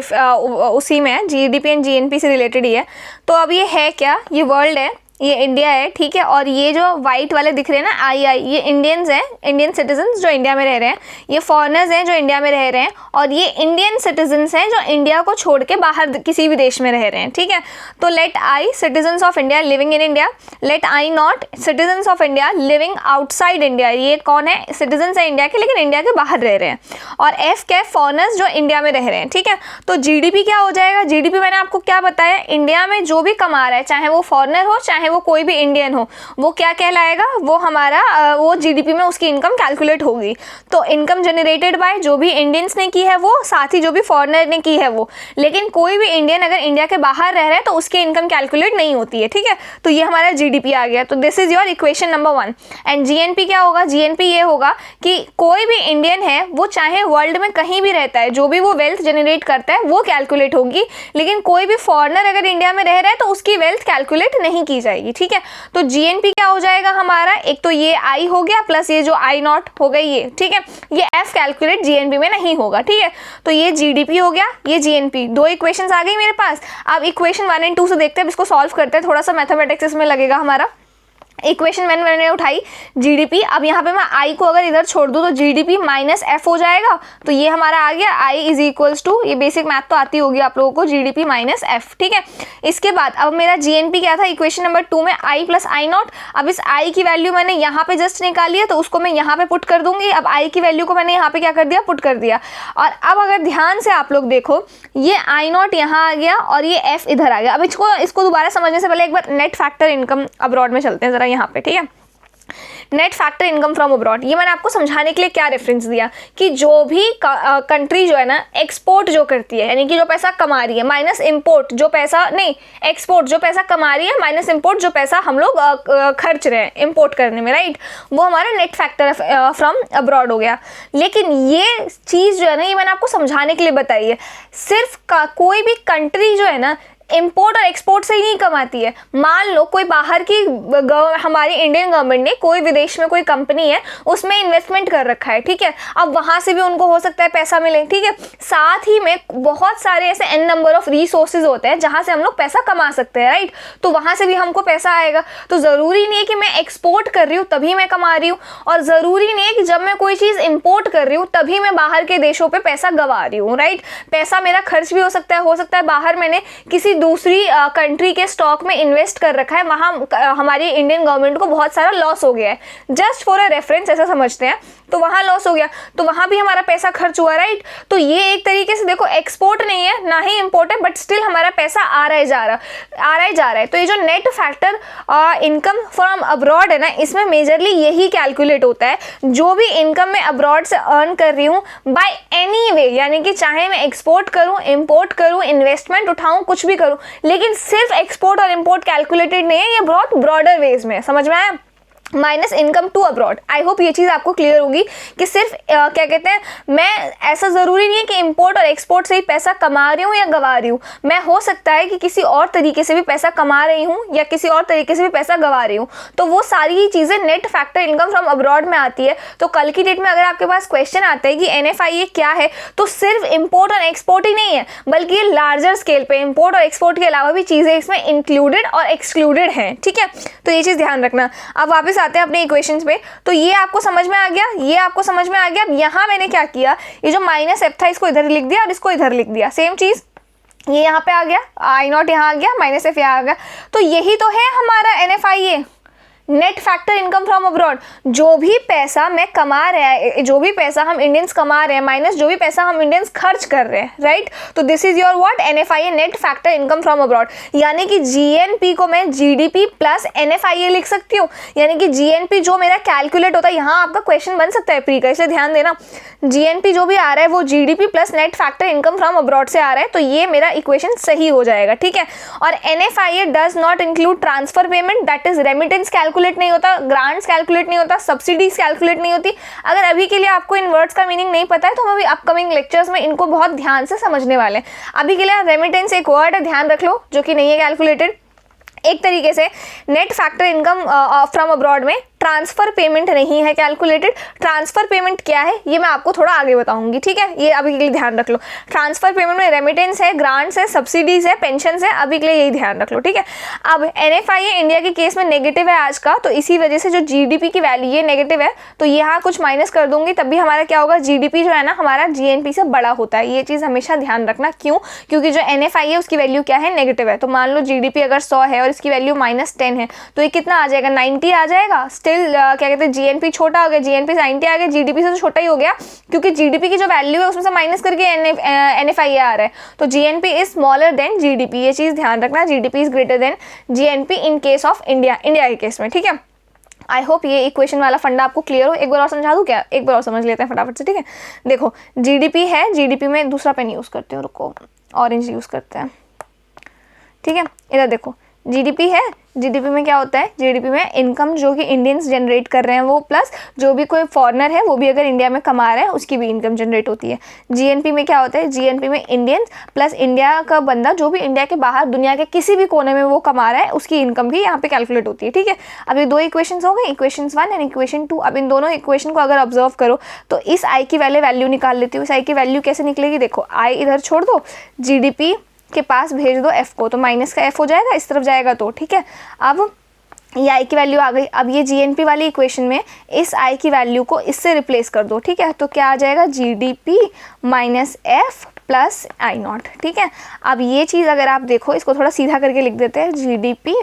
उसी में है, जीडीपी एंड जीएनपी से रिलेटेड ही है। तो अब ये है क्या, ये वर्ल्ड है, ये इंडिया है, ठीक है। और ये जो वाइट वाले दिख रहे हैं ना आई, ये इंडियंस हैं, इंडियन सिटीजन्स जो इंडिया में रह रहे हैं, ये फॉरेनर्स हैं जो इंडिया में रह रहे हैं, और ये इंडियन सिटीजन्स हैं जो इंडिया को छोड़ के बाहर किसी भी देश में रह रहे हैं, ठीक है। तो let I citizens of India living in India, let I not citizens of India living outside India. ये कौन है, सिटीजन्स है इंडिया के लेकिन इंडिया के बाहर रह रहे हैं। और एफ क्या है, फॉरेनर्स जो इंडिया में रह रहे हैं, ठीक है। तो जीडीपी क्या हो जाएगा, जीडीपी मैंने आपको क्या बताया, इंडिया में जो भी कमा रहा है, चाहे वो फॉरेनर हो चाहे वो कोई भी इंडियन हो, वो क्या कहलाएगा, वो हमारा वो जीडीपी में उसकी इनकम कैलकुलेट होगी। तो इनकम जनरेटेड बाय जो भी इंडियंस ने की है वो, साथ ही जो भी फॉरेनर ने की है वो। लेकिन कोई भी इंडियन अगर इंडिया के बाहर रह रहा है तो उसकी इनकम कैलकुलेट नहीं होती है, ठीक है। तो ये हमारा जीडीपी आ गया। तो this is your equation number 1। And GNP क्या होगा, जीएनपी ये होगा कि कोई भी इंडियन है वो चाहे वर्ल्ड में कहीं भी रहता है, जो भी वो वेल्थ जनरेट करता है वो कैलकुलेट होगी। लेकिन कोई भी फॉरेनर अगर इंडिया में रह रहा है तो उसकी वेल्थ कैलकुलेट नहीं की जाएगी, ठीक है। तो जीएनपी क्या हो जाएगा हमारा, एक तो ये आई हो गया प्लस ये जो आई नॉट हो गई ये, ठीक है। ये एफ कैलकुलेट जीएनपी में नहीं होगा, ठीक है। तो ये जीडीपी हो गया, ये जीएनपी, दो इक्वेशंस आ गई मेरे पास। अब इक्वेशन 1 एंड 2 से देखते हैं, इसको सॉल्व करते हैं, थोड़ा सा मैथमेटिक्स इसमें लगेगा हमारा। इक्वेशन मैंने उठाई जीडीपी, अब यहाँ पे मैं आई को अगर इधर छोड़ दूँ तो जीडीपी माइनस एफ हो जाएगा। तो ये हमारा आ गया आई इज इक्वल्स टू, ये बेसिक मैथ तो आती होगी आप लोगों को, जीडीपी माइनस एफ, ठीक है। इसके बाद अब मेरा जीएनपी क्या था इक्वेशन नंबर 2 में, आई प्लस आई नॉट। अब इस आई की वैल्यू मैंने यहाँ पे जस्ट निकाली है तो उसको मैं यहाँ पे पुट कर दूंगी। अब आई की वैल्यू को मैंने यहाँ पे क्या कर दिया, पुट कर दिया। और अब अगर ध्यान से आप लोग देखो, ये आई नॉट यहाँ आ गया और ये एफ इधर आ गया। अब इसको दोबारा समझने से पहले एक बार नेट फैक्टर इनकम अब्रॉड में चलते हैं जरा यहाँ पे, ठीक है। Net factor income from abroad, ये मैंने आपको समझाने के लिए क्या रेफरेंस दिया कि जो भी कंट्री जो है ना एक्सपोर्ट जो करती है, यानी कि जो पैसा कमा रही है, माइनस इंपोर्ट जो पैसा नहीं, एक्सपोर्ट जो पैसा कमा रही है माइनस इंपोर्ट जो पैसा हम लोग खर्च रहे हैं इंपोर्ट करने में, राइट, वो हमारा नेट फैक्टर फ्रॉम अब्रॉड हो गया। लेकिन ये चीज़ जो है ना, ये मैंने आपको समझाने के लिए बताई है, सिर्फ कोई भी कंट्री जो है ना इंपोर्ट और एक्सपोर्ट से ही नहीं कमाती है। मान लो कोई बाहर की हमारी इंडियन गवर्नमेंट ने कोई विदेश में कोई कंपनी है उसमें इन्वेस्टमेंट कर रखा है, ठीक है। अब वहाँ से भी उनको हो सकता है पैसा मिले, ठीक है। साथ ही में बहुत सारे ऐसे एन नंबर ऑफ रिसोर्सेज होते हैं जहाँ से हम लोग पैसा कमा सकते हैं, राइट। तो वहाँ से भी हमको पैसा आएगा। तो ज़रूरी नहीं है कि मैं एक्सपोर्ट कर रही हूँ तभी मैं कमा रही हूँ, और ज़रूरी नहीं है कि जब मैं कोई चीज़ इम्पोर्ट कर रही हूँ तभी मैं बाहर के देशों पर पैसा गंवा रही हूँ, राइट। पैसा मेरा खर्च भी हो सकता है बाहर मैंने किसी दूसरी कंट्री के स्टॉक में इन्वेस्ट कर रखा है, वहाँ हमारी इंडियन गवर्नमेंट को बहुत सारा लॉस हो गया है, जस्ट फॉर अ रेफरेंस ऐसा समझते हैं। तो वहाँ लॉस हो गया तो वहाँ भी हमारा पैसा खर्च हुआ, राइट। तो ये एक तरीके से देखो एक्सपोर्ट नहीं है ना ही इंपोर्ट है, बट स्टिल हमारा पैसा आ रहा है जा रहा है। तो ये जो net factor income from abroad है ना, इसमें मेजरली यही कैलकुलेट होता है, जो भी इनकम मैं अब्रॉड से अर्न कर रही हूँ बाय एनी वे, यानी कि चाहे मैं एक्सपोर्ट करूँ, इंपोर्ट करूँ, इन्वेस्टमेंट उठाऊँ, कुछ भी करूँ, लेकिन सिर्फ एक्सपोर्ट और इंपोर्ट कैलकुलेटेड नहीं है, ये बहुत ब्रॉडर वेज में, समझ में आया। Minus income to abroad, I hope ये चीज़ आपको क्लियर होगी कि सिर्फ क्या कहते हैं, मैं ऐसा ज़रूरी नहीं है कि इंपोर्ट और एक्सपोर्ट से ही पैसा कमा रही हूँ या गंवा रही हूँ, मैं हो सकता है कि किसी और तरीके से भी पैसा कमा रही हूँ या किसी और तरीके से भी पैसा गंवा रही हूँ। तो वो सारी चीज़ें net factor income from abroad में आती है। तो कल की डेट में अगर आपके पास क्वेश्चन आता है कि NFI क्या है, तो सिर्फ इंपोर्ट और एक्सपोर्ट ही नहीं है, बल्कि ये लार्जर स्केल पे इंपोर्ट और एक्सपोर्ट के अलावा भी चीज़ें इसमें इंक्लूडेड और एक्सक्लूडेड हैं, ठीक है। तो ये चीज़ ध्यान रखना। अब वापस आते हैं अपने इक्वेशंस पे। तो ये आपको समझ में आ गया, ये आपको समझ में आ गया। अब यहाँ मैंने क्या किया, ये जो माइनस एफ था इसको इधर लिख दिया और इसको इधर लिख दिया, सेम चीज़ ये यहाँ पे आ गया, आई नॉट यहाँ आ गया, माइनस एफ यहाँ आ गया। तो यही तो है हमारा NFI, net factor income from abroad. जो भी पैसा मैं कमा रहा है, जो भी पैसा हम इंडियंस कमा रहे हैं माइनस जो भी पैसा हम इंडियंस खर्च कर रहे हैं, राइट। तो this is your what NFI, net factor income from abroad. यानी कि GNP को मैं GDP प्लस NFI लिख सकती हूँ, यानी कि GNP जो मेरा कैलकुलेट होता है, यहाँ आपका क्वेश्चन बन सकता है प्री का, इसलिए ध्यान देना। GNP जो भी आ रहा है वो GDP plus net factor income from abroad से आ रहा है, तो ये मेरा इक्वेशन सही हो जाएगा, ठीक है। और NFI does not include transfer payment, that is remittance calculate नहीं होता, ग्रांट्स कैलकुलेट नहीं होता, सब्सिडीज कैलकुलेट नहीं होती। अगर अभी के लिए आपको इन वर्ड्स का मीनिंग नहीं पता है तो हम अभी अपकमिंग लेक्चर्स में इनको बहुत ध्यान से समझने वाले हैं। अभी के लिए रेमिटेंस एक वर्ड है, ध्यान रख लो, जो कि नहीं है कैलकुलेटेड। एक तरीके से net factor income from abroad में ट्रांसफ़र पेमेंट नहीं है कैलकुलेटेड। ट्रांसफ़र पेमेंट क्या है ये मैं आपको थोड़ा आगे बताऊंगी, ठीक है, ये अभी के लिए ध्यान रख लो। ट्रांसफ़र पेमेंट में रेमिटेंस है, ग्रांट्स है, सब्सिडीज़ है, पेंशन है, अभी के लिए यही ध्यान रख लो, ठीक है। अब NFIA इंडिया के केस में नेगेटिव है आज का, तो इसी वजह से जो GDP की वैल्यू ये नेगेटिव है, तो यहाँ कुछ माइनस कर दूंगी तब भी हमारा क्या होगा, GDP जो है ना हमारा GNP से बड़ा होता है। ये चीज़ हमेशा ध्यान रखना, क्यों, क्योंकि जो NFIA उसकी वैल्यू क्या है, नेगेटिव है। तो मान लो GDP अगर 100 है और इसकी वैल्यू -10 है, तो ये कितना आ जाएगा, 90 आ जाएगा। स्टिल क्या कहते हैं, GNP छोटा हो गया, GNP 90 आ गया, GDP से तो छोटा ही हो गया, क्योंकि GDP की जो वैल्यू है उसमें से माइनस करके NFIA आ रहा है। तो GNP is smaller than GDP, ये चीज़ ध्यान रखना। GDP is greater than GNP in case of India, India के केस में, ठीक है। आई होप ये इक्वेशन वाला फंडा आपको क्लियर हो। एक बार और समझा दूँ क्या, एक बार और समझ लेते हैं फटाफट से, ठीक है। देखो GDP है, GDP में दूसरा पेन यूज़ करते हैं, रुको ऑरेंज यूज़ करते हैं, ठीक है। इधर देखो GDP है, GDP में क्या होता है, GDP में इनकम जो कि इंडियंस जनरेट कर रहे हैं वो, प्लस जो भी कोई फॉरेनर है वो भी अगर इंडिया में कमा रहा है उसकी भी इनकम जनरेट होती है। GNP में क्या होता है, GNP में इंडियंस प्लस इंडिया का बंदा जो भी इंडिया के बाहर दुनिया के किसी भी कोने में वो कमा रहा है उसकी इनकम भी यहाँ पे कैलकुलेट होती है, ठीक है। अब ये दो इक्वेशंस हो गए, इक्वेशन 1 एंड इक्वेशन 2। अब इन दोनों इक्वेशन को अगर ऑब्जर्व करो तो इस आई की वैल्यू निकाल लेती हूँ। इस आई की वैल्यू कैसे निकलेगी, देखो आई इधर छोड़ दो, GDP के पास भेज दो F को, तो माइनस का F हो जाएगा, इस तरफ जाएगा तो, ठीक है। अब ये आई की वैल्यू आ गई। अब ये GNP वाली इक्वेशन में इस आई की वैल्यू को इससे रिप्लेस कर दो, ठीक है। तो क्या आ जाएगा, GDP minus F plus I0, ठीक है। अब ये चीज़ अगर आप देखो, इसको थोड़ा सीधा करके लिख देते हैं, GDP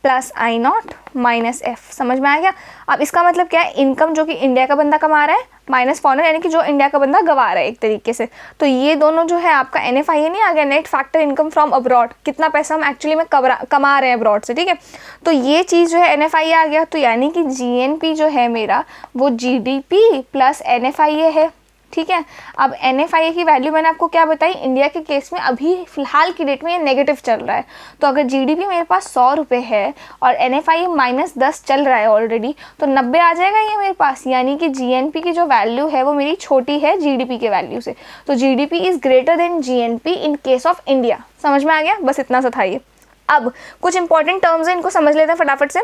plus I0 minus F, समझ में आ गया। अब इसका मतलब क्या है, इनकम जो कि इंडिया का बंदा कमा रहा है माइनस फॉरेनर, यानी कि जो इंडिया का बंदा गवा रहा है एक तरीके से। तो ये दोनों जो है आपका NFIA नहीं आ गया, net factor income from abroad, कितना पैसा हम एक्चुअली में कमा रहे हैं अब्रॉड से, ठीक है। तो ये चीज़ जो है NFIA आ गया, तो यानी कि GNP जो है मेरा वो GDP प्लस NFIA है, ठीक है। अब NFIA की वैल्यू मैंने आपको क्या बताई, इंडिया के केस में अभी फिलहाल की डेट में ये नेगेटिव चल रहा है। तो अगर GDP मेरे पास 100 रुपये है और NFIA -10 चल रहा है ऑलरेडी, तो 90 आ जाएगा ये मेरे पास, यानी कि GNP की जो वैल्यू है वो मेरी छोटी है GDP के वैल्यू से। तो GDP is greater than GNP in case of India, समझ में आ गया, बस इतना सा था ये। अब कुछ इंपॉर्टेंट टर्म्स हैं, इनको समझ लेते हैं फटाफट से।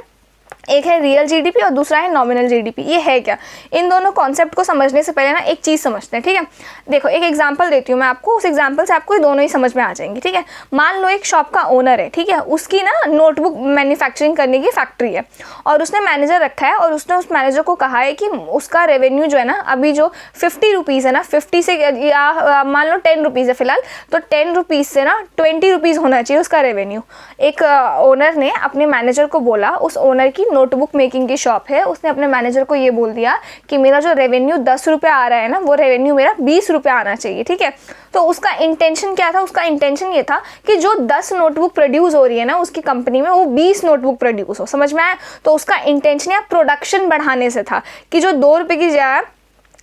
एक है रियल GDP और दूसरा है नॉमिनल GDP। ये है क्या, इन दोनों कॉन्सेप्ट को समझने से पहले ना एक चीज़ समझते हैं, ठीक है। देखो एक एग्जांपल देती हूँ मैं आपको, उस एग्जांपल से आपको ये दोनों ही समझ में आ जाएंगे, ठीक है। मान लो एक शॉप का ओनर है, ठीक है, उसकी ना नोटबुक मैन्युफैक्चरिंग करने की फैक्ट्री है और उसने मैनेजर रखा है और उसने उस मैनेजर को कहा है कि उसका रेवेन्यू जो है ना अभी जो 50 रुपीज़ है ना, 50 से या मान लो 10 रुपीज़ है फिलहाल, तो 10 रुपीज़ से ना 20 रुपीज़ होना चाहिए उसका रेवेन्यू। एक ओनर ने अपने मैनेजर को बोला, उस ओनर की नोटबुक मेकिंग की शॉप है, उसने अपने मैनेजर को ये बोल दिया कि मेरा जो रेवेन्यू 10 रुपये आ रहा है ना, वो रेवेन्यू मेरा 20 रुपये आना चाहिए, ठीक है। तो उसका इंटेंशन क्या था, उसका इंटेंशन ये था कि जो 10 नोटबुक प्रोड्यूस हो रही है ना उसकी कंपनी में, वो 20 नोटबुक प्रोड्यूस हो, समझ में आया। तो उसका इंटेंशन या प्रोडक्शन बढ़ाने से था कि जो 2 रुपये की जगह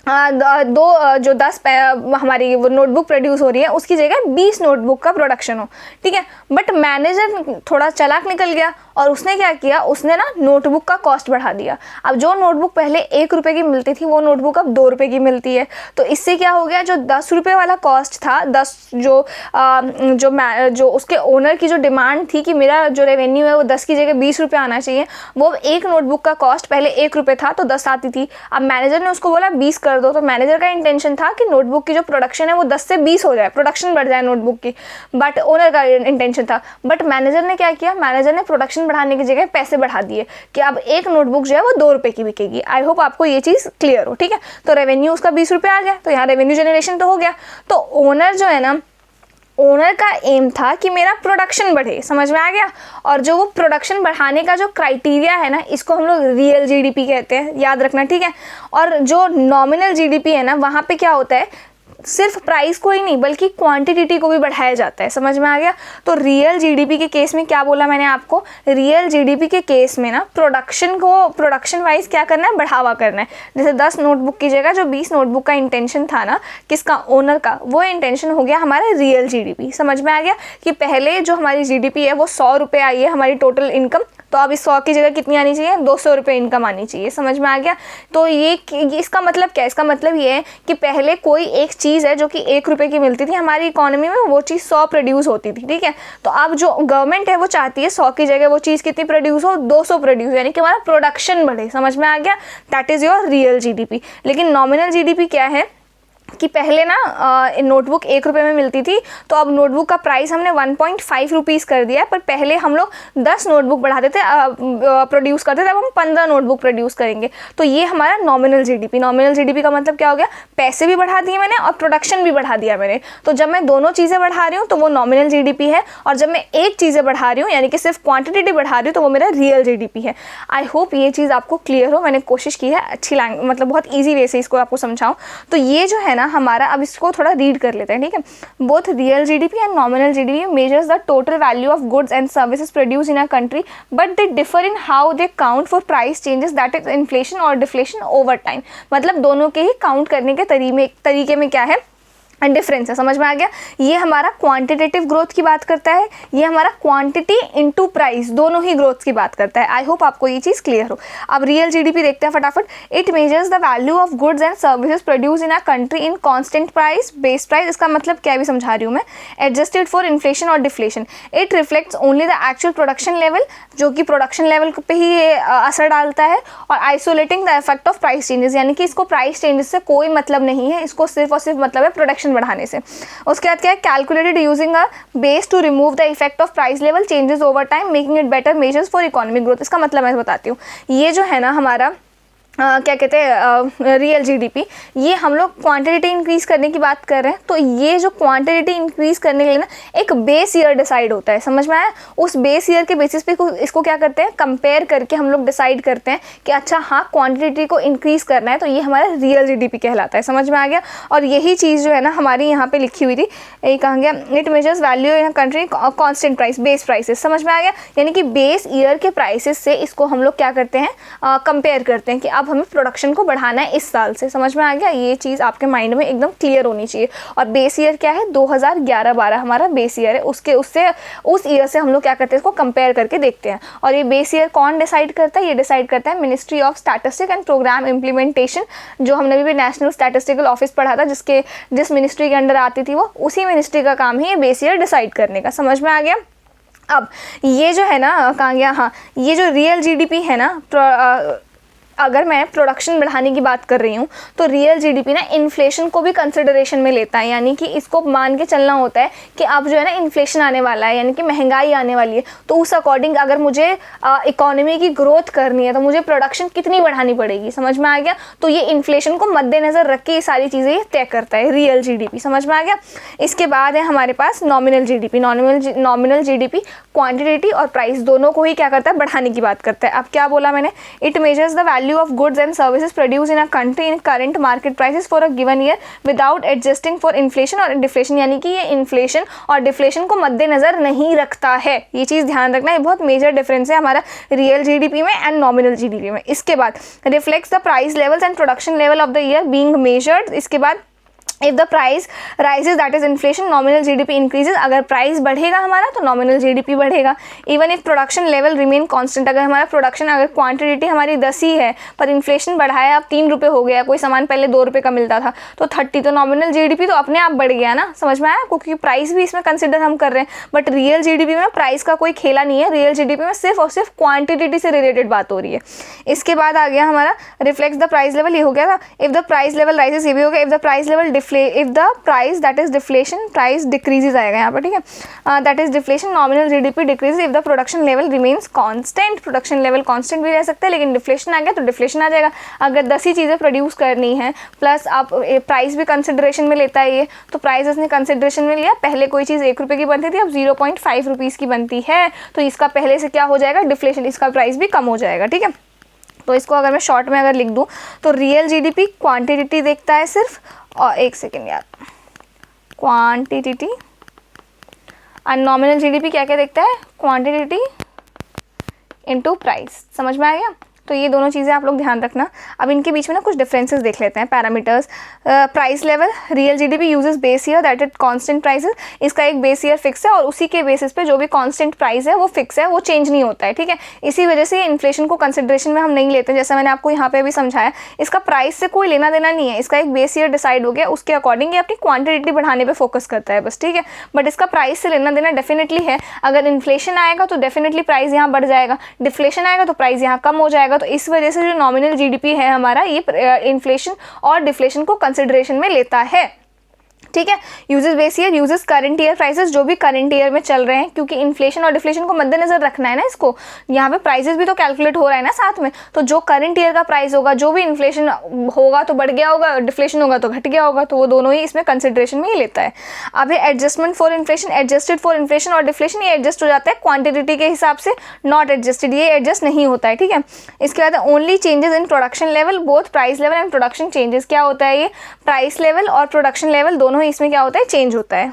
जो 10 हमारी वो नोटबुक प्रोड्यूस हो रही है उसकी जगह 20 नोटबुक का प्रोडक्शन हो, ठीक है। बट मैनेजर थोड़ा चालाक निकल गया और उसने क्या किया, उसने ना नोटबुक का कॉस्ट बढ़ा दिया। अब जो नोटबुक पहले 1 रुपये की मिलती थी वो नोटबुक अब 2 रुपये की मिलती है। तो इससे क्या हो गया, जो 10 रुपये वाला कॉस्ट था, 10 जो उसके ओनर की जो डिमांड थी कि मेरा जो रेवेन्यू है वो 10 की जगह 20 रुपये आना चाहिए, वो एक नोटबुक का कॉस्ट पहले 1 रुपये था तो 10 आती थी। अब मैनेजर ने उसको बोला 20 कर दो। तो मैनेजर का इंटेंशन था कि नोटबुक की जो प्रोडक्शन है वो 10 से 20 हो जाए, प्रोडक्शन बढ़ जाए नोटबुक की, बट ओनर का इंटेंशन था। बट मैनेजर ने क्या किया, मैनेजर ने प्रोडक्शन बढ़ाने की जगह पैसे बढ़ा दिए कि अब एक नोटबुक जो है वो 2 रुपये की बिकेगी। आई होप आपको ये चीज़ क्लियर हो, ठीक है। तो रेवेन्यू उसका 20 रुपये आ गया, तो यहाँ रेवेन्यू जनरेशन तो हो गया। तो ओनर जो है ना, ओनर का एम था कि मेरा प्रोडक्शन बढ़े, समझ में आ गया। और जो वो प्रोडक्शन बढ़ाने का जो क्राइटेरिया है ना, इसको हम लोग रियल GDP कहते हैं, याद रखना, ठीक है। और जो नॉमिनल GDP है ना, वहाँ पे क्या होता है, सिर्फ प्राइस को ही नहीं बल्कि क्वांटिटी को भी बढ़ाया जाता है, समझ में आ गया। तो रियल GDP के केस में क्या बोला मैंने आपको, रियल GDP के केस में ना प्रोडक्शन को प्रोडक्शन वाइज क्या करना है, बढ़ावा करना है। जैसे 10 नोटबुक की जगह जो 20 नोटबुक का इंटेंशन था ना, किसका, ओनर का, वो इंटेंशन हो गया हमारा रियल GDP। समझ में आ गया कि पहले जो हमारी GDP है वो 100 रुपये आई है हमारी टोटल इनकम, तो अब इस 100 की जगह कितनी आनी चाहिए, 200 रुपये इनकम आनी चाहिए। समझ में आ गया। तो ये इसका मतलब क्या है, इसका मतलब ये है कि पहले कोई एक चीज़ है जो कि 1 रुपये की मिलती थी हमारी इकोनॉमी में, वो चीज़ 100 प्रोड्यूस होती थी, ठीक है। तो अब जो गवर्नमेंट है वो चाहती है 100 की जगह वो चीज़ कितनी प्रोड्यूस हो, 200 प्रोड्यूस, यानी कि हमारा प्रोडक्शन बढ़े। समझ में आ गया। That is your real GDP. लेकिन नॉमिनल जीडीपी क्या है कि पहले ना नोटबुक 1 रुपये में मिलती थी, तो अब नोटबुक का प्राइस हमने 1.5 रुपीज़ कर दिया है। पर पहले हम लोग 10 नोटबुक बढ़ाते थे, प्रोड्यूस करते थे, अब हम 15 नोटबुक प्रोड्यूस करेंगे। तो ये हमारा नॉमिनल जीडीपी। नॉमिनल जीडीपी का मतलब क्या हो गया, पैसे भी बढ़ा दिए मैंने और प्रोडक्शन भी बढ़ा दिया मैंने। तो जब मैं दोनों चीज़ें बढ़ा रही हूँ तो वो नॉमिनल जीडीपी है, और जब मैं एक चीज़ें बढ़ा रही हूँ यानी कि सिर्फ क्वान्टिटी बढ़ा रही हूँ तो वो मेरा रियल जीडीपी है। आई होप ये चीज़ आपको क्लियर हो। मैंने कोशिश की है अच्छी मतलब बहुत ईजी वे से इसको आपको समझाऊँ। तो ये जो है ना हमारा, अब इसको थोड़ा रीड कर लेते हैं, ठीक है। Both real GDP and nominal GDP measures the total value of goods and services produce in a country, but they differ in how they count for price changes, that is inflation और deflation over time. मतलब दोनों के ही count करने के तरीके में क्या है, डिफरेंस है। समझ में आ गया। ये हमारा क्वांटिटेटिव ग्रोथ की बात करता है, ये हमारा क्वांटिटी इनटू प्राइस, दोनों ही ग्रोथ की बात करता है। आई होप आपको ये चीज़ क्लियर हो। अब रियल जीडीपी देखते हैं फटाफट। It measures the value of goods and services produce in a country in constant price, base price. इसका मतलब क्या भी समझा रही हूँ मैं, एडजस्टेड फॉर इन्फ्लेशन और deflation. It reflects only the actual production level, जो कि प्रोडक्शन लेवल पे ही ये असर डालता है, और isolating the effect of price changes, यानी कि इसको प्राइस चेंजेस से कोई मतलब नहीं है, इसको सिर्फ और सिर्फ मतलब है प्रोडक्शन बढ़ाने से। उसके बाद क्या है, calculated using a base to remove the effect of price level changes over time, making it better measures for economic growth. इसका मतलब मैं बताती हूँ। ये जो है ना हमारा क्या कहते हैं रियल जीडीपी, ये हम लोग क्वांटिटी इंक्रीज़ करने की बात कर रहे हैं। तो ये जो क्वांटिटी इंक्रीज़ करने के लिए ना एक बेस ईयर डिसाइड होता है। समझ में आया। उस बेस ईयर के बेसिस पे इसको क्या करते हैं, कंपेयर करके हम लोग डिसाइड करते हैं कि अच्छा हाँ क्वांटिटी को इंक्रीज़ करना है, तो ये हमारा रियल जीडीपी कहलाता है। समझ में आ गया। और यही चीज़ जो है ना हमारी यहाँ पे लिखी हुई थी, ये कहा गया, it measures value in country constant price, base prices. समझ में आ गया। यानी कि बेस ईयर के प्राइसेस से इसको हम लोग क्या करते हैं, कंपेयर करते हैं कि अब हमें प्रोडक्शन को बढ़ाना है इस साल से। समझ में आ गया। ये चीज़ आपके माइंड में एकदम क्लियर होनी चाहिए। और बेस ईयर क्या है, 2011-12 हमारा बेस ईयर है। उस ईयर से हम लोग क्या करते हैं, इसको कंपेयर करके देखते हैं। और ये बेस ईयर कौन डिसाइड करता है, ये डिसाइड करता है ministry of statistics and programme implementation, जो हमने भी नेशनल स्टैटिस्टिकल ऑफिस पढ़ा था, जिस मिनिस्ट्री के अंडर आती थी वो, उसी मिनिस्ट्री का काम है ये बेस ईयर डिसाइड करने का। समझ में आ गया। अब ये जो है ना कहाँ गया, हाँ, ये जो रियल जीडीपी है ना, अगर मैं प्रोडक्शन बढ़ाने की बात कर रही हूँ तो रियल जीडीपी ना इन्फ्लेशन को भी कंसिडरेशन में लेता है। यानी कि इसको मान के चलना होता है कि अब जो है ना इन्फ्लेशन आने वाला है, यानी कि महंगाई आने वाली है, तो उस अकॉर्डिंग अगर मुझे इकोनॉमी की ग्रोथ करनी है तो मुझे प्रोडक्शन कितनी बढ़ानी पड़ेगी। समझ में आ गया। तो ये इन्फ्लेशन को मद्देनज़र रख के ये सारी चीज़ें तय करता है रियल जीडीपी। समझ में आ गया। इसके बाद है हमारे पास nominal GDP. Nominal GDP quantity और प्राइस दोनों को ही क्या करता है, बढ़ाने की बात करता है। अब क्या बोला मैंने, it measures the value of goods and services produced in a country in current market prices for a given year without adjusting for inflation or deflation, यानी कि ये इन्फ्लेशन और डिफ्लेशन को मद्देनजर नहीं रखता है। ये चीज़ ध्यान रखना है, बहुत मेजर डिफरेंस है हमारा रियल जीडीपी में एंड नॉमिनल जीडीपी में। इसके बाद reflects the price levels and production level of the year being measured. इसके बाद if the price rises that is inflation, nominal GDP increases. अगर प्राइस बढ़ेगा हमारा तो नॉमिनल जीडीपी बढ़ेगा। Even if production level remain constant, अगर हमारा production, अगर क्वांटिटी हमारी 10 ही है पर इन्फ्लेशन बढ़ाया, अब 3 रुपये हो गया, कोई सामान पहले 2 रुपये का मिलता था तो 30, तो नॉमिनल जीडीपी तो अपने आप बढ़ गया ना। समझ में आया। क्योंकि प्राइस भी इसमें कंसिडर हम कर रहे हैं। बट रियल जीडीपी में प्राइस का कोई खेला नहीं है। रियल जीडीपी में सिर्फ और सिर्फ क्वांटिटी से रिलेटेड बात हो रही है। इसके बाद आ गया हमारा रिफ्लेक्ट्स द प्राइस लेवल, ये हो गया था। If the price level rises, ये भी हो गया। If the price level if the price that is deflation, price decreases आएगा यहाँ पर, ठीक है। That is deflation, nominal GDP decrease if the production level remains constant. Production level constant भी रह सकता है, लेकिन डिफ्लेशन आ गया तो डिफ्लेशन आ जाएगा। अगर 10 ही चीज़ें प्रोड्यूस करनी है प्लस आप प्राइस भी कंसिडरेशन में लेता है ये, तो प्राइस इसने कंसिडरेशन में लिया। पहले कोई चीज़ 1 रुपये की बनती थी, अब 0.5 रुपीज़ की बनती है, तो इसका पहले से क्या हो जाएगा, डिफ्लेशन, इसका प्राइस भी कम हो जाएगा। ठीक है। तो इसको अगर मैं शॉर्ट में अगर लिख दूँ तो रियल जीडीपी क्वांटिटी देखता है सिर्फ, और एक सेकेंड यार, क्वांटिटी, और नॉमिनल जीडीपी क्या क्या देखता है, क्वांटिटी इनटू प्राइस। समझ में आ गया। तो ये दोनों चीज़ें आप लोग ध्यान रखना। अब इनके बीच में ना कुछ डिफरेंसेस देख लेते हैं। Parameters, price level, real GDP uses base year that is constant prices. इसका एक बेस ईयर फिक्स है और उसी के बेसिस पे जो भी कांस्टेंट प्राइस है वो फिक्स है, वो चेंज नहीं होता है, ठीक है। इसी वजह से इन्फ्लेशन को कंसिडरेशन में हम नहीं लेते, जैसा मैंने आपको यहाँ पे भी समझाया। इसका प्राइस से कोई लेना देना नहीं है, इसका एक बेस ईयर डिसाइड हो गया, उसके अकॉर्डिंग ये अपनी क्वांटिटी बढ़ाने पे फोकस करता है बस, ठीक है। बट इसका प्राइस से लेना देना डेफिनेटली है। अगर इन्फ्लेशन आएगा तो डेफिनेटली प्राइस यहाँ बढ़ जाएगा, डिफ्लेशन आएगा तो प्राइस यहाँ कम हो जाएगा। तो इस वजह से जो नॉमिनल जीडीपी है हमारा, ये इन्फ्लेशन और डिफ्लेशन को कंसिडरेशन में लेता है, ठीक है। Uses base year, uses current year prices, जो भी करंट ईयर में चल रहे हैं, क्योंकि इन्फ्लेशन और डिफ्लेशन को मद्देनजर रखना है ना इसको। यहाँ पे प्राइसेस भी तो कैलकुलेट हो रहा है ना साथ में। तो जो करंट ईयर का प्राइस होगा, जो भी इन्फ्लेशन होगा तो बढ़ गया होगा, डिफ्लेशन होगा तो घट गया होगा, तो वो दोनों ही इसमें कंसिडरेशन में ही लेता है। अब adjustment for inflation, adjusted for inflation और डिफ्लेशन, ये एडजस्ट हो जाता है क्वांटिटी के हिसाब से, नॉट एडजस्टेड, ये एडजस्ट नहीं होता है, ठीक है। इसके बाद only changes in production level, both price level and production changes. क्या होता है ये, प्राइस लेवल और प्रोडक्शन लेवल दोनों ही इसमें क्या होता है, चेंज होता है।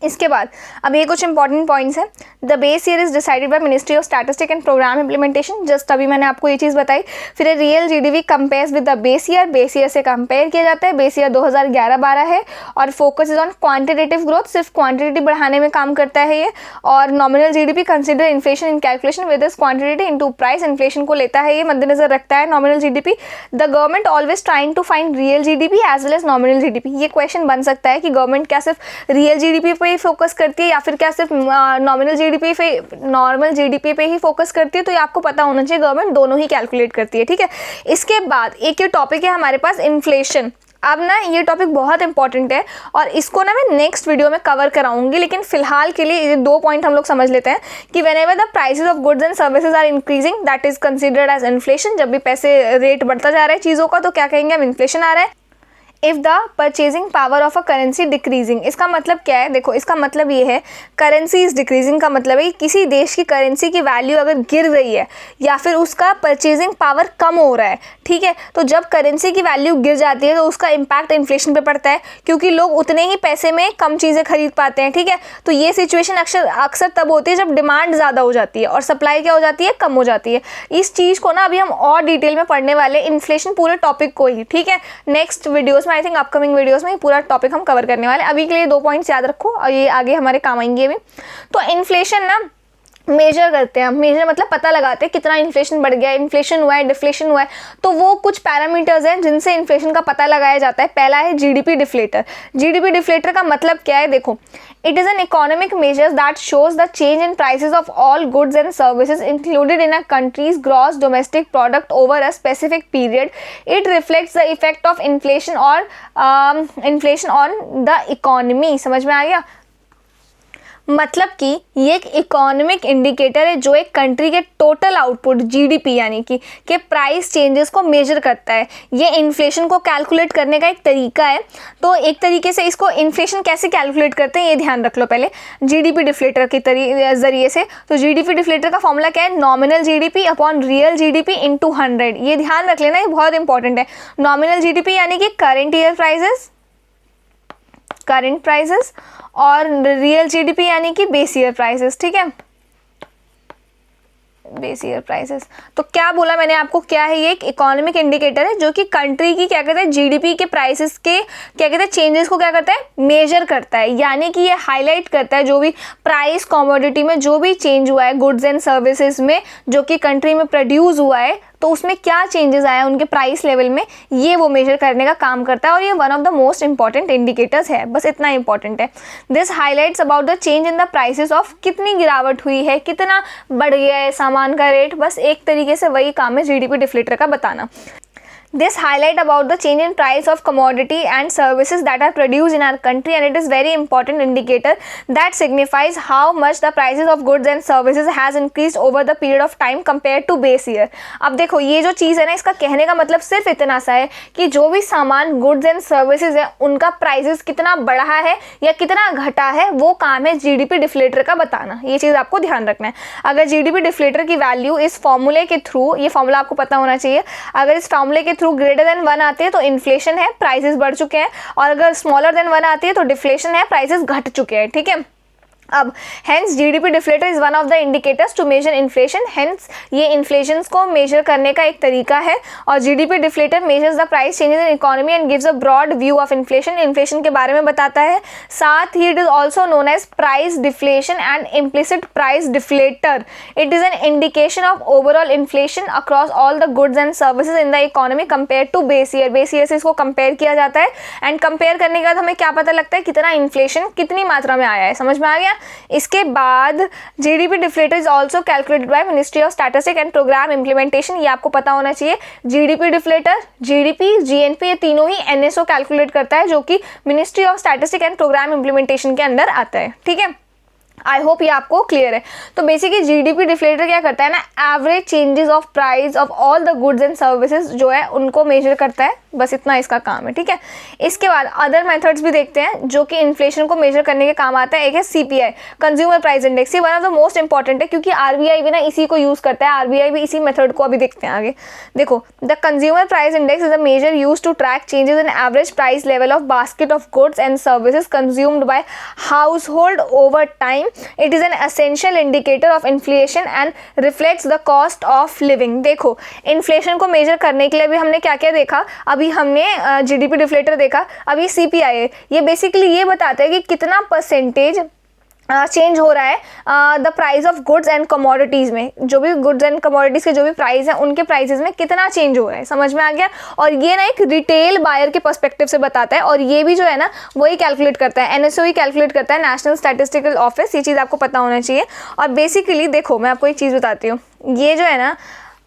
इसके बाद अब ये कुछ इंपॉर्टेंट पॉइंट्स हैं। The base year is decided by ministry of statistics and programme implementation, just अभी मैंने आपको ये चीज़ बताई। फिर real GDP compares with the base year से कंपेयर किया जाता है। बेस ईयर 2011-12 है और focus is on quantitative growth, सिर्फ क्वांटिटी बढ़ाने में काम करता है ये। और nominal GDP consider inflation in calculation with this quantity into price, inflation को लेता है ये, मद्देनजर रखता है nominal GDP. The government always trying to find real GDP as well as nominal GDP. ये क्वेश्चन बन सकता है कि गवर्नमेंट क्या सिर्फ रियल जीडीपी पे ही फोकस करती है या फिर क्या सिर्फ नॉर्मल जीडीपी पे ही फोकस करती है। तो ये आपको पता होना चाहिए, गवर्नमेंट दोनों ही कैलकुलेट करती है, ठीक है। इसके बाद एक ये टॉपिक है हमारे पास, इन्फ्लेशन। अब ना ये टॉपिक बहुत इंपॉर्टेंट है और इसको ना मैं नेक्स्ट वीडियो में कवर कराऊंगी, लेकिन फिलहाल के लिए ये 2 पॉइंट हम लोग समझ लेते हैं कि whenever the prices of goods and services are increasing that is considered as inflation. जब भी पैसे रेट बढ़ता जा रहा है चीज़ों का तो क्या कहेंगे हम, इन्फ्लेशन आ रहा है। If the purchasing power of a currency decreasing, इसका मतलब क्या है, देखो इसका मतलब ये है, करेंसी इज डिक्रीजिंग का मतलब है कि किसी देश की करेंसी की वैल्यू अगर गिर रही है या फिर उसका परचेजिंग पावर कम हो रहा है, ठीक है। तो जब करेंसी की वैल्यू गिर जाती है तो उसका इम्पैक्ट इन्फ्लेशन पे पड़ता है, क्योंकि लोग उतने ही पैसे में कम चीज़ें खरीद पाते हैं, ठीक है। तो ये सिचुएशन अक्सर तब होती है जब डिमांड ज़्यादा हो जाती है और सप्लाई क्या हो जाती है, कम हो जाती है। इस चीज़ को ना अभी हम और डिटेल में पढ़ने वाले, इन्फ्लेशन पूरे टॉपिक को ही, ठीक है। नेक्स्ट वीडियोज़ में, आई थिंक अपकमिंग वीडियोस में पूरा टॉपिक हम कवर करने वाले हैं। अभी के लिए 2 पॉइंट्स याद रखो और ये आगे हमारे काम आएंगे भी। तो इन्फ्लेशन ना मेजर करते हैं, मेजर मतलब पता लगाते हैं कितना इन्फ्लेशन बढ़ गया है, इन्फ्लेशन हुआ है, डिफ्लेशन हुआ है। तो वो कुछ पैरामीटर्स हैं जिनसे इन्फ्लेशन का पता लगाया जाता है। पहला है जीडीपी डिफ्लेटर। जीडीपी डिफ्लेटर का मतलब क्या है, देखो, it is an economic measures that shows the change in prices of all goods and services included in a countries gross domestic product over a specific period. It reflects the effect of inflation on the economy. समझ में आ गया? मतलब कि ये एक economic indicator है जो एक कंट्री के टोटल आउटपुट जीडीपी यानी कि के प्राइस चेंजेस को मेजर करता है। ये इन्फ्लेशन को कैलकुलेट करने का एक तरीका है। तो एक तरीके से इसको इन्फ्लेशन कैसे कैलकुलेट करते हैं ये ध्यान रख लो पहले, जीडीपी डिफ्लेटर के जरिए से। तो जीडीपी डिफ्लेटर का फॉर्मूला क्या है, nominal GDP upon real GDP into 100। ये ध्यान रख लेना, ये बहुत इंपॉर्टेंट है। नॉमिनल जीडीपी यानी कि करंट ईयर प्राइसेस और रियल जीडीपी यानी कि बेस ईयर प्राइसेस, ठीक है, बेस ईयर प्राइसेस। तो क्या बोला मैंने आपको, क्या है ये, एक इकोनॉमिक इंडिकेटर है जो कि कंट्री की क्या कहते हैं, जीडीपी के प्राइसेस के क्या कहते हैं, चेंजेस को क्या करता है, मेजर करता है। यानी कि ये हाईलाइट करता है जो भी प्राइस कमोडिटी में जो भी चेंज हुआ है, गुड्स एंड सर्विसेज में जो कि कंट्री में प्रोड्यूस हुआ है, तो उसमें क्या चेंजेस आया उनके प्राइस लेवल में, ये वो मेजर करने का काम करता है। और ये one of the most important indicators है, बस इतना इंपॉर्टेंट है। This highlights about the change in the prices of, कितनी गिरावट हुई है, कितना बढ़ गया है सामान का रेट, बस एक तरीके से वही काम है जीडीपी डिफ्लेटर का बताना। This highlight about the change in price of commodity and services that are produced in our country, and it is very important indicator that signifies how much the prices of goods and services has increased over the period of time compared to base year। अब देखो ये जो चीज़ है ना, इसका कहने का मतलब सिर्फ इतना सा है कि जो भी सामान गुड्स एंड सर्विसेज है उनका प्राइसेस कितना बढ़ा है या कितना घटा है, वो काम है जीडीपी डिफ्लेटर का बताना। ये चीज़ आपको ध्यान रखना है। अगर जीडीपी डिफ्लेटर की वैल्यू इस फॉर्मूले के थ्रू, ये फॉर्मूला आपको पता होना चाहिए, अगर इस फॉर्मूले के थ्रू ग्रेटर देन 1 आती है तो इन्फ्लेशन है, प्राइसेस बढ़ चुके हैं, और अगर स्मॉलर देन 1 आती है तो डिफ्लेशन है, प्राइसेस घट चुके हैं, ठीक है। अब hence GDP deflator is one of the indicators to measure inflation, hence ये इन्फ्लेशन को मेजर करने का एक तरीका है। और GDP deflator measures the price changes in economy and gives a broad view of inflation, inflation के बारे में बताता है। साथ ही it is also known as price deflation and implicit price deflator, it is an indication of overall inflation across all the goods and services in the economy compare to base year, base year से इसको compare किया जाता है। And compare करने के बाद हमें क्या पता लगता है, कितना इन्फ्लेशन कितनी मात्रा में आया है, समझ में आ गया। इसके बाद GDP deflator is also calculated by ministry of statistics and programme implementation, ये आपको पता होना चाहिए। जीडीपी डिफ्लेटर, जीडीपी, जीएनपी, ये तीनों ही एनएसओ कैलकुलेट करता है, जो कि ministry of statistics and programme implementation के अंदर आता है। ठीक है, आई होप ये आपको क्लियर है। तो बेसिकली जीडीपी डिफ्लेटर क्या करता है ना, average changes of price of all the goods and services जो है उनको मेजर करता है, बस इतना इसका काम है। ठीक है, इसके बाद अदर मेथड्स भी देखते हैं जो कि इन्फ्लेशन को मेजर करने के काम आता है। एक है सीपीआई, कंज्यूमर प्राइस इंडेक्स, ये one of the most important है क्योंकि आरबीआई भी ना इसी को यूज करता है, आरबीआई भी इसी मेथड को अभी देखते हैं आगे। देखो, the consumer price index is a measure use to track changes in average price level of basket of goods and services consumed by household over time, it is an essential indicator of inflation and reflects the cost of living. देखो, inflation को measure करने के लिए भी हमने क्या क्या देखा, अभी हमने जीडीपी डिफ्लेटर देखा, अभी सीपीआई है। ये बेसिकली ये बताता है कि कितना परसेंटेज चेंज हो रहा है the price of goods and commodities में, जो भी गुड्स एंड कमोडिटीज़ के जो भी प्राइस हैं उनके प्राइसेस में कितना चेंज हो रहा है, समझ में आ गया। और ये ना एक रिटेल बायर के पर्सपेक्टिव से बताता है, और ये भी जो है ना वही कैलकुलेट करता है, एनएसओ ही कैलकुलेट करता है, नेशनल स्टैटिस्टिकल ऑफिस, ये चीज़ आपको पता होना चाहिए। और बेसिकली देखो, मैं आपको एक चीज़ बताती हूँ, ये जो है ना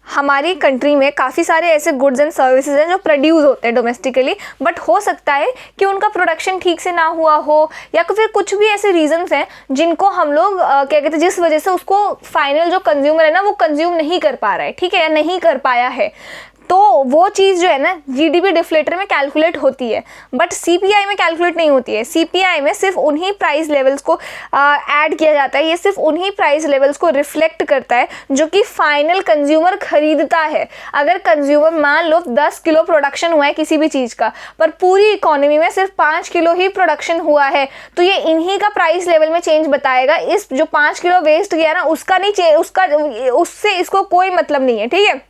हमारी कंट्री में काफ़ी सारे ऐसे गुड्स एंड सर्विसेज हैं जो प्रोड्यूस होते हैं डोमेस्टिकली, बट हो सकता है कि उनका प्रोडक्शन ठीक से ना हुआ हो, या फिर कुछ भी ऐसे रीजंस हैं जिनको हम लोग क्या कहते हैं, जिस वजह से उसको फाइनल जो कंज्यूमर है ना वो कंज्यूम नहीं कर पा रहा है, ठीक है, या नहीं कर पाया है। तो वो चीज़ जो है ना जीडीपी डिफ्लेटर में कैलकुलेट होती है, बट सीपीआई में कैलकुलेट नहीं होती है। सीपीआई में सिर्फ उन्हीं प्राइस लेवल्स को ऐड किया जाता है, ये सिर्फ उन्हीं प्राइस लेवल्स को रिफ्लेक्ट करता है जो कि फाइनल कंज्यूमर खरीदता है। अगर कंज्यूमर मान लो 10 किलो प्रोडक्शन हुआ है किसी भी चीज़ का, पर पूरी इकोनॉमी में सिर्फ 5 किलो ही प्रोडक्शन हुआ है, तो ये इन्हीं का प्राइस लेवल में चेंज बताएगा। इस जो 5 किलो वेस्ट गया ना उसका नहीं, उससे इसको कोई मतलब नहीं है, ठीक है।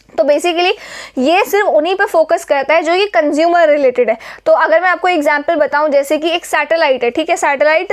तो बेसिकली ये सिर्फ उन्हीं पे फोकस करता है जो कि कंज्यूमर रिलेटेड है। तो अगर मैं आपको एग्जांपल बताऊं, जैसे कि एक सैटेलाइट है, ठीक है, सैटेलाइट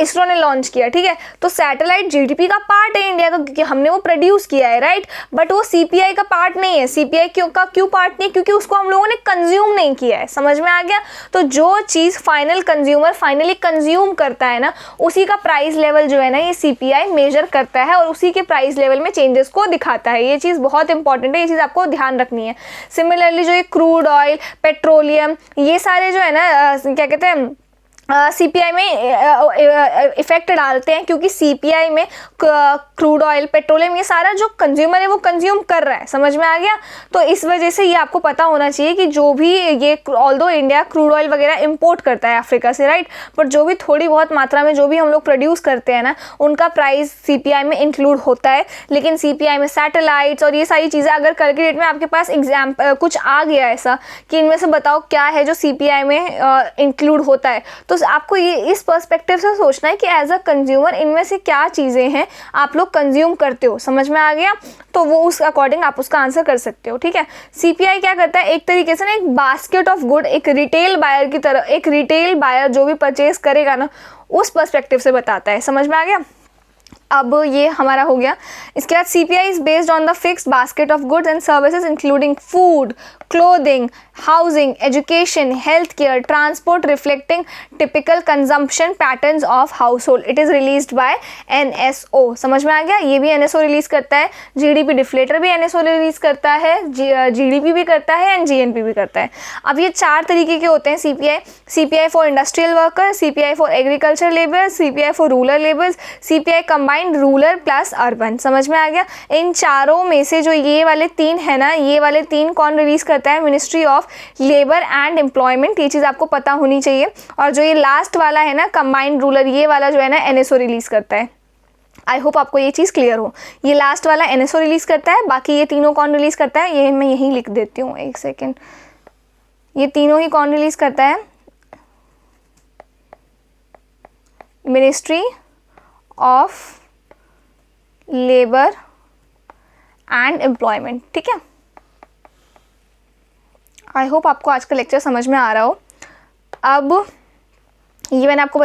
इसरो ने लॉन्च किया, ठीक है, तो सैटेलाइट जीडीपी का पार्ट है इंडिया का, क्योंकि हमने वो प्रोड्यूस किया है, राइट, बट वो सीपीआई का पार्ट नहीं है। सीपीआई क्यों पार्ट नहीं है? क्योंकि उसको हम लोगों ने कंज्यूम नहीं किया है, समझ में आ गया। तो जो चीज़ फाइनल कंज्यूमर फाइनली कंज्यूम करता है ना, उसी का प्राइस लेवल जो है ना ये सीपीआई मेजर करता है और उसी के प्राइस लेवल में चेंजेस को दिखाता है। ये चीज़ बहुत इंपॉर्टेंट है, ये चीज़ आपको ध्यान रखनी है। सिमिलरली जो ये क्रूड ऑयल, पेट्रोलियम, ये सारे जो है ना क्या कहते हैं सीपीआई में इफेक्ट डालते हैं, क्योंकि सीपीआई में क्रूड ऑयल, पेट्रोलियम, ये सारा जो कंज्यूमर है वो कंज्यूम कर रहा है, समझ में आ गया। तो इस वजह से ये आपको पता होना चाहिए कि जो भी ये ऑल्दो इंडिया क्रूड ऑयल वगैरह इंपोर्ट करता है अफ्रीका से, राइट, बट जो भी थोड़ी बहुत मात्रा में जो भी हम लोग प्रोड्यूस करते हैं ना उनका प्राइस सीपीआई में इंक्लूड होता है। लेकिन सीपीआई में सैटेलाइट्स और ये सारी चीज़ें, अगर कल के डेट में आपके पास कुछ आ गया ऐसा कि इनमें से बताओ क्या है जो सीपीआई में इंक्लूड होता है, तो आपको ये इस पर्सपेक्टिव से सोचना है कि एज अ कंज्यूमर इनमें से क्या चीज़ें हैं आप लोग कंज्यूम करते हो, समझ में आ गया। तो वो उस अकॉर्डिंग आप उसका आंसर कर सकते हो, ठीक है। सीपीआई क्या करता है, एक तरीके से ना एक बास्केट ऑफ गुड, एक रिटेल बायर की तरह, एक रिटेल बायर जो भी परचेज करेगा ना उस पर्सपेक्टिव से बताता है, समझ में आ गया। अब ये हमारा हो गया। इसके बाद CPI is based on the fixed basket of goods and services including food, clothing, housing, education, health care, transport, reflecting typical consumption patterns of house hold. It is released by NSO, समझ में आ गया। ये भी NSO release करता है, GDP deflator भी NSO release करता है, जीडीपी भी करता है एंड जीएनपी भी करता है। अब ये 4 तरीके के होते हैं CPI. CPI for industrial worker, CPI for agriculture labour, CPI for rural labours, CPI combined rural plus urban, समझ में आ गया। इन चारों में से जो ये वाले 3 है ना, ये वाले 3 कौन रिलीज करता है? Ministry of labour and employment, ये चीज़ आपको पता होनी चाहिए। और जो ये लास्ट वाला है ना कंबाइंड रूरल, ये वाला जो है ना एनएसओ रिलीज करता है। आई होप आपको ये चीज़ क्लियर हो। ये लास्ट वाला एनएसओ रिलीज करता है, बाकी ये तीनों कौन रिलीज करता है, ये मैं यहीं लिख देती हूँ, एक सेकेंड। ये तीनों ही कौन रिलीज करता है? Ministry of labour and employment. ठीक है, आई होप आपको आज का लेक्चर समझ में आ रहा हो। अब ये मैंने आपको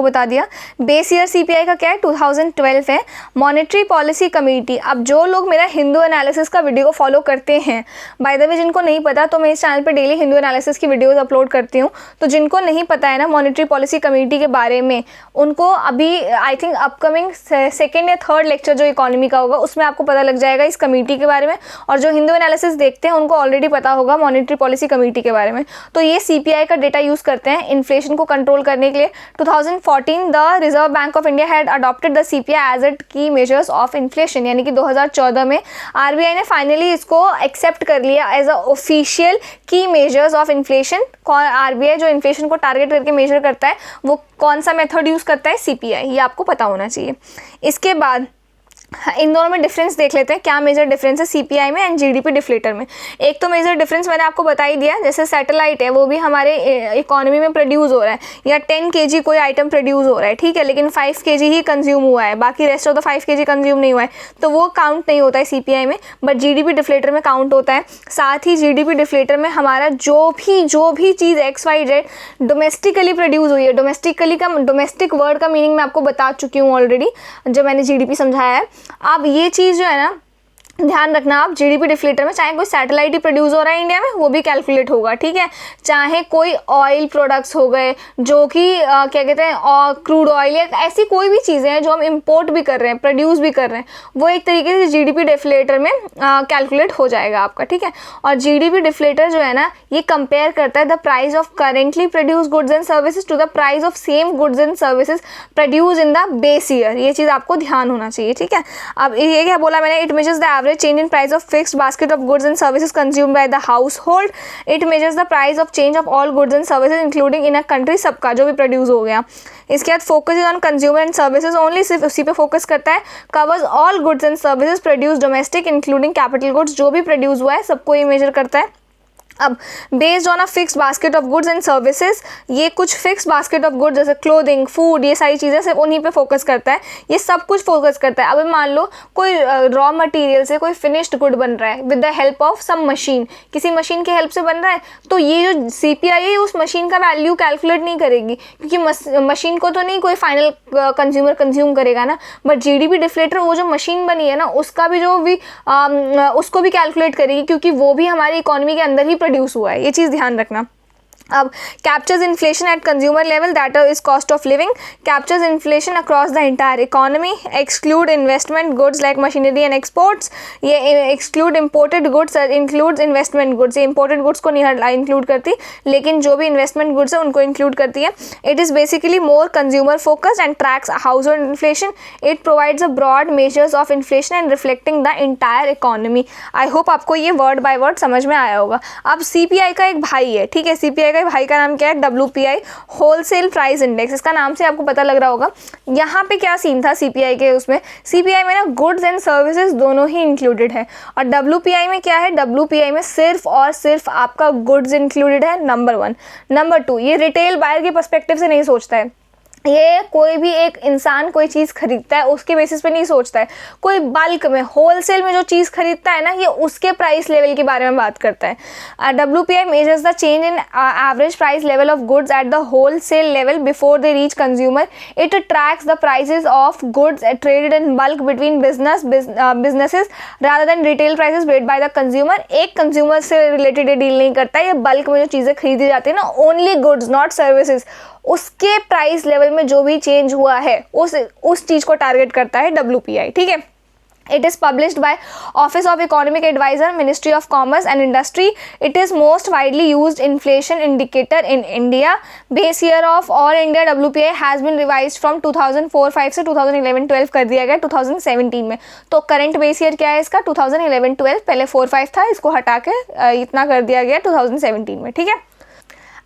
बता दिया, बेस ईयर सीपीआई का क्या है, 2012 है। मॉनेटरी पॉलिसी कमेटी, अब जो लोग मेरा हिंदू एनालिसिस का वीडियो फॉलो करते हैं, बाय द वे जिनको नहीं पता तो मैं इस चैनल पे डेली हिंदू एनालिसिस की वीडियोस अपलोड करती हूँ, तो जिनको नहीं पता है ना मॉनेटरी पॉलिसी कमेटी के बारे में, उनको अभी आई थिंक अपकमिंग 2nd या 3rd लेक्चर जो इकोनॉमी का होगा उसमें आपको पता लग जाएगा इस कमेटी के बारे में। और जो हिंदू एनालिसिस देखते हैं उनको ऑलरेडी पता होगा मॉनेटरी पॉलिसी कमेटी के बारे में। तो ये सीपीआई का डेटा यूज़ करते हैं इन्फ्लेशन को कंट्रोल करने के लिए। 2014 the Reserve Bank of India had adopted the CPI as it key measures of inflation, यानी कि 2014 में आरबीआई ने फाइनली इसको एक्सेप्ट कर लिया एज अ ऑफिशियल की मेजर्स ऑफ इन्फ्लेशन। आरबीआई जो इन्फ्लेशन को टारगेट करके मेजर करता है वो कौन सा मेथड यूज़ करता है, सीपीआई, ये आपको पता होना चाहिए। इसके बाद इन दोनों में डिफरेंस देख लेते हैं, क्या मेजर डिफरेंस है सीपीआई में एंड जीडीपी डिफ्लेटर में। एक तो मेजर डिफरेंस मैंने आपको बता ही दिया, जैसे सैटेलाइट है वो भी हमारे इकोनॉमी में प्रोड्यूस हो रहा है, या 10 kg कोई आइटम प्रोड्यूस हो रहा है, ठीक है, लेकिन 5 kg ही कंज्यूम हुआ है, बाकी rest of the 5 kg consume नहीं हुआ है, तो वो काउंट नहीं होता है सीपीआई में, बट जीडीपी डिफ्लेटर में काउंट होता है। साथ ही जीडीपी डिफ्लेटर में हमारा जो भी चीज़ XYZ डोमेस्टिकली प्रोड्यूस हुई है, डोमेस्टिक वर्ड का मीनिंग मैं आपको बता चुकी हूँ ऑलरेडी जब मैंने जीडीपी समझाया है। अब ये चीज़ जो है ना ध्यान रखना आप, जीडीपी डिफ्लेटर में चाहे कोई सैटेलाइट ही प्रोड्यूस हो रहा है इंडिया में वो भी कैलकुलेट होगा, ठीक है, चाहे कोई ऑयल प्रोडक्ट्स हो गए जो कि क्या कहते हैं क्रूड ऑयल या ऐसी कोई भी चीज़ें हैं जो हम इंपोर्ट भी कर रहे हैं, प्रोड्यूस भी कर रहे हैं, वो एक तरीके से जीडीपी डिफ्लेटर में कैलकुलेट हो जाएगा आपका, ठीक है। और जीडीपी डिफ्लेटर जो है ना ये कंपेयर करता है the price of currently produce goods and services to the price of same goods and services produce in the base year, ये चीज़ आपको ध्यान होना चाहिए, ठीक है। अब ये क्या बोला मैंने, it measures the average change in price of fixed basket of goods and services consumed by the household. It measures the price of change of all goods and services including in a country, सबका जो भी produce हो गया। इसके बाद focus on consumer and services only, सिर्फ उसी पे फोकस करता है। Covers all goods and services produce domestic including capital goods, जो भी प्रोड्यूस हुआ है सबको ये मेजर करता है। अब based on a fix basket of goods and services, ये कुछ फिक्स बास्केट ऑफ गुड्स जैसे क्लोथिंग, फूड, ये सारी चीज़ें सिर्फ उन्हीं पे फोकस करता है, ये सब कुछ फोकस करता है। अब मान लो कोई रॉ मटेरियल से कोई फिनिश्ड गुड बन रहा है with the help of some machine, किसी मशीन के हेल्प से बन रहा है, तो ये जो सीपीआई है उस मशीन का वैल्यू कैलकुलेट नहीं करेगी क्योंकि मशीन को तो नहीं कोई फाइनल कंज्यूमर कंज्यूम करेगा ना, बट जीडीपी डिफ्लेटर वो जो मशीन बनी है ना उसका भी उसको भी कैलकुलेट करेगी क्योंकि वो भी हमारी इकोनॉमी के अंदर ही प्रोड्यूस हुआ है, ये चीज़ ध्यान रखना। अब captures inflation at consumer level, that is cost of living, captures inflation across the entire economy, exclude investment goods like machinery and exports, ये exclude imported goods, includes investment goods, ये इंपोर्टेड गुड्स को नहीं include करती लेकिन जो भी investment goods है उनको इंक्लूड करती है। It is basically more consumer focused and tracks household inflation, it provides a broad measures of inflation and reflecting the entire economy. I hope आपको ये वर्ड बाय वर्ड समझ में आया होगा। अब सीपीआई का एक भाई है, ठीक है, सीपीआई का भाई का नाम क्या है, WPI होलसेल प्राइस इंडेक्स, इसका नाम से आपको पता लग रहा होगा। यहाँ पे क्या सीन था सीपीआई के, उसमें सीपीआई में ना गुड्स एंड सर्विसेज दोनों ही इंक्लूडेड है, और WPI में क्या है, WPI में सिर्फ और सिर्फ आपका गुड्स इंक्लूडेड है, नंबर 1। नंबर 2, ये रिटेल बायर के पर्सपेक्टिव से नहीं सोचता है, ये कोई भी एक इंसान कोई चीज़ खरीदता है उसके बेसिस पे नहीं सोचता है, कोई बल्क में होलसेल में जो चीज़ खरीदता है ना ये उसके प्राइस लेवल के बारे में बात करता है। WPI measures the change in average price level of goods at the wholesale level before they reach consumer, it tracks the prices of goods traded in bulk between businesses rather than retail prices paid by the consumer. एक consumer से related ये deal नहीं करता है, ये bulk में जो चीज़ें खरीदी जाती है ना, ओनली गुड्स नॉट सर्विसेज, उसके प्राइस लेवल में जो भी चेंज हुआ है उस चीज़ को टारगेट करता है WPI, ठीक है। It is published by Office of Economic Advisor, Ministry of Commerce and Industry. It is most widely used inflation indicator in India. Base year of all India WPI has been revised from 2004-05 से 2011-12 कर दिया गया 2017 में। तो current base year क्या है इसका, 2011-12, पहले 4-5 था, इसको हटा के इतना कर दिया गया 2017 में, ठीक है।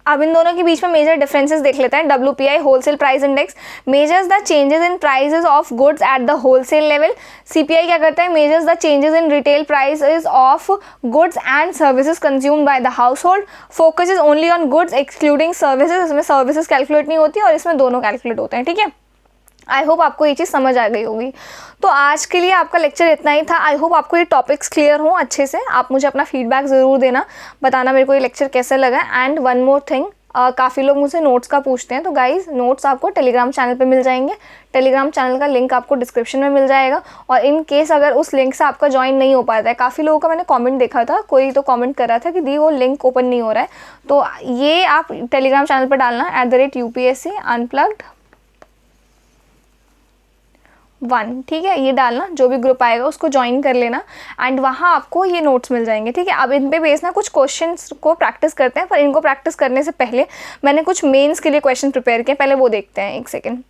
अब इन दोनों के बीच में मेजर डिफरेंसेस देख लेते हैं। WPI wholesale price index measures the changes in prices of goods at the wholesale level. CPI क्या करता है, measures the changes in retail prices of goods and services consumed by the house hold, focuses only on goods excluding services, इसमें services calculate नहीं होती और इसमें दोनों calculate होते हैं, ठीक है। आई होप आपको ये चीज़ समझ आ गई होगी। तो आज के लिए आपका लेक्चर इतना ही था। आई होप आपको ये टॉपिक्स क्लियर हों अच्छे से। आप मुझे अपना फीडबैक ज़रूर देना, बताना मेरे को ये लेक्चर कैसा लगा। एंड वन मोर थिंग, काफ़ी लोग मुझसे नोट्स का पूछते हैं, तो गाइज़ नोट्स आपको टेलीग्राम चैनल पे मिल जाएंगे। टेलीग्राम चैनल का लिंक आपको डिस्क्रिप्शन में मिल जाएगा। और इन केस अगर उस लिंक से आपका ज्वाइन नहीं हो पाता है, काफ़ी लोगों का मैंने कमेंट देखा था, कोई तो कमेंट कर रहा था कि दी वो लिंक ओपन नहीं हो रहा है, तो ये आप टेलीग्राम चैनल पर डालना @UPSC Unplugged 1, ठीक है, ये डालना, जो भी ग्रुप आएगा उसको ज्वाइन कर लेना एंड वहाँ आपको ये नोट्स मिल जाएंगे, ठीक है। अब इन पे बेस ना कुछ क्वेश्चंस को प्रैक्टिस करते हैं, पर इनको प्रैक्टिस करने से पहले मैंने कुछ मेंस के लिए क्वेश्चन प्रिपेयर किए, पहले वो देखते हैं। एक सेकेंड।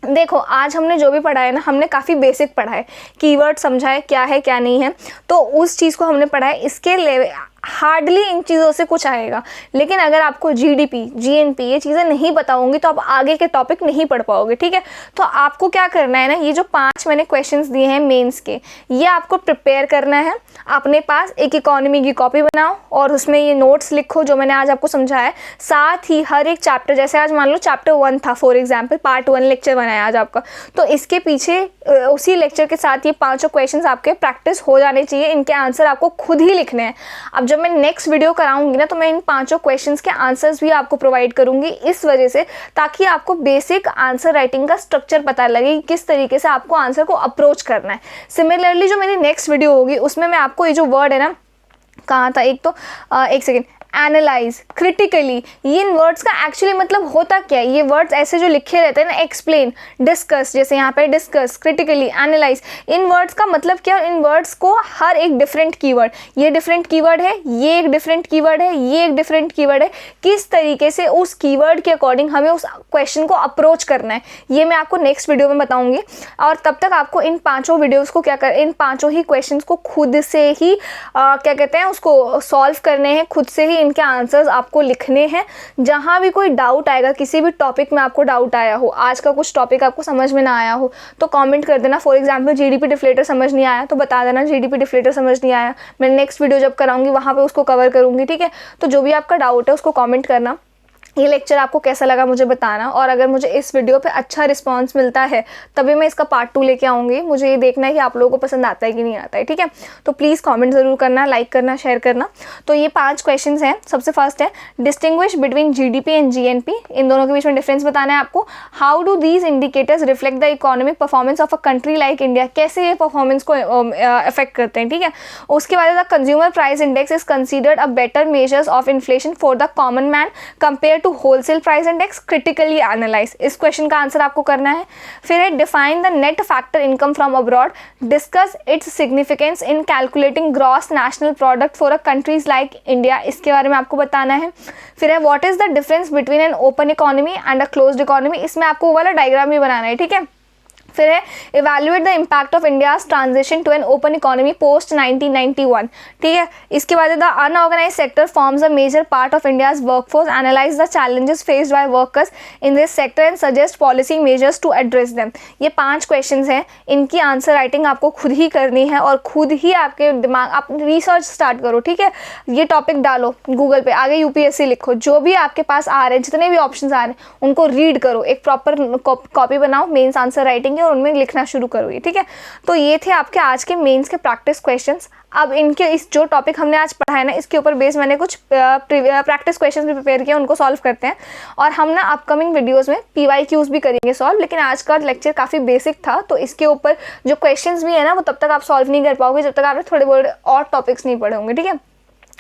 देखो, आज हमने जो भी पढ़ा है ना, हमने काफ़ी बेसिक पढ़ा है, कीवर्ड समझा है क्या है क्या नहीं है, तो उस चीज़ को हमने पढ़ा है। इसके लेवल हार्डली इन चीज़ों से कुछ आएगा, लेकिन अगर आपको GDP GNP ये चीज़ें नहीं पता होंगी तो आप आगे के टॉपिक नहीं पढ़ पाओगे, ठीक है। तो आपको क्या करना है ना, ये जो 5 मैंने क्वेश्चंस दिए हैं मेंस के, ये आपको प्रिपेयर करना है। अपने पास एक इकोनॉमी की कॉपी बनाओ और उसमें ये नोट्स लिखो जो मैंने आज आपको समझाया है। साथ ही हर एक चैप्टर, जैसे आज मान लो चैप्टर 1 था फॉर एग्जाम्पल, पार्ट 1 लेक्चर बनाया आज आपका, तो इसके पीछे उसी लेक्चर के साथ ये 5 क्वेश्चन आपके प्रैक्टिस हो जाने चाहिए। इनके आंसर आपको खुद ही लिखने हैं। अब जब मैं नेक्स्ट वीडियो कराऊंगी ना, तो मैं इन 5 क्वेश्चंस के आंसर्स भी आपको प्रोवाइड करूंगी, इस वजह से ताकि आपको बेसिक आंसर राइटिंग का स्ट्रक्चर पता लगे, किस तरीके से आपको आंसर को अप्रोच करना है। सिमिलरली जो मेरी नेक्स्ट वीडियो होगी उसमें मैं आपको ये जो वर्ड है ना, कहाँ था, एक तो एक सेकेंड, एनालाइज, क्रिटिकली, ये इन वर्ड्स का एक्चुअली मतलब होता क्या है। ये वर्ड्स ऐसे जो लिखे रहते हैं ना, एक्सप्लेन, डिस्कस, जैसे यहाँ पे डिस्कस, क्रिटिकली, एनालाइज, इन वर्ड्स का मतलब क्या, इन वर्ड्स को हर एक डिफरेंट कीवर्ड, ये डिफरेंट कीवर्ड है, ये एक डिफरेंट कीवर्ड है, ये एक डिफरेंट कीवर्ड है, किस तरीके से उस कीवर्ड के अकॉर्डिंग हमें उस क्वेश्चन को अप्रोच करना है, ये मैं आपको नेक्स्ट वीडियो में बताऊंगी। और तब तक आपको इन 5 वीडियोज़ को क्या कर, इन 5 ही क्वेश्चन को खुद से ही क्या कहते हैं, उसको सॉल्व करने हैं, खुद से ही इनके आंसर्स आपको लिखने हैं। जहां भी कोई डाउट आएगा, किसी भी टॉपिक में आपको डाउट आया हो, आज का कुछ टॉपिक आपको समझ में ना आया हो, तो कमेंट कर देना। फॉर एग्जांपल GDP डिफ्लेटर समझ नहीं आया तो बता देना GDP डिफ्लेटर समझ नहीं आया, मैं नेक्स्ट वीडियो जब कराऊंगी वहां पे उसको कवर करूंगी, ठीक है। तो जो भी आपका डाउट है उसको कॉमेंट करना। ये लेक्चर आपको कैसा लगा मुझे बताना, और अगर मुझे इस वीडियो पे अच्छा रिस्पांस मिलता है तभी मैं इसका पार्ट 2 लेके आऊँगी। मुझे ये देखना है कि आप लोगों को पसंद आता है कि नहीं आता है, ठीक है। तो प्लीज़ कमेंट ज़रूर करना, लाइक करना, शेयर करना। तो ये 5 क्वेश्चंस हैं। सबसे फर्स्ट है, distinguish between GDP and GNP, इन दोनों के बीच में डिफरेंस बताना है आपको। How do these indicators reflect the economic performance of a country like India, कैसे ये परफॉर्मेंस को अफेक्ट करते हैं, ठीक है। उसके बाद the consumer price index is considered a better measures of inflation for the common man compare to wholesale price index, critically analyse, इस क्वेश्चन का आंसर आपको करना है। फिर है, define the net factor income from abroad, discuss its significance in calculating gross national product for a countries like India, इसके बारे में आपको बताना है। फिर है, what is the difference between an open economy and a closed economy, इसमें आपको वो वाला डायग्राम भी बनाना है, ठीक है। फिर है, evaluate the impact of India's transition to an open economy post 1991, ठीक है। इसके बाद the unorganised sector forms a major part of India's workforce, analyse the challenges faced by workers in this sector and suggest policy measures to address them. ये 5 questions हैं, इनकी answer writing आपको खुद ही करनी है और खुद ही आपके दिमाग, आप रिसर्च स्टार्ट करो, ठीक है। ये टॉपिक डालो गूगल पे, आगे UPSC लिखो, जो भी आपके पास आ रहे हैं, जितने भी ऑप्शन आ रहे हैं उनको रीड करो, एक प्रॉपर कॉपी बनाओ मेन्स आंसर राइटिंग और उनमें लिखना शुरू करोगे, ठीक है। तो ये थे आपके आज के मेंस के प्रैक्टिस क्वेश्चंस। अब इनके इस जो टॉपिक हमने आज पढ़ा है ना, इसके ऊपर बेस मैंने कुछ प्रैक्टिस क्वेश्चंस भी प्रिपेयर किया, उनको सॉल्व करते हैं। और हम ना अपकमिंग वीडियोस में PYQs भी करेंगे सॉल्व, लेकिन आज का लेक्चर काफ़ी बेसिक था, तो इसके ऊपर जो क्वेश्चंस भी है ना, वो तब तक आप सॉल्व नहीं कर पाओगे जब तक आपने थोड़े बहुत और टॉपिक्स नहीं पढ़े होंगे, ठीक है।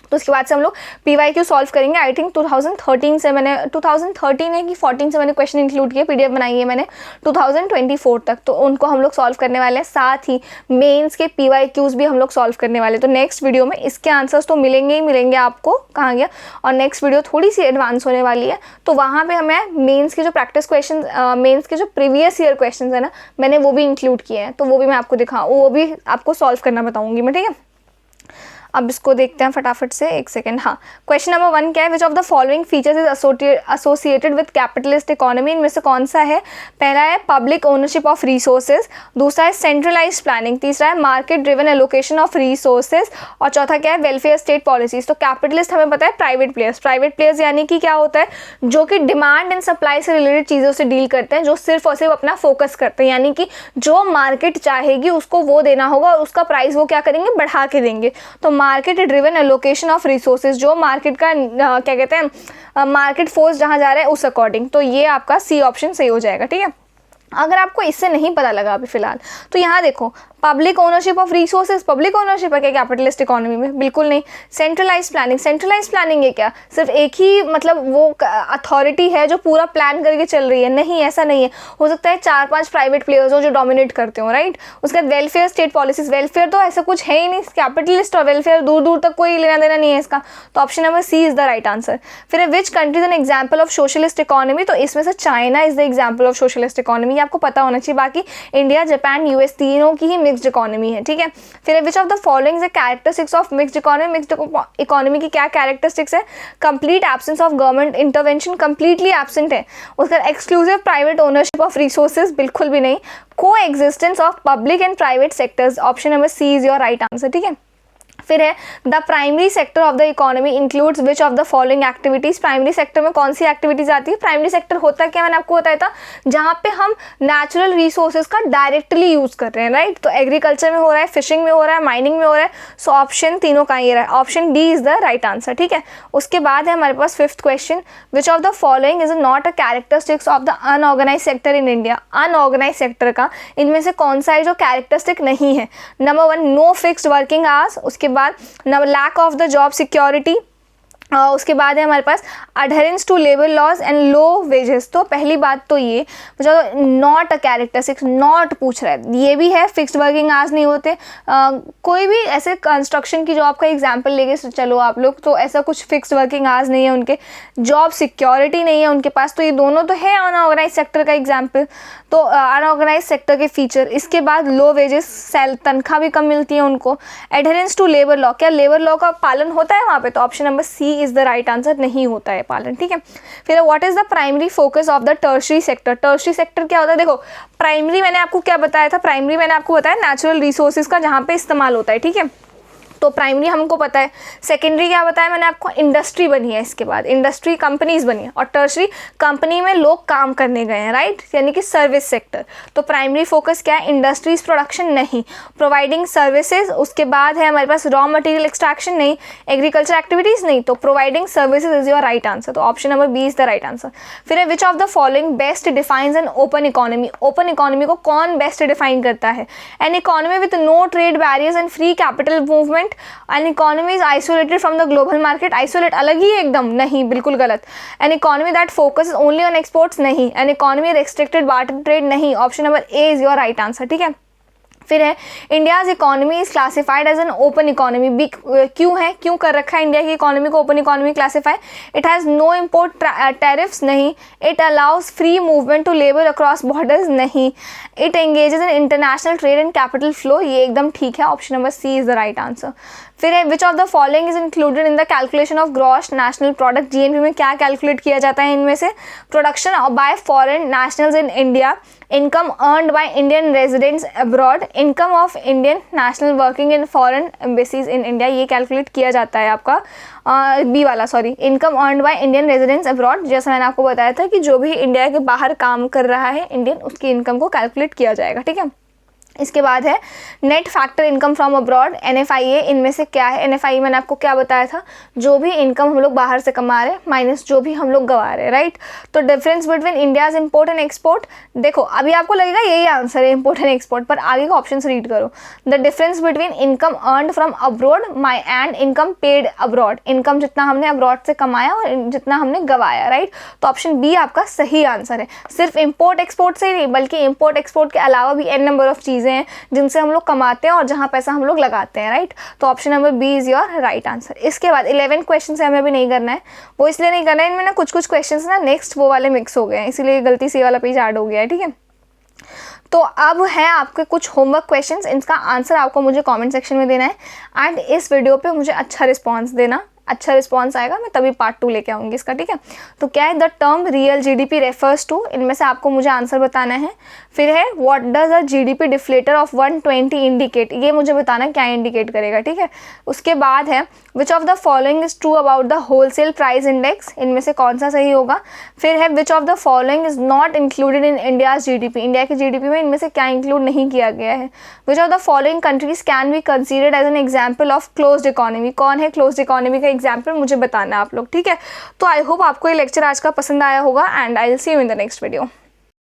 तो उसके बाद से हम लोग PYQ सॉल्व करेंगे। आई थिंक 2013 से मैंने 2013 है कि 14 से मैंने क्वेश्चन इंक्लूड किए, PDF बनाई है मैंने 2024 तक, तो उनको हम लोग सॉल्व करने वाले हैं। साथ ही मेंस के PYQs भी हम लोग सॉल्व करने वाले हैं। तो नेक्स्ट वीडियो में इसके आंसर्स तो मिलेंगे ही मिलेंगे आपको, कहाँ गया, और नेक्स्ट वीडियो थोड़ी सी एडवांस होने वाली है, तो वहाँ पर हमें मेन्स के जो प्रैक्टिस क्वेश्चन, मेन्स के जो प्रीवियस ईयर क्वेश्चन है ना, मैंने वो भी इंक्लूड किए हैं, तो वो भी मैं आपको दिखाऊँ, वो भी आपको सॉल्व करना बताऊँगी मैं, ठीक है। अब इसको देखते हैं फटाफट से, एक सेकेंड। हाँ, क्वेश्चन नंबर 1 क्या है, which of the following features is associated with capitalist economy. इनमें से कौन सा है? पहला है पब्लिक ओनरशिप ऑफ रिसोर्सेज, दूसरा है सेंट्रलाइज प्लानिंग, तीसरा है market driven allocation of resources, और चौथा क्या है? Welfare state policies. तो कैपिटलिस्ट हमें पता है प्राइवेट प्लेयर्स। प्राइवेट प्लेयर्स यानी कि क्या होता है? जो कि डिमांड एंड सप्लाई से रिलेटेड चीज़ों से डील करते हैं, जो सिर्फ और सिर्फ अपना फोकस करते हैं, यानी कि जो मार्केट चाहेगी उसको वो देना होगा और उसका प्राइस वो क्या करेंगे? बढ़ा के देंगे। तो market driven allocation of resources, जो मार्केट का क्या कहते हैं, मार्केट फोर्स जहाँ जा रहा है उस अकॉर्डिंग। तो ये आपका सी ऑप्शन सही हो जाएगा। ठीक है, अगर आपको इससे नहीं पता लगा अभी फिलहाल, तो यहाँ देखो public ownership of resources, public ownership है क्या कैपिटलिस्ट इकोनॉमी में? बिल्कुल नहीं। सेंट्रलाइज प्लानिंग, सेंट्रलाइज प्लानिंग है क्या? सिर्फ एक ही मतलब वो अथॉरिटी है जो पूरा प्लान करके चल रही है? नहीं, ऐसा नहीं है। हो सकता है 4-5 प्राइवेट प्लेयर्स हो जो डोमिनेट करते हो, राइट। उसके बाद वेलफेयर स्टेट पॉलिसीज, वेलफेयर तो ऐसा कुछ है ही नहीं। कैपिटलिस्ट और वेलफेयर दूर दूर तक कोई लेना देना नहीं है इसका। तो option number C is the right answer. फिर है which country is an example of socialist economy. तो इसमें से China is the example of socialist economy, आपको पता होना चाहिए। बाकी इंडिया, जापान, यूएस तीनों की ही मिक्स्ड इकोनॉमी है। ठीक है, फिर which of the following characteristics of mixed economy. Mixed economy की क्या कैरेक्टरिस्टिक्स है? Complete absence of government intervention, completely absent है। उसका exclusive private ownership of resources, बिल्कुल भी नहीं। Coexistence of public and private sectors, option number C is your right answer. ठीक है, फिर है the primary sector of the economy includes which of the following activities. Primary sector में कौन सी activities आती है? प्राइमरी सेक्टर होता है क्या? मैंने आपको बताया था जहाँ पे हम नेचुरल रिसोर्सेज का डायरेक्टली यूज कर रहे हैं, राइट। तो एग्रीकल्चर में हो रहा है, फिशिंग में हो रहा है, माइनिंग में हो रहा है। सो ऑप्शन तीनों का ये रहा है, option D is the right answer. ठीक है, उसके बाद है हमारे पास 5th question, which of the following is not a characteristics of the unorganised sector in India. Unorganised sector का इनमें से कौन सा है जो कैरेक्टरिस्टिक नहीं है? Number 1 no fixed working hours, उसके बाद lack of the job security, उसके बाद है हमारे पास adherence to labour laws and low wages. तो पहली बात तो ये नॉट अ कैरेक्टरिस्टिक्स, नॉट पूछ रहा है। ये भी है फिक्स्ड वर्किंग आवर्स नहीं होते। कोई भी ऐसे कंस्ट्रक्शन की जॉब का एग्जांपल लेके चलो आप लोग, तो ऐसा कुछ फिक्स्ड वर्किंग आवर्स नहीं है उनके, जॉब सिक्योरिटी नहीं है उनके पास। तो ये दोनों तो है अनऑर्गेनाइज सेक्टर का एग्जाम्पल। तो अनऑर्गेनाइज सेक्टर के फीचर, इसके बाद लो वेजेस, तनख्वाह भी कम मिलती है उनको। एडहेरेंस टू लेबर लॉ, क्या लेबर लॉ का पालन होता है वहाँ पे? तो option number C is the right answer, नहीं होता है पालन। ठीक है, फिर what is the primary focus of the tertiary sector. Tertiary sector क्या होता है? देखो प्राइमरी मैंने आपको क्या बताया था? प्राइमरी मैंने आपको बताया नेचुरल रिसोर्सेज का जहाँ पे इस्तेमाल होता है। ठीक है, तो प्राइमरी हमको पता है। सेकेंडरी क्या बताया मैंने आपको? इंडस्ट्री बनी है, इसके बाद इंडस्ट्री कंपनीज बनी है, और टर्शरी कंपनी में लोग काम करने गए हैं, राइट, यानी कि सर्विस सेक्टर। तो प्राइमरी फोकस क्या है? इंडस्ट्रीज प्रोडक्शन नहीं, प्रोवाइडिंग सर्विसेज। उसके बाद है हमारे पास रॉ मटेरियल एक्सट्रैक्शन नहीं, एग्रीकल्चर एक्टिविटीज नहीं। तो providing services is your right answer. तो option number B is the right answer. फिर है which of the following best defines an open economy. Open economy को कौन बेस्ट डिफाइन करता है? An economy with no trade barriers and free capital movement. An economy is isolated from the global market, isolate अलग ही एकदम नहीं, बिल्कुल गलत। An economy that focuses only on exports नहीं। An economy restricted barter trade नहीं। Option number A is your right answer. ठीक है, फिर है India's economy is classified as an open economy. B क्यों है? क्यों कर रखा है इंडिया की इकोनॉमी को open economy classify? It has no import tariffs नहीं, it allows free movement to labour across borders नहीं, it engages in international trade and capital flow. ये एकदम ठीक है, option number C is the right answer. फिर है which of the following is included in the calculation of gross national product. GNP में क्या calculate किया जाता है इनमें से? Production by foreign nationals in India, income earned by Indian residents abroad, income of Indian national working in foreign embassies in India. ये calculate किया जाता है आपका बी वाला, sorry, income earned by Indian residents abroad. जैसा मैंने आपको बताया था कि जो भी इंडिया के बाहर काम कर रहा है इंडियन, उसकी इनकम को कैलकुलेट किया जाएगा। ठीक है, इसके बाद है net factor income from abroad, NFIA। इनमें से क्या है? NFIA मैंने आपको क्या बताया था? जो भी इनकम हम लोग बाहर से कमा रहे हैं माइनस जो भी हम लोग गवा रहे हैं, राइट। तो difference between India's import and export, देखो अभी आपको लगेगा यही आंसर है इम्पोर्ट एंड एक्सपोर्ट, पर आगे का ऑप्शन रीड करो। The difference between income earned from abroad and income paid abroad. Income जितना हमने अब्रॉड से कमाया और जितना हमने गवाया, राइट। तो ऑप्शन बी आपका सही आंसर है। सिर्फ इम्पोर्ट एक्सपोर्ट से ही नहीं, बल्कि इम्पोर्ट एक्सपोर्ट के अलावा भी n नंबर ऑफ चीज़ें हैं जिनसे हम लोग कमाते हैं और जहाँ पैसा हम लोग लगाते हैं, राइट। तो option number B is your right answer. इसके बाद 11 क्वेश्चन से हमें अभी नहीं करना है, वो इसलिए नहीं करना है, इनमें ना कुछ क्वेश्चन ना नेक्स्ट वो वाले मिक्स हो गए हैं, इसीलिए गलती से वाला पेज ऐड हो गया है। ठीक है, तो अब है आपके कुछ होमवर्क क्वेश्चंस, इनका आंसर आपको मुझे कमेंट सेक्शन में देना है एंड इस वीडियो पे मुझे अच्छा रिस्पांस देना। अच्छा रिस्पांस आएगा मैं तभी पार्ट 2 लेके आऊँगी इसका, ठीक है। तो क्या है, the term real GDP refers to, इनमें से आपको मुझे आंसर बताना है। फिर है what does a GDP deflator of 120 indicate, ये मुझे बताना क्या इंडिकेट करेगा, ठीक है। उसके बाद है which of the following is true about the wholesale price index, इनमें से कौन सा सही होगा। फिर है which of the following is not included in India's GDP, India की जीडीपी में इनमें से क्या इंक्लूड नहीं किया गया है। Which of the following countries can be considered as an example of closed economy, कौन है क्लोज्ड इकोनॉमी का एग्जाम्पल, मुझे बताना है आप लोग, ठीक है। तो आई होप आपको ये लेक्चर आज का पसंद आया होगा and I will see you in the next video.